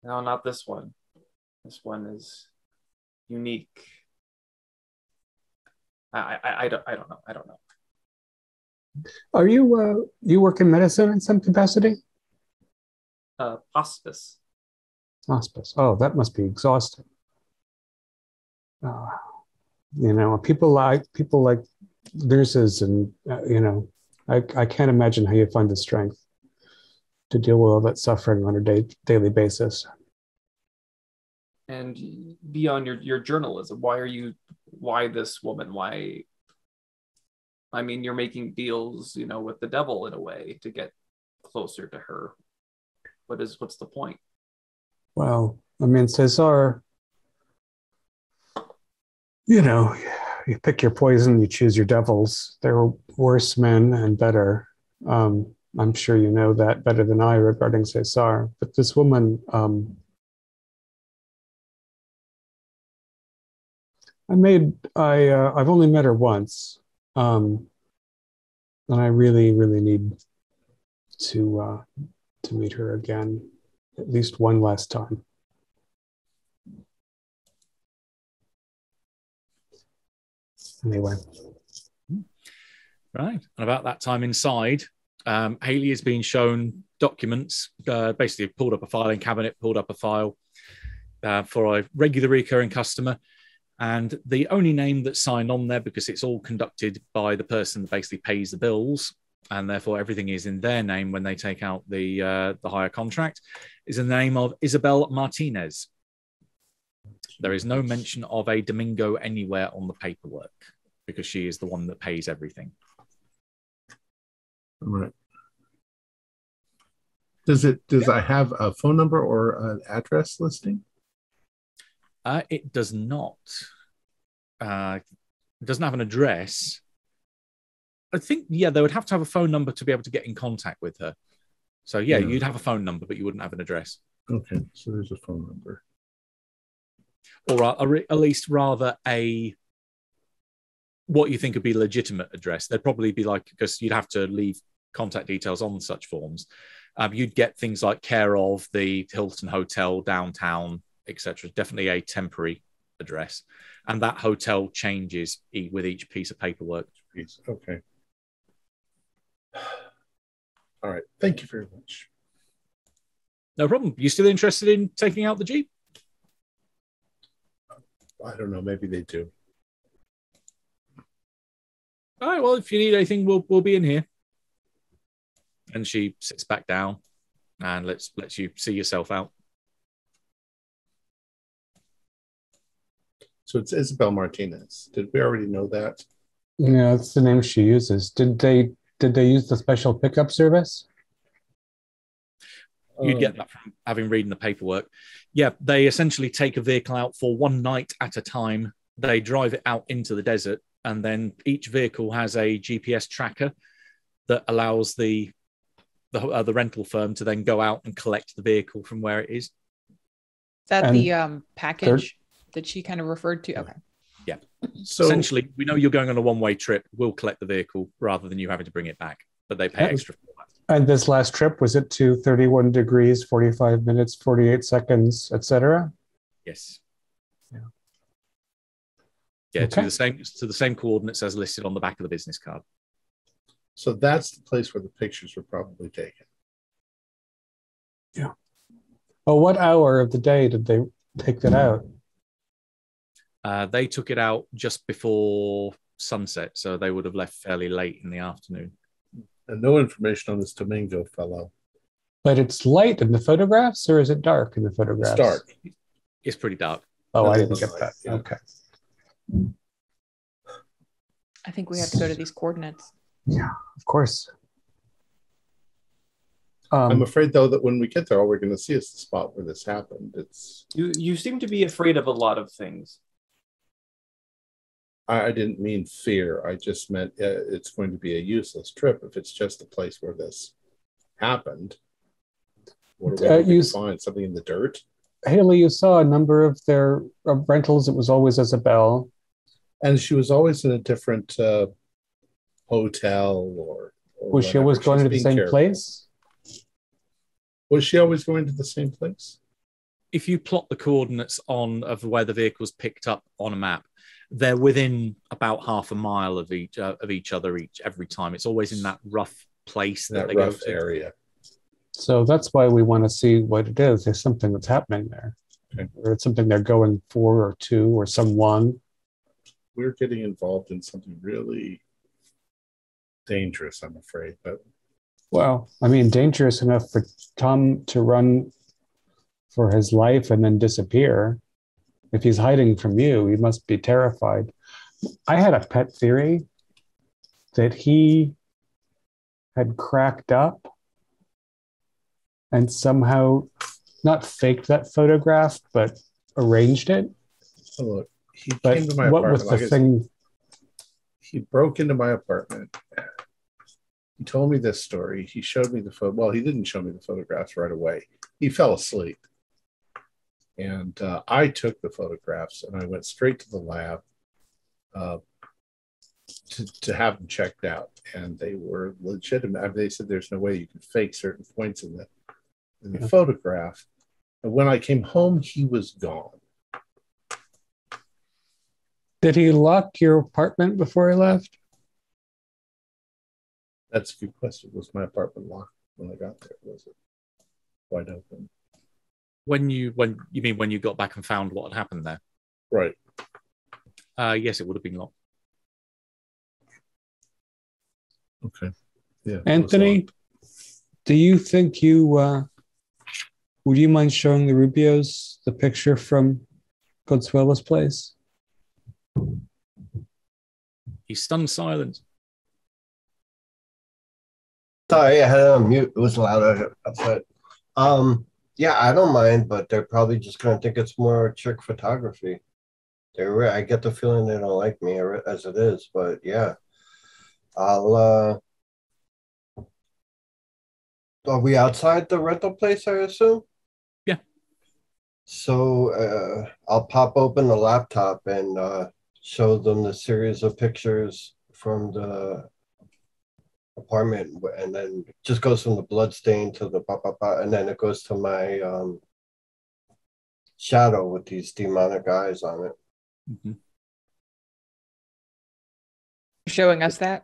No, not this one. This one is unique. I don't know. I don't know. Are you work in medicine in some capacity? Hospice. Hospice. Oh, that must be exhausting. People like nurses, and I can't imagine how you find the strength to deal with all that suffering on a daily basis. And beyond your journalism, why this woman? Why? I mean, you're making deals, with the devil in a way to get closer to her. What's the point? Well, I mean, Cesar, you pick your poison, you choose your devils. There are worse men and better. I'm sure you know that better than I regarding Cesar. But this woman, I've only met her once, and I really, really need to meet her again, at least one last time. Anyway. Right. And about that time inside, Haley is being shown documents, basically pulled up a filing cabinet, pulled up a file for a regular recurring customer. And the only name that's signed on there, because it's all conducted by the person that basically pays the bills, and therefore everything is in their name when they take out the hire contract, is the name of Isabel Martinez. There is no mention of a Domingo anywhere on the paperwork, because she is the one that pays everything. All right. Does I have a phone number or an address listing? It does not. It doesn't have an address. I think, they would have to have a phone number to be able to get in contact with her. So, you'd have a phone number, but you wouldn't have an address. Okay, so there's a phone number. Or at least rather what you think would be a legitimate address. They'd probably be because you'd have to leave contact details on such forms, you'd get things like care of the Hilton Hotel downtown, etc. Definitely a temporary address, and that hotel changes with each piece of paperwork. Okay. All right. Thank you very much. No problem. You still interested in taking out the Jeep? I don't know. Maybe they do. All right. Well, if you need anything, we'll be in here. And she sits back down and lets you see yourself out. So it's Isabel Martinez. Did we already know that? Yeah, that's the name she uses. Did they use the special pickup service? You'd get that from having read the paperwork. Yeah, they essentially take a vehicle out for one night at a time. They drive it out into the desert, and then each vehicle has a GPS tracker that allows the rental firm to then go out and collect the vehicle from where it is. Is that And the package that she kind of referred to? Okay. Yeah. So Essentially, we know you're going on a one-way trip. We'll collect the vehicle rather than you having to bring it back, but they pay extra for that. And this last trip, was it to 31 degrees, 45 minutes, 48 seconds, etc.? Yes. Yeah. Yeah, Okay. to the same coordinates as listed on the back of the business card. So that's the place where the pictures were probably taken. Yeah. Well, what hour of the day did they take that out? They took it out just before sunset, so they would have left fairly late in the afternoon. And no information on this Domingo fellow. But it's light in the photographs, or is it dark in the photographs? It's dark. It's pretty dark. Oh, No, I they didn't look get like, that. yeah. Okay. I think we have to go to these coordinates. Yeah, of course. I'm afraid, though, that when we get there, all we're going to see is the spot where this happened. You seem to be afraid of a lot of things. I didn't mean fear. I just meant it's going to be a useless trip if it's just the place where this happened. What are we going to find? Something in the dirt? Haley, you saw a number of their rentals. It was always Isabel. And she was always in a different hotel or Was she always going to the same place? Was she always going to the same place? If you plot the coordinates of where the vehicle's picked up on a map, they're within about half a mile of each other every time. It's always in that rough place that they rough go to. area. So that's why we want to see what it is. There's something that's happening there. Okay. Or it's something they're going for or to or someone. We're getting involved in something really dangerous, I'm afraid. But well, I mean, dangerous enough for Tom to run for his life and then disappear. If he's hiding from you, he must be terrified. I had a pet theory that he had cracked up and somehow not faked that photograph, but arranged it. Oh, look, he came to my apartment. What was the thing? He broke into my apartment. He told me this story. He showed me the photo. Well, he didn't show me the photographs right away. He fell asleep. And I took the photographs and I went straight to the lab to have them checked out. And they were legitimate. I mean, they said there's no way you can fake certain points in the photograph. And when I came home, he was gone. Did he lock your apartment before he left? That's a good question. Was my apartment locked when I got there? Was it wide open? When you got back and found what had happened there? Right. Yes, it would have been locked. Okay. Yeah. Anthony, do you think would you mind showing the Rubios the picture from Consuela's place? He's stunned silent. Sorry, I had it on mute. It was loud outside. Yeah, I don't mind, but they're probably just going to think it's more trick photography. I get the feeling they don't like me as it is, but yeah. Are we outside the rental place, I assume? Yeah. So I'll pop open the laptop and show them the series of pictures from the apartment, and then it just goes from the blood stain to the and then it goes to my shadow with these demonic eyes on it. Mm-hmm. Showing us that?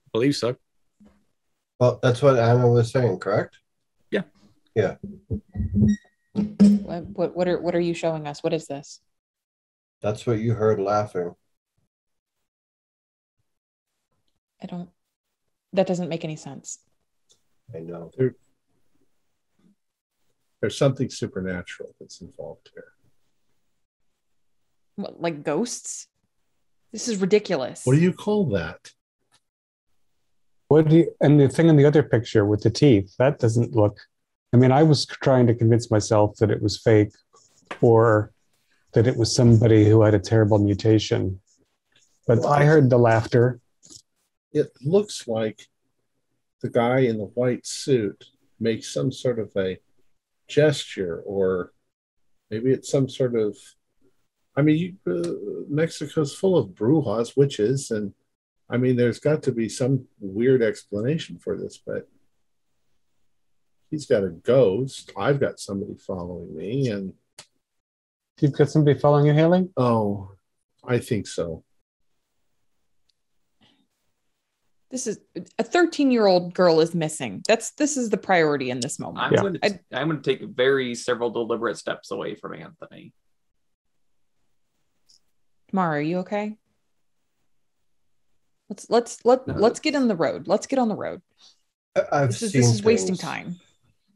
I believe so. Well, that's what Anna was saying, correct? Yeah. Yeah. What are you showing us? What is this? That's what you heard laughing. That doesn't make any sense. I know. There's something supernatural that's involved here. What, like ghosts? This is ridiculous. What do you call that? And the thing in the other picture with the teeth, that doesn't look, I mean, I was trying to convince myself that it was fake or that it was somebody who had a terrible mutation. But I heard the laughter. It looks like the guy in the white suit makes some sort of a gesture, or maybe it's some sort of, I mean, Mexico's full of brujas, witches, and I mean, there's got to be some weird explanation for this, but he's got a ghost. I've got somebody following me, and You've got somebody following you, Haley? oh, I think so. This is a 13-year-old girl is missing. This is the priority in this moment. I'm going to take several deliberate steps away from Anthony. Mara, are you okay? Let's get on the road. Let's get on the road. This is wasting time.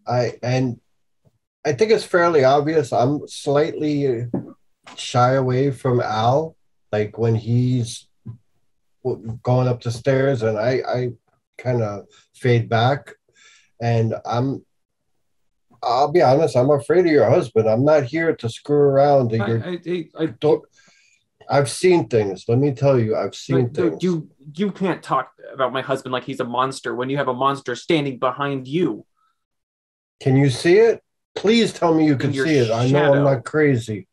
I think it's fairly obvious. I'm slightly shy away from Al, like when he's going up the stairs, and I kind of fade back, and I'll be honest, I'm afraid of your husband. I'm not here to screw around. I've seen things. Let me tell you, I've seen things. You can't talk about my husband like he's a monster when you have a monster standing behind you. Can you see it? Please tell me you can see it. I know I'm not crazy.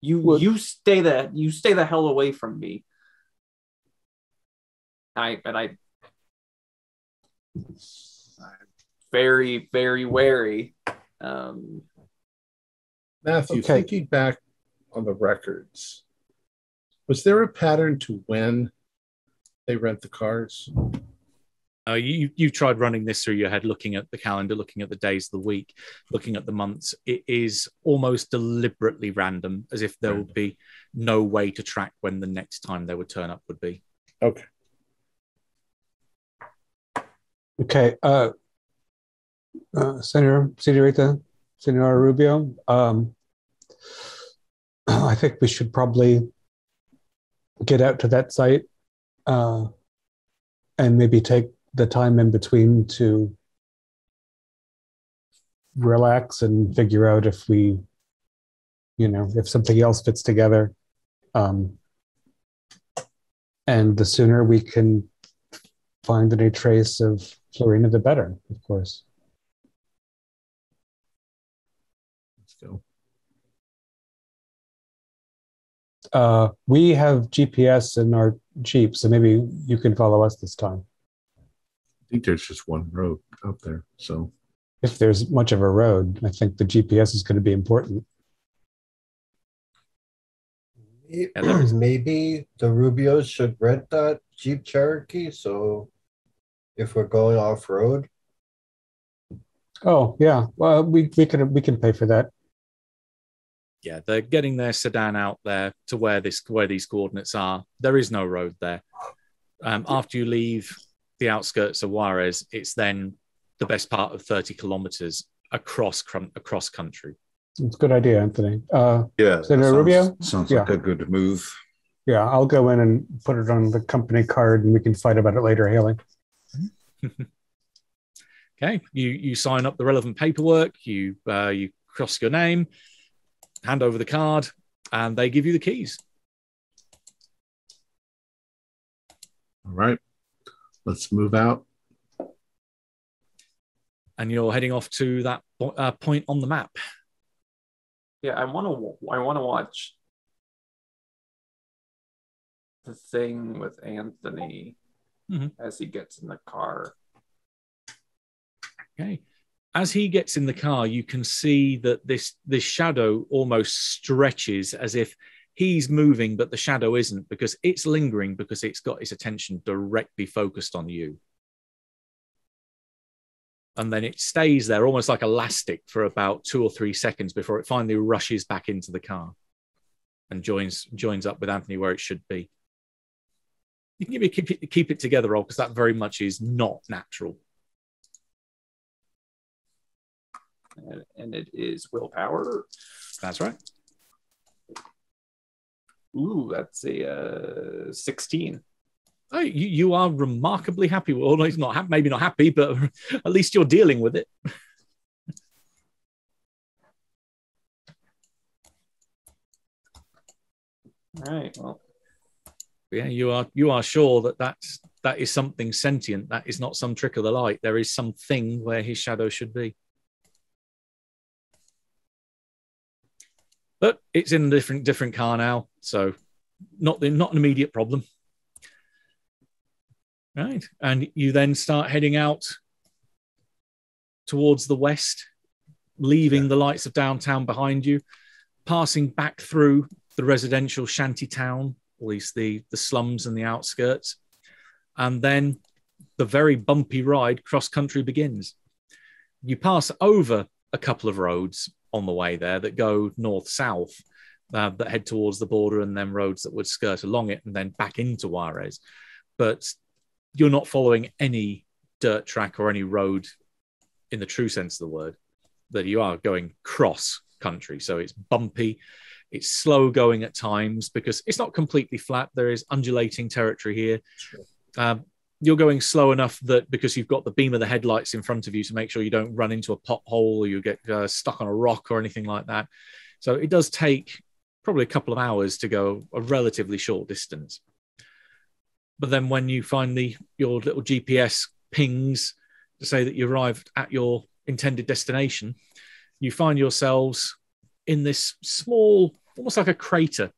You stay the hell away from me. I'm very, very wary. Matthew, thinking back on the records, was there a pattern to when they rent the cars? You tried running this through your head, looking at the calendar, looking at the days of the week, looking at the months. It is almost deliberately random, as if there would be no way to track when the next time they would turn up would be. Okay. Okay. Senorita Rubio, I think we should probably get out to that site and maybe take the time in between to relax and figure out if we, if something else fits together. And the sooner we can find any trace of Florina, the better, of course. Let's go. We have GPS in our Jeep, so maybe you can follow us this time. I think there's just one road out there. So if there's much of a road, I think the GPS is going to be important. Maybe the Rubios should rent that Jeep Cherokee, so if we're going off road. Oh yeah, well we can pay for that. Yeah, they're getting their sedan out there to where these coordinates are. There is no road there. After you leave the outskirts of Juarez, it's then the best part of 30 kilometers across country. It's a good idea, Anthony. Yeah, Senator Rubio? Sounds like a good move. Yeah, I'll go in and put it on the company card and we can fight about it later, Haley. Okay, you sign up the relevant paperwork, you cross your name, hand over the card, and they give you the keys. All right, let's move out. And you're heading off to that point on the map. Yeah, I want to watch the thing with Anthony as he gets in the car. Okay. As he gets in the car, you can see that this shadow almost stretches as if he's moving, but the shadow isn't, because it's lingering, because it's got its attention directly focused on you. And then it stays there almost like elastic for about 2 or 3 seconds before it finally rushes back into the car and joins up with Anthony where it should be. You can keep it together, Roll, because that very much is not natural. And it is willpower. That's right. Ooh, that's a 16. Oh, you are remarkably happy. Well, no, it's not maybe not happy, but at least you're dealing with it. All right. Well, yeah, you are sure that is something sentient. That is not some trick of the light. There is something where his shadow should be. But it's in a different car now, so not an immediate problem. Right, and you then start heading out towards the west, leaving the lights of downtown behind you, passing back through the residential shanty town, at least the slums and the outskirts, and then the very bumpy ride cross-country begins. You pass over a couple of roads on the way there that go north-south, that head towards the border, and then roads that would skirt along it and then back into Juarez. But you're not following any dirt track or any road in the true sense of the word, that you are going cross-country. So it's bumpy, it's slow going at times because it's not completely flat. There is undulating territory here. You're going slow enough that because you've got the beam of the headlights in front of you to make sure you don't run into a pothole or you get stuck on a rock or anything like that. So it does take probably a couple of hours to go a relatively short distance. But then when you find your little GPS pings to say that you arrived at your intended destination, you find yourselves in this small, almost like a crater,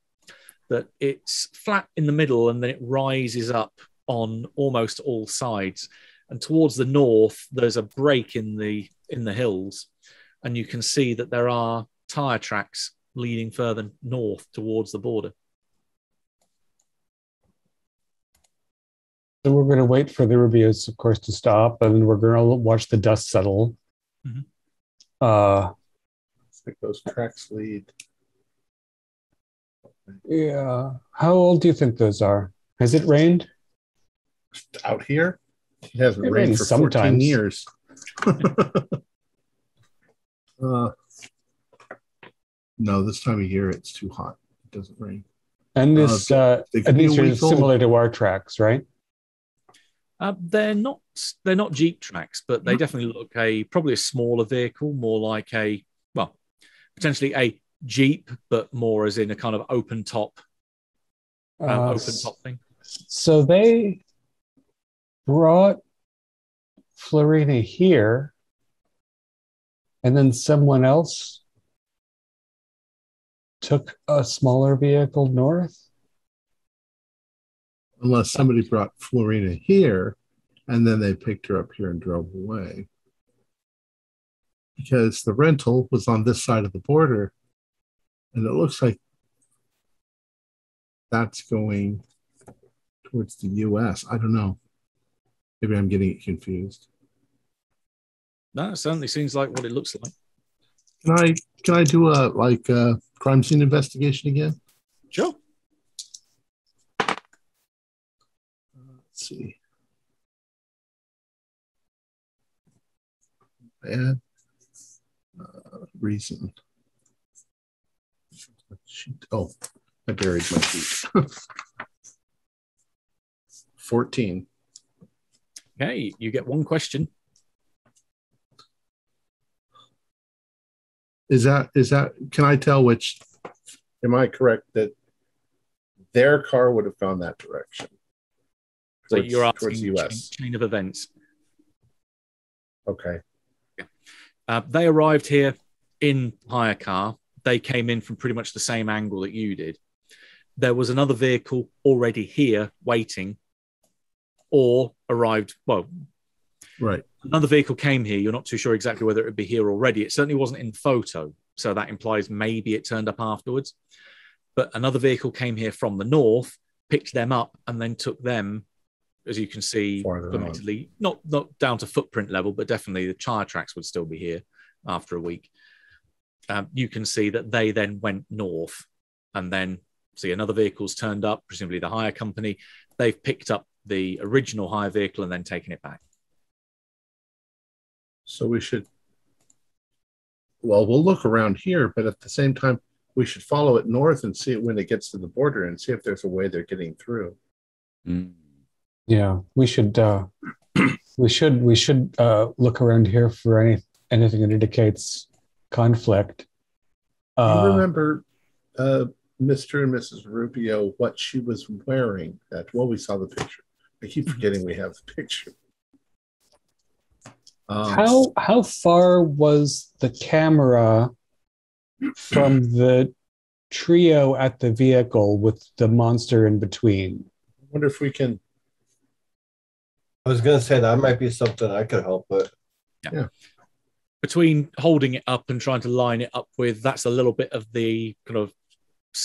that it's flat in the middle and then it rises up on almost all sides. And towards the north, there's a break in the hills, and you can see that there are tire tracks leading further north towards the border. So we're going to wait for the Rubios, of course, to stop, and we're going to watch the dust settle. I think those tracks lead. Yeah. How old do you think those are? Has it rained? Out here? It hasn't It rained rains for 14 sometimes. years. No, this time of year it's too hot. It doesn't rain. And this, they could and be these a are week old. similar to our tracks, right? They're not Jeep tracks, but they definitely look probably a smaller vehicle, more like potentially a Jeep, but more as in a kind of open top thing. So they brought Florina here, and then someone else took a smaller vehicle north? Unless somebody brought Florina here and then they picked her up here and drove away. Because the rental was on this side of the border, and it looks like that's going towards the U.S. I don't know. Maybe I'm getting it confused. No, it certainly seems like what it looks like. Can I do a crime scene investigation again? Sure. Let's see. Add reason. Oh, I buried my sheet. 14. Okay, you get one question. Is that can I tell which, am I correct that their car would have gone that direction? So you're asking towards the US. chain of events. Okay. They arrived here in hire car. They came in from pretty much the same angle that you did. there was another vehicle already here waiting, or arrived. Well, Right. another vehicle came here. You're not too sure exactly whether it would be here already. It certainly wasn't in photo, so that implies maybe it turned up afterwards. But another vehicle came here from the north, picked them up, and then took them, as you can see, admittedly, not down to footprint level, but definitely the tire tracks would still be here after a week. You can see that they then went north, and then see another vehicle's turned up, presumably the hire company. They've picked up the original hire vehicle and then taken it back. So we should, well, we'll look around here, but at the same time, we should follow it north and see it when it gets to the border and see if there's a way they're getting through. Yeah, we should look around here for anything that indicates conflict. Do you remember Mr. and Mrs. Rubio, what she was wearing? We saw the picture. I keep forgetting we have the picture. How far was the camera from the trio at the vehicle with the monster in between? I wonder if we can. I was going to say that might be something I could help with. Yeah. Between holding it up and trying to line it up with, that's a little bit of the kind of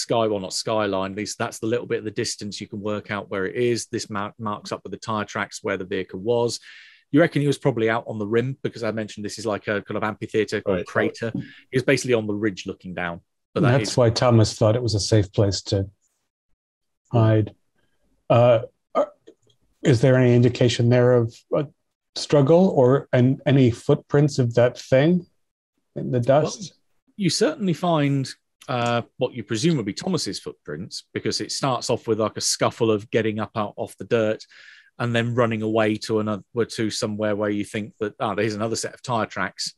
not skyline, at least that's the little bit of the distance you can work out where it is. This marks up with the tire tracks where the vehicle was. You reckon he was probably out on the rim, because I mentioned this is like a kind of amphitheater or crater. He was basically on the ridge looking down. But that's why Thomas thought it was a safe place to hide. Is there any indication there of a struggle or any footprints of that thing in the dust? Well, you certainly find what you presume would be Thomas's footprints, because it starts off with like a scuffle of getting up out off the dirt and then running away to somewhere where you think that, there's another set of tire tracks.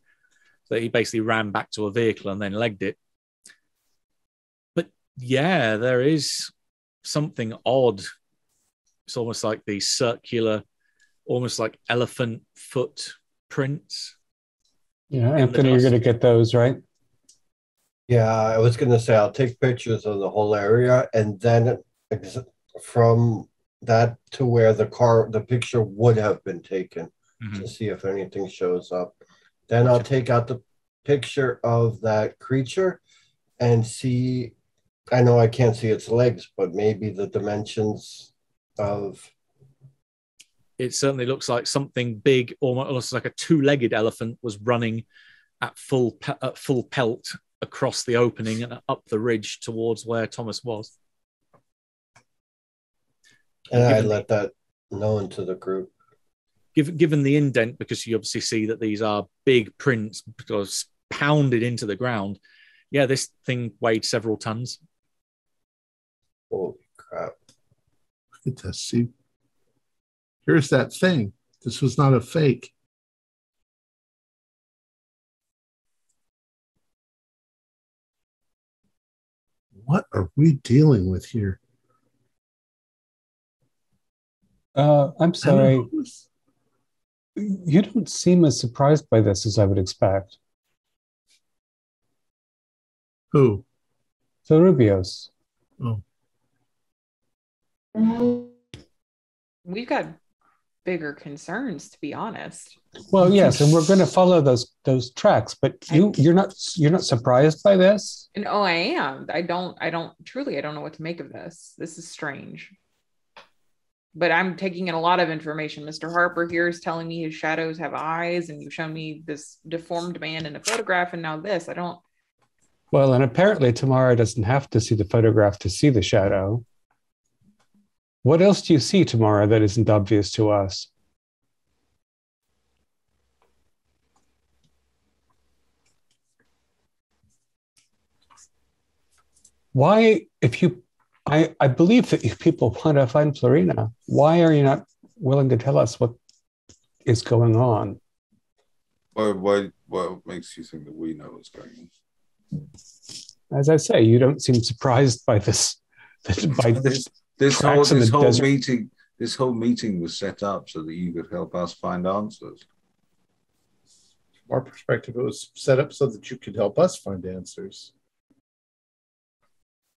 So he basically ran back to a vehicle and then legged it. But yeah, there is something odd. It's almost like the circular, almost like elephant footprints. Yeah, Anthony, you're going to get those, right? Yeah, I was going to say I'll take pictures of the whole area, and then from that to where the picture would have been taken, to see if anything shows up. Then I'll take out the picture of that creature and see. I know I can't see its legs, but maybe the dimensions of. It certainly looks like something big, almost like a two-legged elephant, was running at full pelt across the opening and up the ridge towards where Thomas was. And I let that known to the group. Given the indent, because you obviously see that these are big prints because pounded into the ground. Yeah, this thing weighed several tons. Holy crap. Look at this. See, here's that thing. This was not a fake. What are we dealing with here? I'm sorry. You don't seem as surprised by this as I would expect. Who? The Rubios. Oh. We've got bigger concerns, to be honest. Well, yes, and we're going to follow those tracks, but you're not surprised by this? And I am. I don't know what to make of this. This is strange. But I'm taking in a lot of information. Mr. Harper here is telling me his shadows have eyes, and you've shown me this deformed man in a photograph, and now this. I don't. Well, and apparently Tamara doesn't have to see the photograph to see the shadow. What else do you see, Tamara, that isn't obvious to us? Why, I believe that you people want to find Florina. Why are you not willing to tell us what is going on? What makes you think that we know what's going on? As I say, you don't seem surprised by this. This whole meeting was set up so that you could help us find answers. From our perspective, it was set up so that you could help us find answers.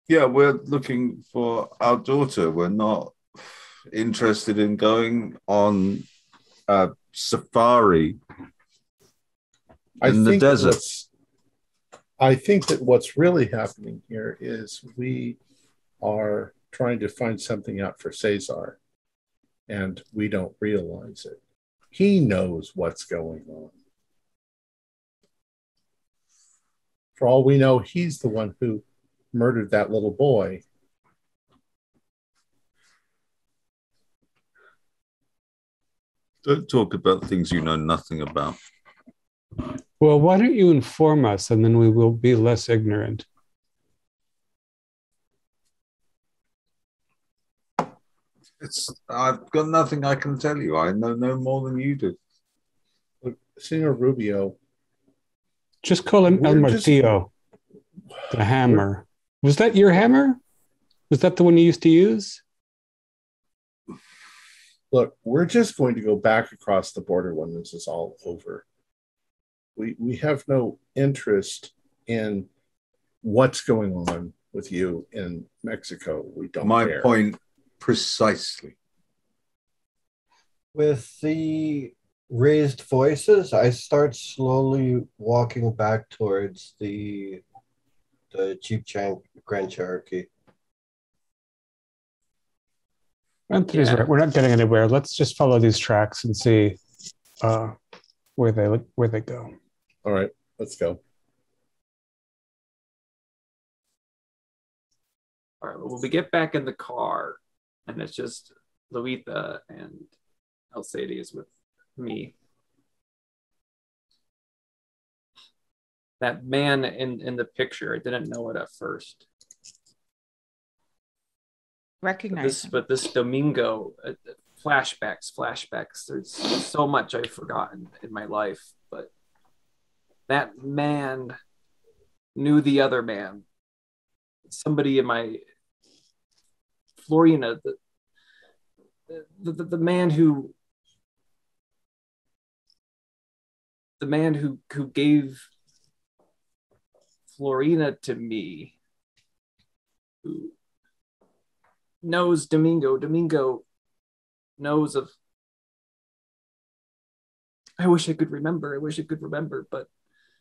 Yeah, we're looking for our daughter. We're not interested in going on a safari in the desert. I think that what's really happening here is we are trying to find something out for Cesar, and we don't realize it. He knows what's going on. For all we know, he's the one who murdered that little boy. Don't talk about things you know nothing about. Well, why don't you inform us, and then we will be less ignorant. I've got nothing I can tell you. I know no more than you do. Look, Senor Rubio. Just call him El Martillo, the hammer. Was that your hammer? Was that the one you used to use? Look, we're just going to go back across the border when this is all over. We have no interest in what's going on with you in Mexico. We don't care. My point precisely. With the raised voices, I start slowly walking back towards the Jeep Grand Cherokee. Anthony's right. We're not getting anywhere. Let's just follow these tracks and see where they go. All right, let's go. All right, well, we get back in the car, and it's just Luitha and Alcides with me. That man in the picture, I didn't know it at first. Recognize him. But this Domingo, flashbacks. There's so much I've forgotten in my life, but that man knew the other man. Somebody in my Florina, the man who gave Florina to me, who knows Domingo. Domingo knows of. I wish I could remember, but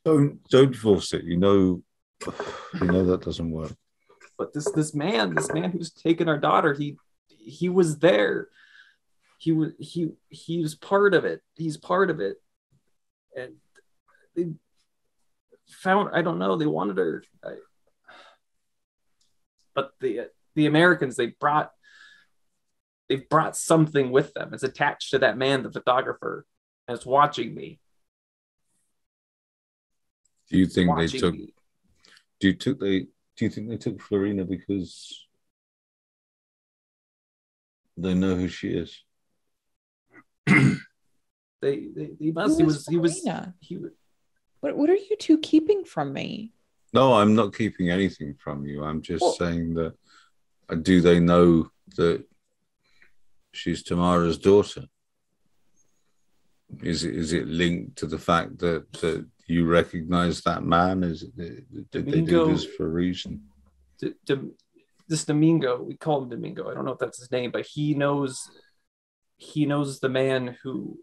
Don't force it. You know that doesn't work. But this man who's taken our daughter, he was there. He was part of it. He's part of it. And they found, I don't know, they wanted her. But the Americans, they've brought something with them. It's attached to that man, the photographer, and it's watching me. Do you think they took? Do you think they took Florina because they know who she is? They must. He was. What are you two keeping from me? No, I'm not keeping anything from you. I'm just saying that. Do they know that she's Tamara's daughter? Is it linked to the fact that you recognize that man? Did they do this for a reason? This Domingo, we call him Domingo. I don't know if that's his name, but he knows the man who.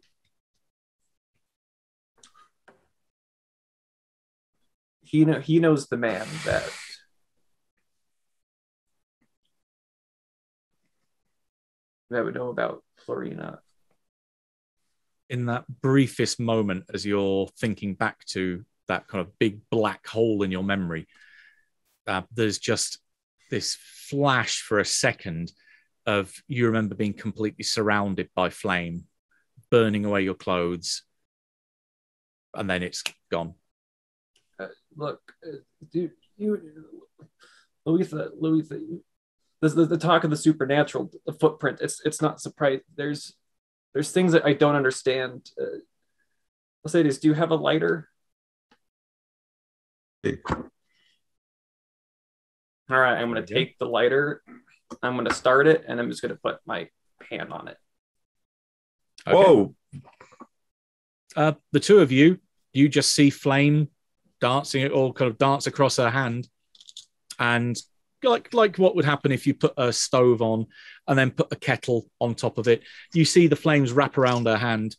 He knows the man that would know about Florina. In that briefest moment, as you're thinking back to that kind of big black hole in your memory, there's just this flash for a second of you remember being completely surrounded by flame, burning away your clothes, and then it's gone. Look, dude, Luitha, the talk of the supernatural, the footprint. It's not surprising. There's things that I don't understand. I'll say this: do you have a lighter? Hey. All right, I'm going to take the lighter. I'm going to start it, and I'm just going to put my hand on it. Okay. Whoa! The two of you just see flame dancing, or kind of dance across her hand, and like what would happen if you put a stove on and then put a kettle on top of it. You see the flames wrap around her hand.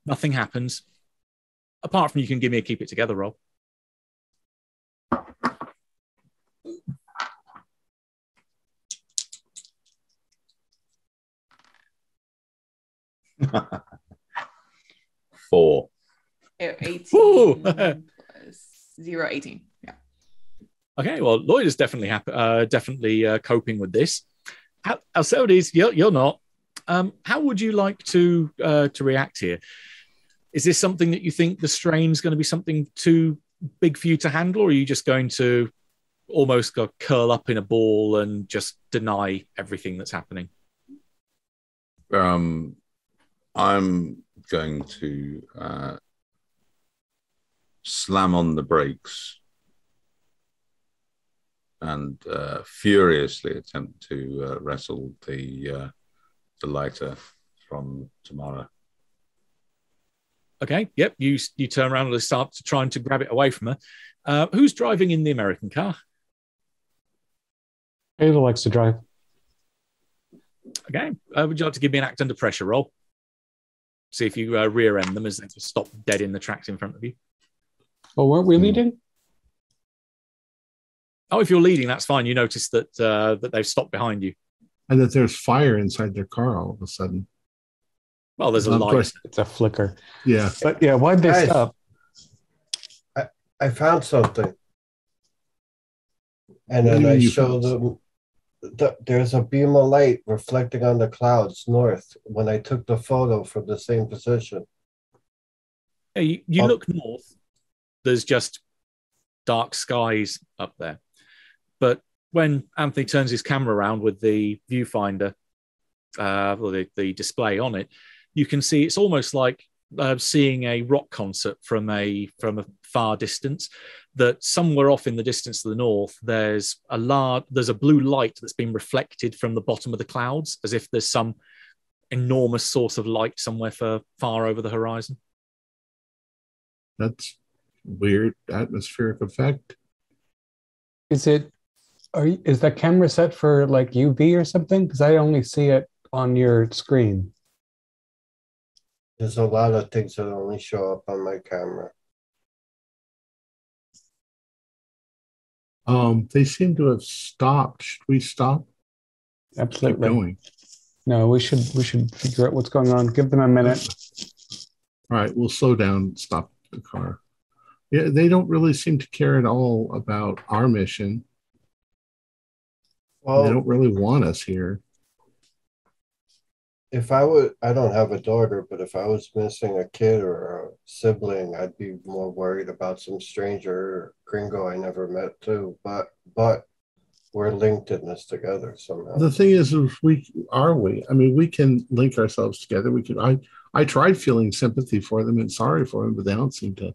Nothing happens. Apart from you can give me a keep it together roll. Four. 18 Woo! plus 0, 18. Yeah. Okay, well, Lloyd is definitely coping with this. Alcides, you're not. How would you like to react here? Is this something that you think the strain's going to be something too big for you to handle, or are you just going to almost go curl up in a ball and just deny everything that's happening? I'm going to slam on the brakes and furiously attempt to wrestle the lighter from Tamara. Okay, yep, you turn around and start trying to grab it away from her. Who's driving in the American car? Ava likes to drive. Okay, would you like to give me an act under pressure roll? See if you rear end them as they just stop dead in the tracks in front of you. Well, weren't we leading? Oh, if you're leading, that's fine. You notice that they've stopped behind you. And that there's fire inside their car all of a sudden. Well, there's a Of light. course. It's a flicker. Yeah. But yeah, why'd they Guys, stop? I found something. And What do then you I mean you show found them there's a beam of light reflecting on the clouds north when I took the photo from the same position. Hey, you look north. There's just dark skies up there. But when Anthony turns his camera around with the viewfinder, or the display on it, you can see it's almost like seeing a rock concert from a far distance. That somewhere off in the distance to the north, there's a blue light that's been reflected from the bottom of the clouds, as if there's some enormous source of light somewhere far over the horizon. That's weird atmospheric effect. Is that camera set for like UV or something? Because I only see it on your screen. There's a lot of things that only show up on my camera. They seem to have stopped. Should we stop? Absolutely. Keep going. No, we should figure out what's going on. Give them a minute. All right, we'll slow down, stop the car. Yeah, they don't really seem to care at all about our mission. Well, They don't really want us here. if I don't have a daughter, but if I was missing a kid or a sibling, I'd be more worried about some stranger or gringo I never met too. But we're linked in this together somehow. The thing is we? I mean, we can link ourselves together. We can. I tried feeling sympathy for them and sorry for them, but they don't seem to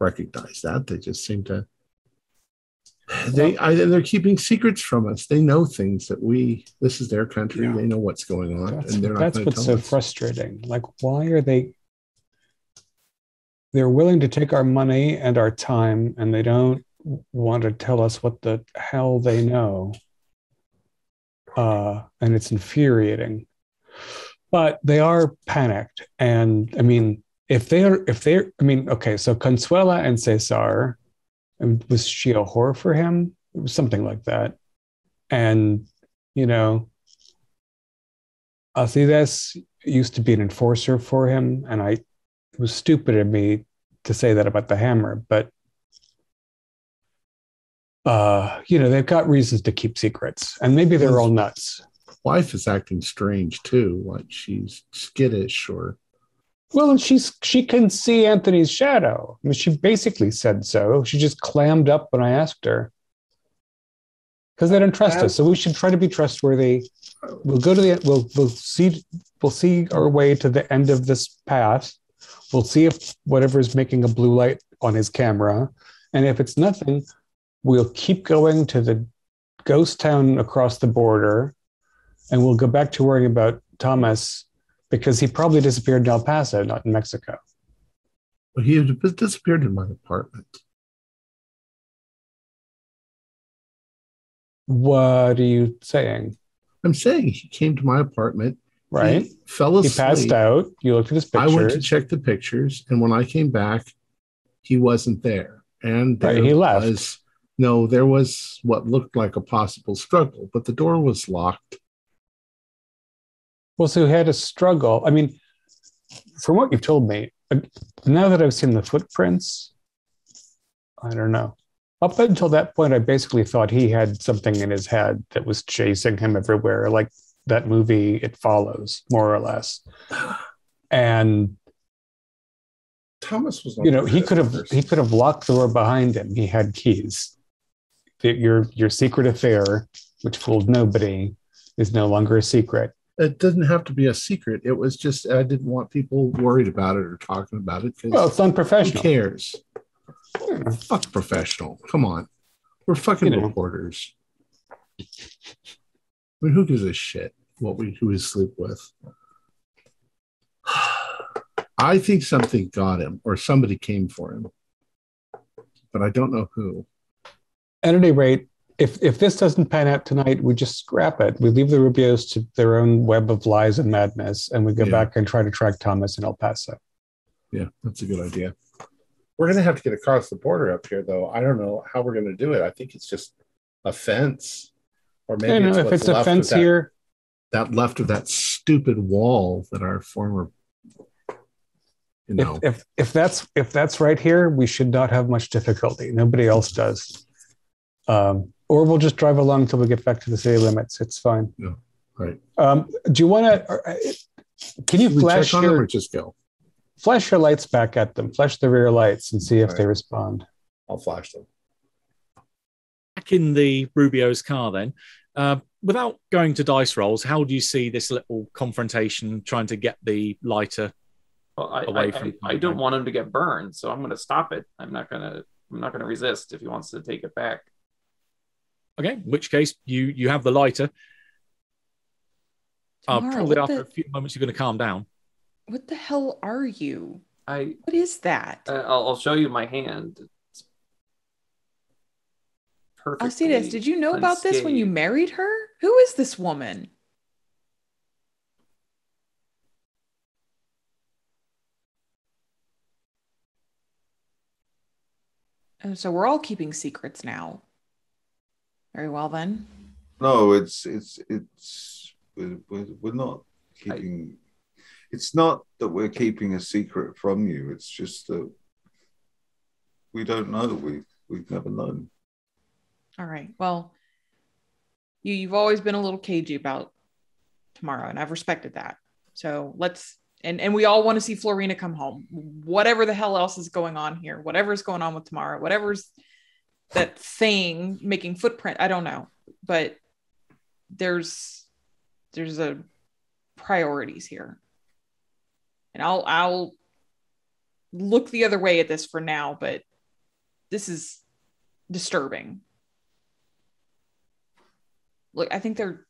recognize that. They just seem to. They're keeping secrets from us. They know things that this is their country. Yeah. They know what's going on, and they're not That's going to what's tell so us. frustrating. Like, why are they? They're willing to take our money and our time, and they don't want to tell us what the hell they know. And it's infuriating. But they are panicked, and I mean, okay, so Consuela and Cesar. And was she a whore for him? It was something like that. And, Alcides used to be an enforcer for him. And it was stupid of me to say that about the hammer. But, they've got reasons to keep secrets. And maybe they're all nuts. Wife is acting strange, too. Like she's skittish or... Well, and she can see Anthony's shadow. I mean, she basically said so. She just clammed up when I asked her. Because they don't trust us, so we should try to be trustworthy. We'll go to we'll see our way to the end of this path. We'll see if whatever's making a blue light on his camera, and if it's nothing, we'll keep going to the ghost town across the border, and we'll go back to worrying about Thomas. Because he probably disappeared in El Paso, not in Mexico. Well, he had disappeared in my apartment. What are you saying? I'm saying he came to my apartment. Right. He fell asleep. He passed out. You looked at his pictures. I went to check the pictures, and when I came back, he wasn't there. And there he left. there was what looked like a possible struggle, but the door was locked. Well, so he had a struggle. I mean, from what you've told me, now that I've seen the footprints, I don't know. Up until that point, I basically thought he had something in his head that was chasing him everywhere, like that movie It Follows, more or less. And Thomas was, he could have locked the door behind him. He had keys. Your secret affair, which fooled nobody, is no longer a secret. It doesn't have to be a secret. It was just I didn't want people worried about it or talking about it. Well, it's unprofessional. Who cares? Fuck professional. Come on. We're fucking reporters. I mean, who gives a shit who we sleep with? I think something got him or somebody came for him, but I don't know who. At any rate, if this doesn't pan out tonight, we just scrap it. We leave the Rubios to their own web of lies and madness, and we go back and try to track Thomas in El Paso. Yeah, that's a good idea. We're going to have to get across the border up here, though. I don't know how we're going to do it. I think it's just a fence. Or maybe if it's a fence here. That left of that stupid wall that our former... If that's right here, we should not have much difficulty. Nobody else does. Or we'll just drive along until we get back to the city limits. It's fine. Yeah, right. Do you want to... Can you flash check on them or just go? Flash your lights back at them. Flash the rear lights and see if they respond. I'll flash them. Back in the Rubio's car then. Without going to dice rolls, how do you see this little confrontation trying to get the lighter away from? I don't want him to get burned, so I'm going to stop it. I'm not going to resist if he wants to take it back. Okay, in which case you have the lighter. Probably after a few moments you're going to calm down. What the hell are you? What is that? I'll show you my hand. It's perfect. Alcides, did you know about this when you married her? Who is this woman? And so we're all keeping secrets now. Very well then. No, we're not keeping. It's not that we're keeping a secret from you. It's just that we don't know. We've never known. All right. Well, you've always been a little cagey about tomorrow, and I've respected that. So let's and we all want to see Florina come home. Whatever the hell else is going on here, whatever's going on with tomorrow, whatever's that thing making footprint, I don't know. But there's a priorities here. And I'll look the other way at this for now, but this is disturbing. Look, I think they're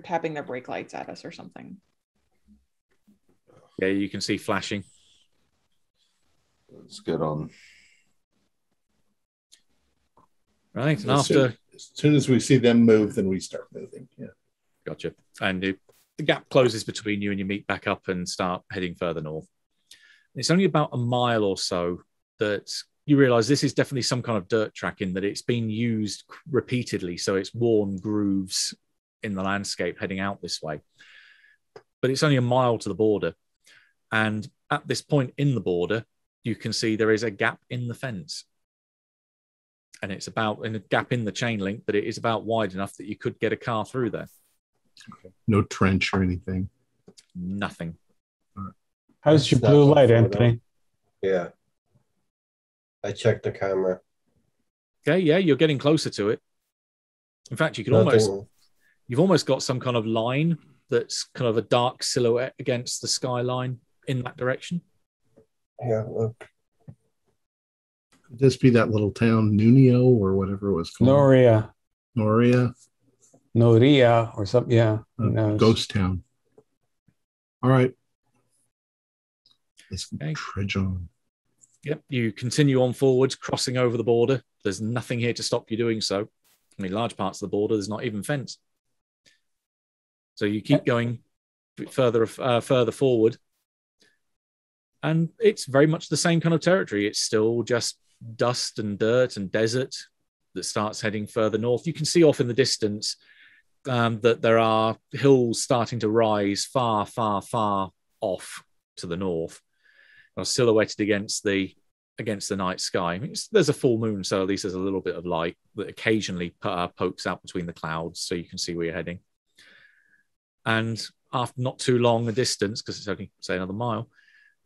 tapping their brake lights at us or something. Yeah, you can see flashing. Let's get on. Right, and as soon as we see them move, then we start moving. Yeah, gotcha. And the gap closes between you, and you meet back up and start heading further north. It's only about a mile or so that you realize this is definitely some kind of dirt track in that it's been used repeatedly, so it's worn grooves in the landscape heading out this way. But it's only a mile to the border. And at this point in the border, you can see there is a gap in the fence. And it's about in a gap in the chain link, but it is about wide enough that you could get a car through there. Okay. No trench or anything. Nothing. How's your blue light, Anthony? Yeah. I checked the camera. Okay, yeah, you're getting closer to it. In fact, you can you've almost got some kind of line that's kind of a dark silhouette against the skyline in that direction. Yeah, look. Could this be that little town, Nunio, or whatever it was called? Noria or something. Yeah. Ghost town. All right. Let's trudge on. Yep. You continue on forwards, crossing over the border. There's nothing here to stop you doing so. I mean, large parts of the border, there's not even fence. So you keep going further forward, and it's very much the same kind of territory. It's still just dust and dirt and desert that starts heading further north. You can see off in the distance that there are hills starting to rise far, far, far off to the north, silhouetted against the night sky. I mean, there's a full moon, so at least there's a little bit of light that occasionally pokes out between the clouds, so you can see where you're heading. And after not too long a distance, because it's only, say, another mile,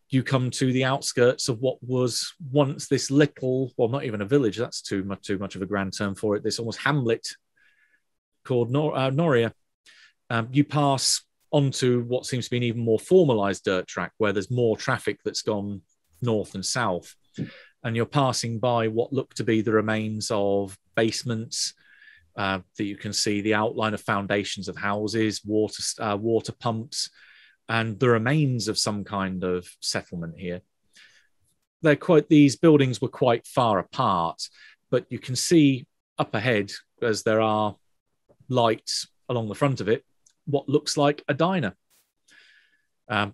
you come to the outskirts of what was once this little, well, not even a village, that's too much of a grand term for it, this almost hamlet called Noria. You pass onto what seems to be an even more formalized dirt track where there's more traffic that's gone north and south. And you're passing by what look to be the remains of basements, that you can see the outline of foundations of houses, water pumps, and the remains of some kind of settlement here. These buildings were quite far apart, but you can see up ahead, as there are lights along the front of it, what looks like a diner.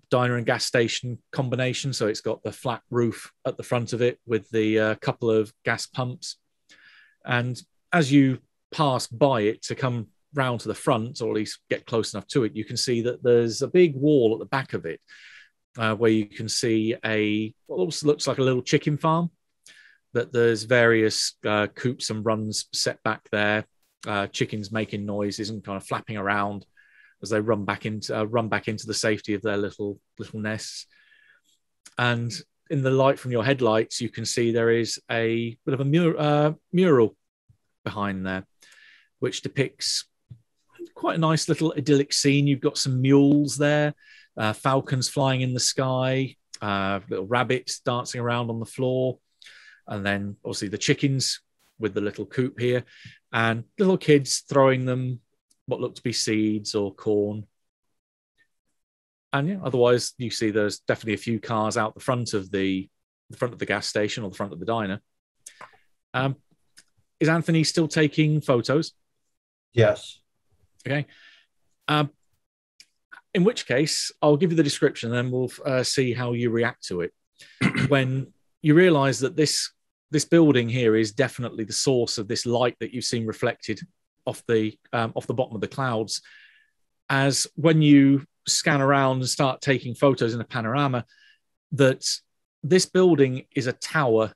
Diner and gas station combination. So it's got the flat roof at the front of it with the couple of gas pumps. And as you pass by it to come round to the front, or at least get close enough to it, you can see that there's a big wall at the back of it where you can see what also looks like a little chicken farm, that there's various coops and runs set back there, chickens making noises and kind of flapping around as they run back into the safety of their little nests. And in the light from your headlights, you can see there is a bit of a mural behind there, which depicts quite a nice little idyllic scene. You've got some mules there, falcons flying in the sky, little rabbits dancing around on the floor, and then obviously the chickens with the little coop here, and little kids throwing them what look to be seeds or corn. And yeah, otherwise you see there's definitely a few cars out the front of the gas station or the front of the diner. Is Anthony still taking photos? Yes. Okay. In which case, I'll give you the description and then we'll see how you react to it. When you realize that this building here is definitely the source of this light that you've seen reflected off the bottom of the clouds, as when you scan around and start taking photos in a panorama, that this building is a tower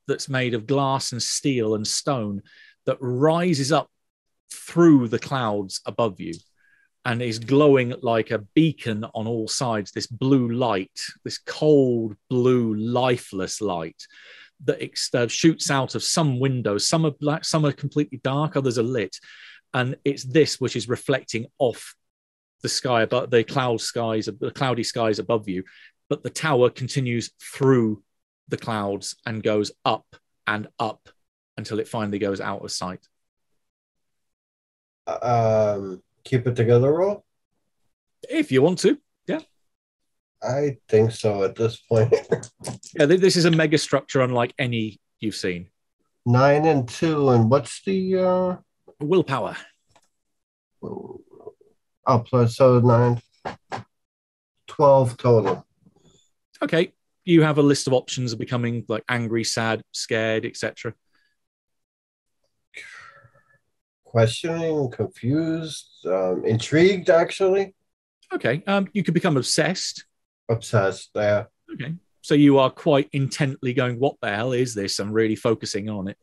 that's made of glass and steel and stone that rises up through the clouds above you and is glowing like a beacon on all sides, this blue light, this cold blue lifeless light that shoots out of some windows. Some are black, some are completely dark, others are lit, and it's this which is reflecting off the sky above, the cloudy skies above you. But the tower continues through the clouds and goes up and up until it finally goes out of sight. Keep it together roll? If you want to, yeah. I think so at this point. Yeah, this is a mega structure unlike any you've seen. 9 and 2, and what's the willpower? Oh, plus so 9, 12 total. Okay, you have a list of options of becoming like angry, sad, scared, etc. Questioning, confused, intrigued, actually. Okay, you could become obsessed. Obsessed, yeah. Okay, so you are quite intently going, what the hell is this? I'm really focusing on it.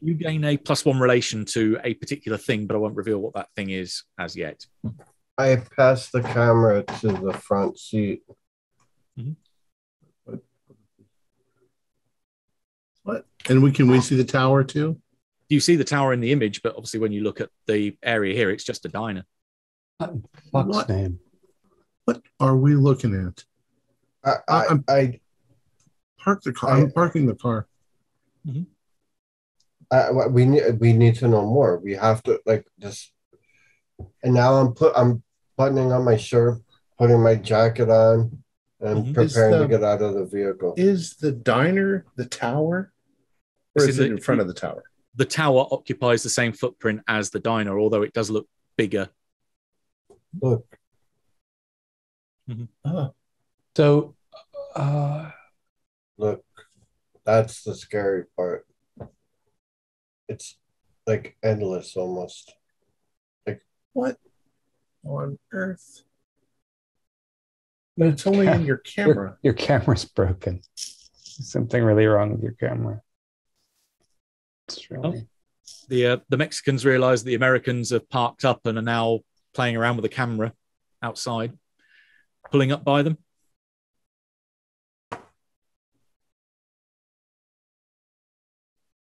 You gain a +1 relation to a particular thing, but I won't reveal what that thing is as yet. I passed the camera to the front seat. Mm-hmm. What? And we see the tower too? You see the tower in the image, but obviously when you look at the area here, it's just a diner. Fuck's name. What are we looking at? I park the car. I'm parking the car. Mm-hmm. We need to know more. We have to just. And now I'm buttoning on my shirt, putting my jacket on, and preparing to get out of the vehicle. Is the diner the tower, or is it in front of the tower? the tower occupies the same footprint as the diner, although it does look bigger. Look. So, Look, that's the scary part. It's like endless almost. What on earth? But it's only in your camera. Your camera's broken. There's something really wrong with your camera. It's really... The Mexicans realize the Americans have parked up and are now playing around with the camera outside, pulling up by them.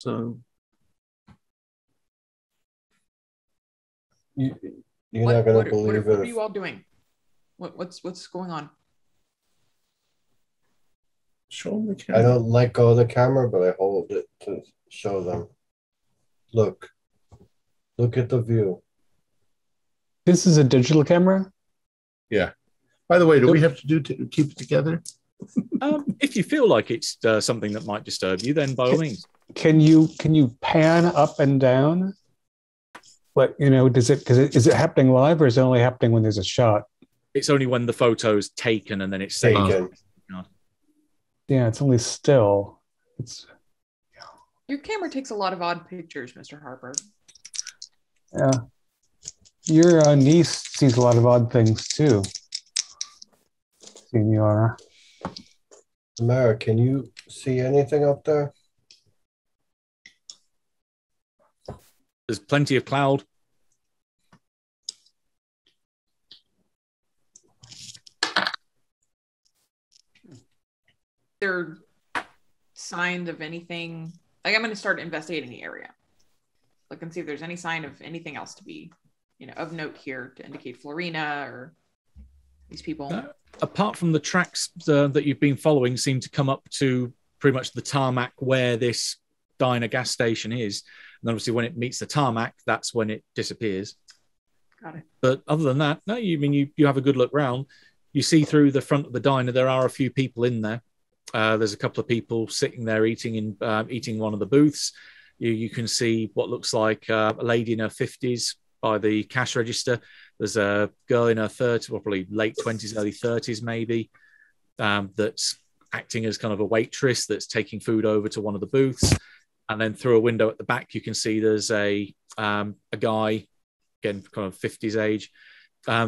So You're not going to believe what are it. you all doing? What's going on? show them the I camera. don't let go of the camera, but I hold it to show them. Look at the view. This is a digital camera? Yeah. By the way, do we have to do to keep it together? If you feel like it's something that might disturb you, then by all means. Can you pan up and down? What, is it happening live, or is it only happening when there's a shot? It's only when the photo's taken and then it's saved. Taken. Yeah, it's only still. Your camera takes a lot of odd pictures, Mr. Harper. Yeah. Your niece sees a lot of odd things too, Senora. Mara, can you see anything up there? There's plenty of cloud. There signs of anything? Like, I'm going to start investigating the area. Look and see if there's any sign of anything else to be, of note here to indicate Florina or these people. Apart from the tracks that you've been following seem to come up to pretty much the tarmac where this diner gas station is. And obviously when it meets the tarmac, that's when it disappears. Got it. But other than that, no, you have a good look round. You see through the front of the diner, there are a few people in there. There's a couple of people sitting there eating one of the booths. You can see what looks like a lady in her 50s by the cash register. There's a girl in her 30s, or probably late 20s, early 30s maybe, that's acting as kind of a waitress that's taking food over to one of the booths. And then through a window at the back, you can see there's a guy, again, kind of 50s age,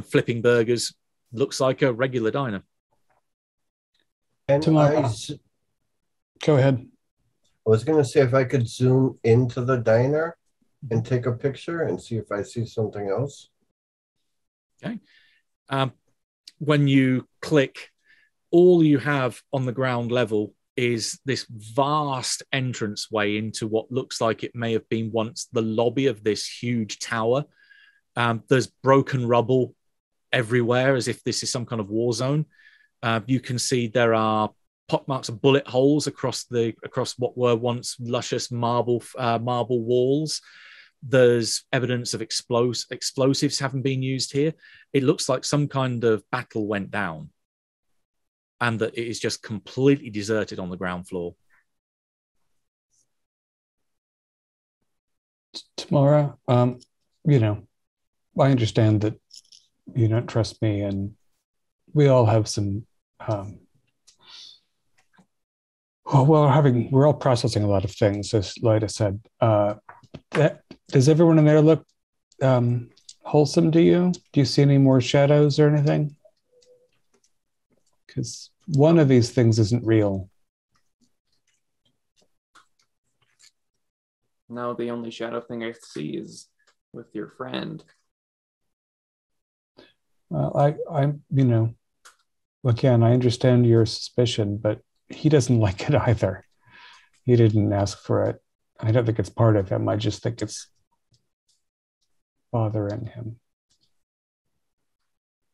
flipping burgers. Looks like a regular diner. And Go ahead. I was going to say if I could zoom into the diner and take a picture and see if I see something else. Okay. When you click, all you have on the ground level is this vast entranceway into what looks like it may have been once the lobby of this huge tower. There's broken rubble everywhere, as if this is some kind of war zone. You can see there are pockmarks of bullet holes across what were once luscious marble walls. There's evidence of explosives having been used here. It looks like some kind of battle went down, and that it is just completely deserted on the ground floor. Tamara, I understand that you don't trust me, and we all have some. We're all processing a lot of things, as Lyda said. Does everyone in there look wholesome to you? Do you see any more shadows or anything? Because one of these things isn't real. No, the only shadow thing I see is with your friend. Again, I understand your suspicion, but he doesn't like it either. He didn't ask for it. I don't think it's part of him. I just think it's bothering him.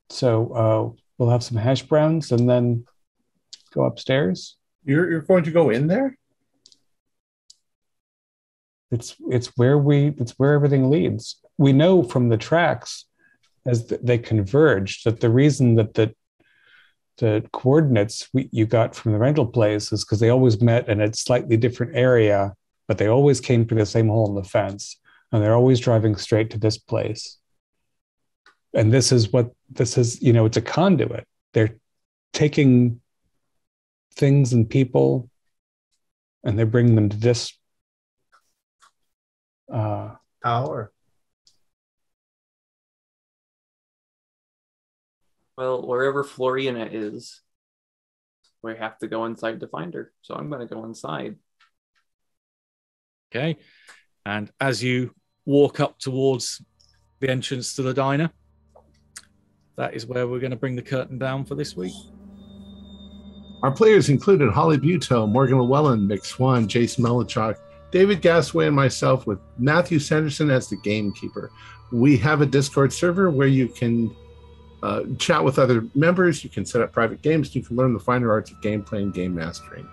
So we'll have some hash browns and then go upstairs. You're going to go in there? It's where everything leads. We know from the tracks as they converge that the reason that the coordinates you got from the rental place is because they always met in a slightly different area but they always came through the same hole in the fence, and they're always driving straight to this place. And this is, it's a conduit. They're taking things and people, and they're bringing them to this Power. Well, wherever Floriana is, we have to go inside to find her. So I'm going to go inside. Okay. And as you walk up towards the entrance to the diner, that is where we're going to bring the curtain down for this week. Our players included Holly Buteau, Morgan Llewellyn, Mick Swan, Jason Melichok, David Gasway, and myself, with Matthew Sanderson as the gamekeeper. We have a Discord server where you can chat with other members, you can set up private games, you can learn the finer arts of gameplay and game mastering.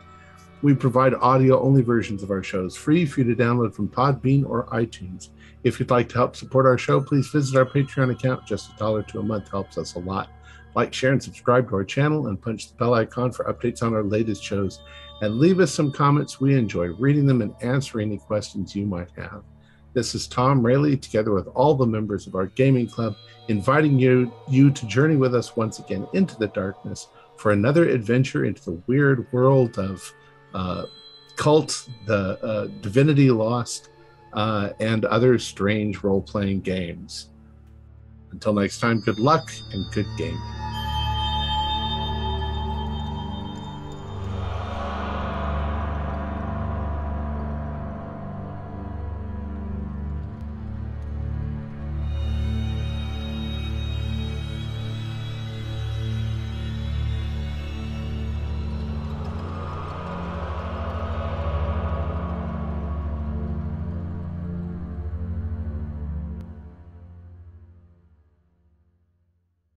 We provide audio-only versions of our shows, free for you to download from Podbean or iTunes. If you'd like to help support our show, please visit our Patreon account. Just $1 a month helps us a lot. Like, share, and subscribe to our channel, and punch the bell icon for updates on our latest shows. And leave us some comments. We enjoy reading them and answering any questions you might have. This is Tom Rayleigh, together with all the members of our gaming club, inviting you to journey with us once again into the darkness for another adventure into the weird world of KULT, the Divinity Lost, and other strange role-playing games. Until next time, good luck and good gaming.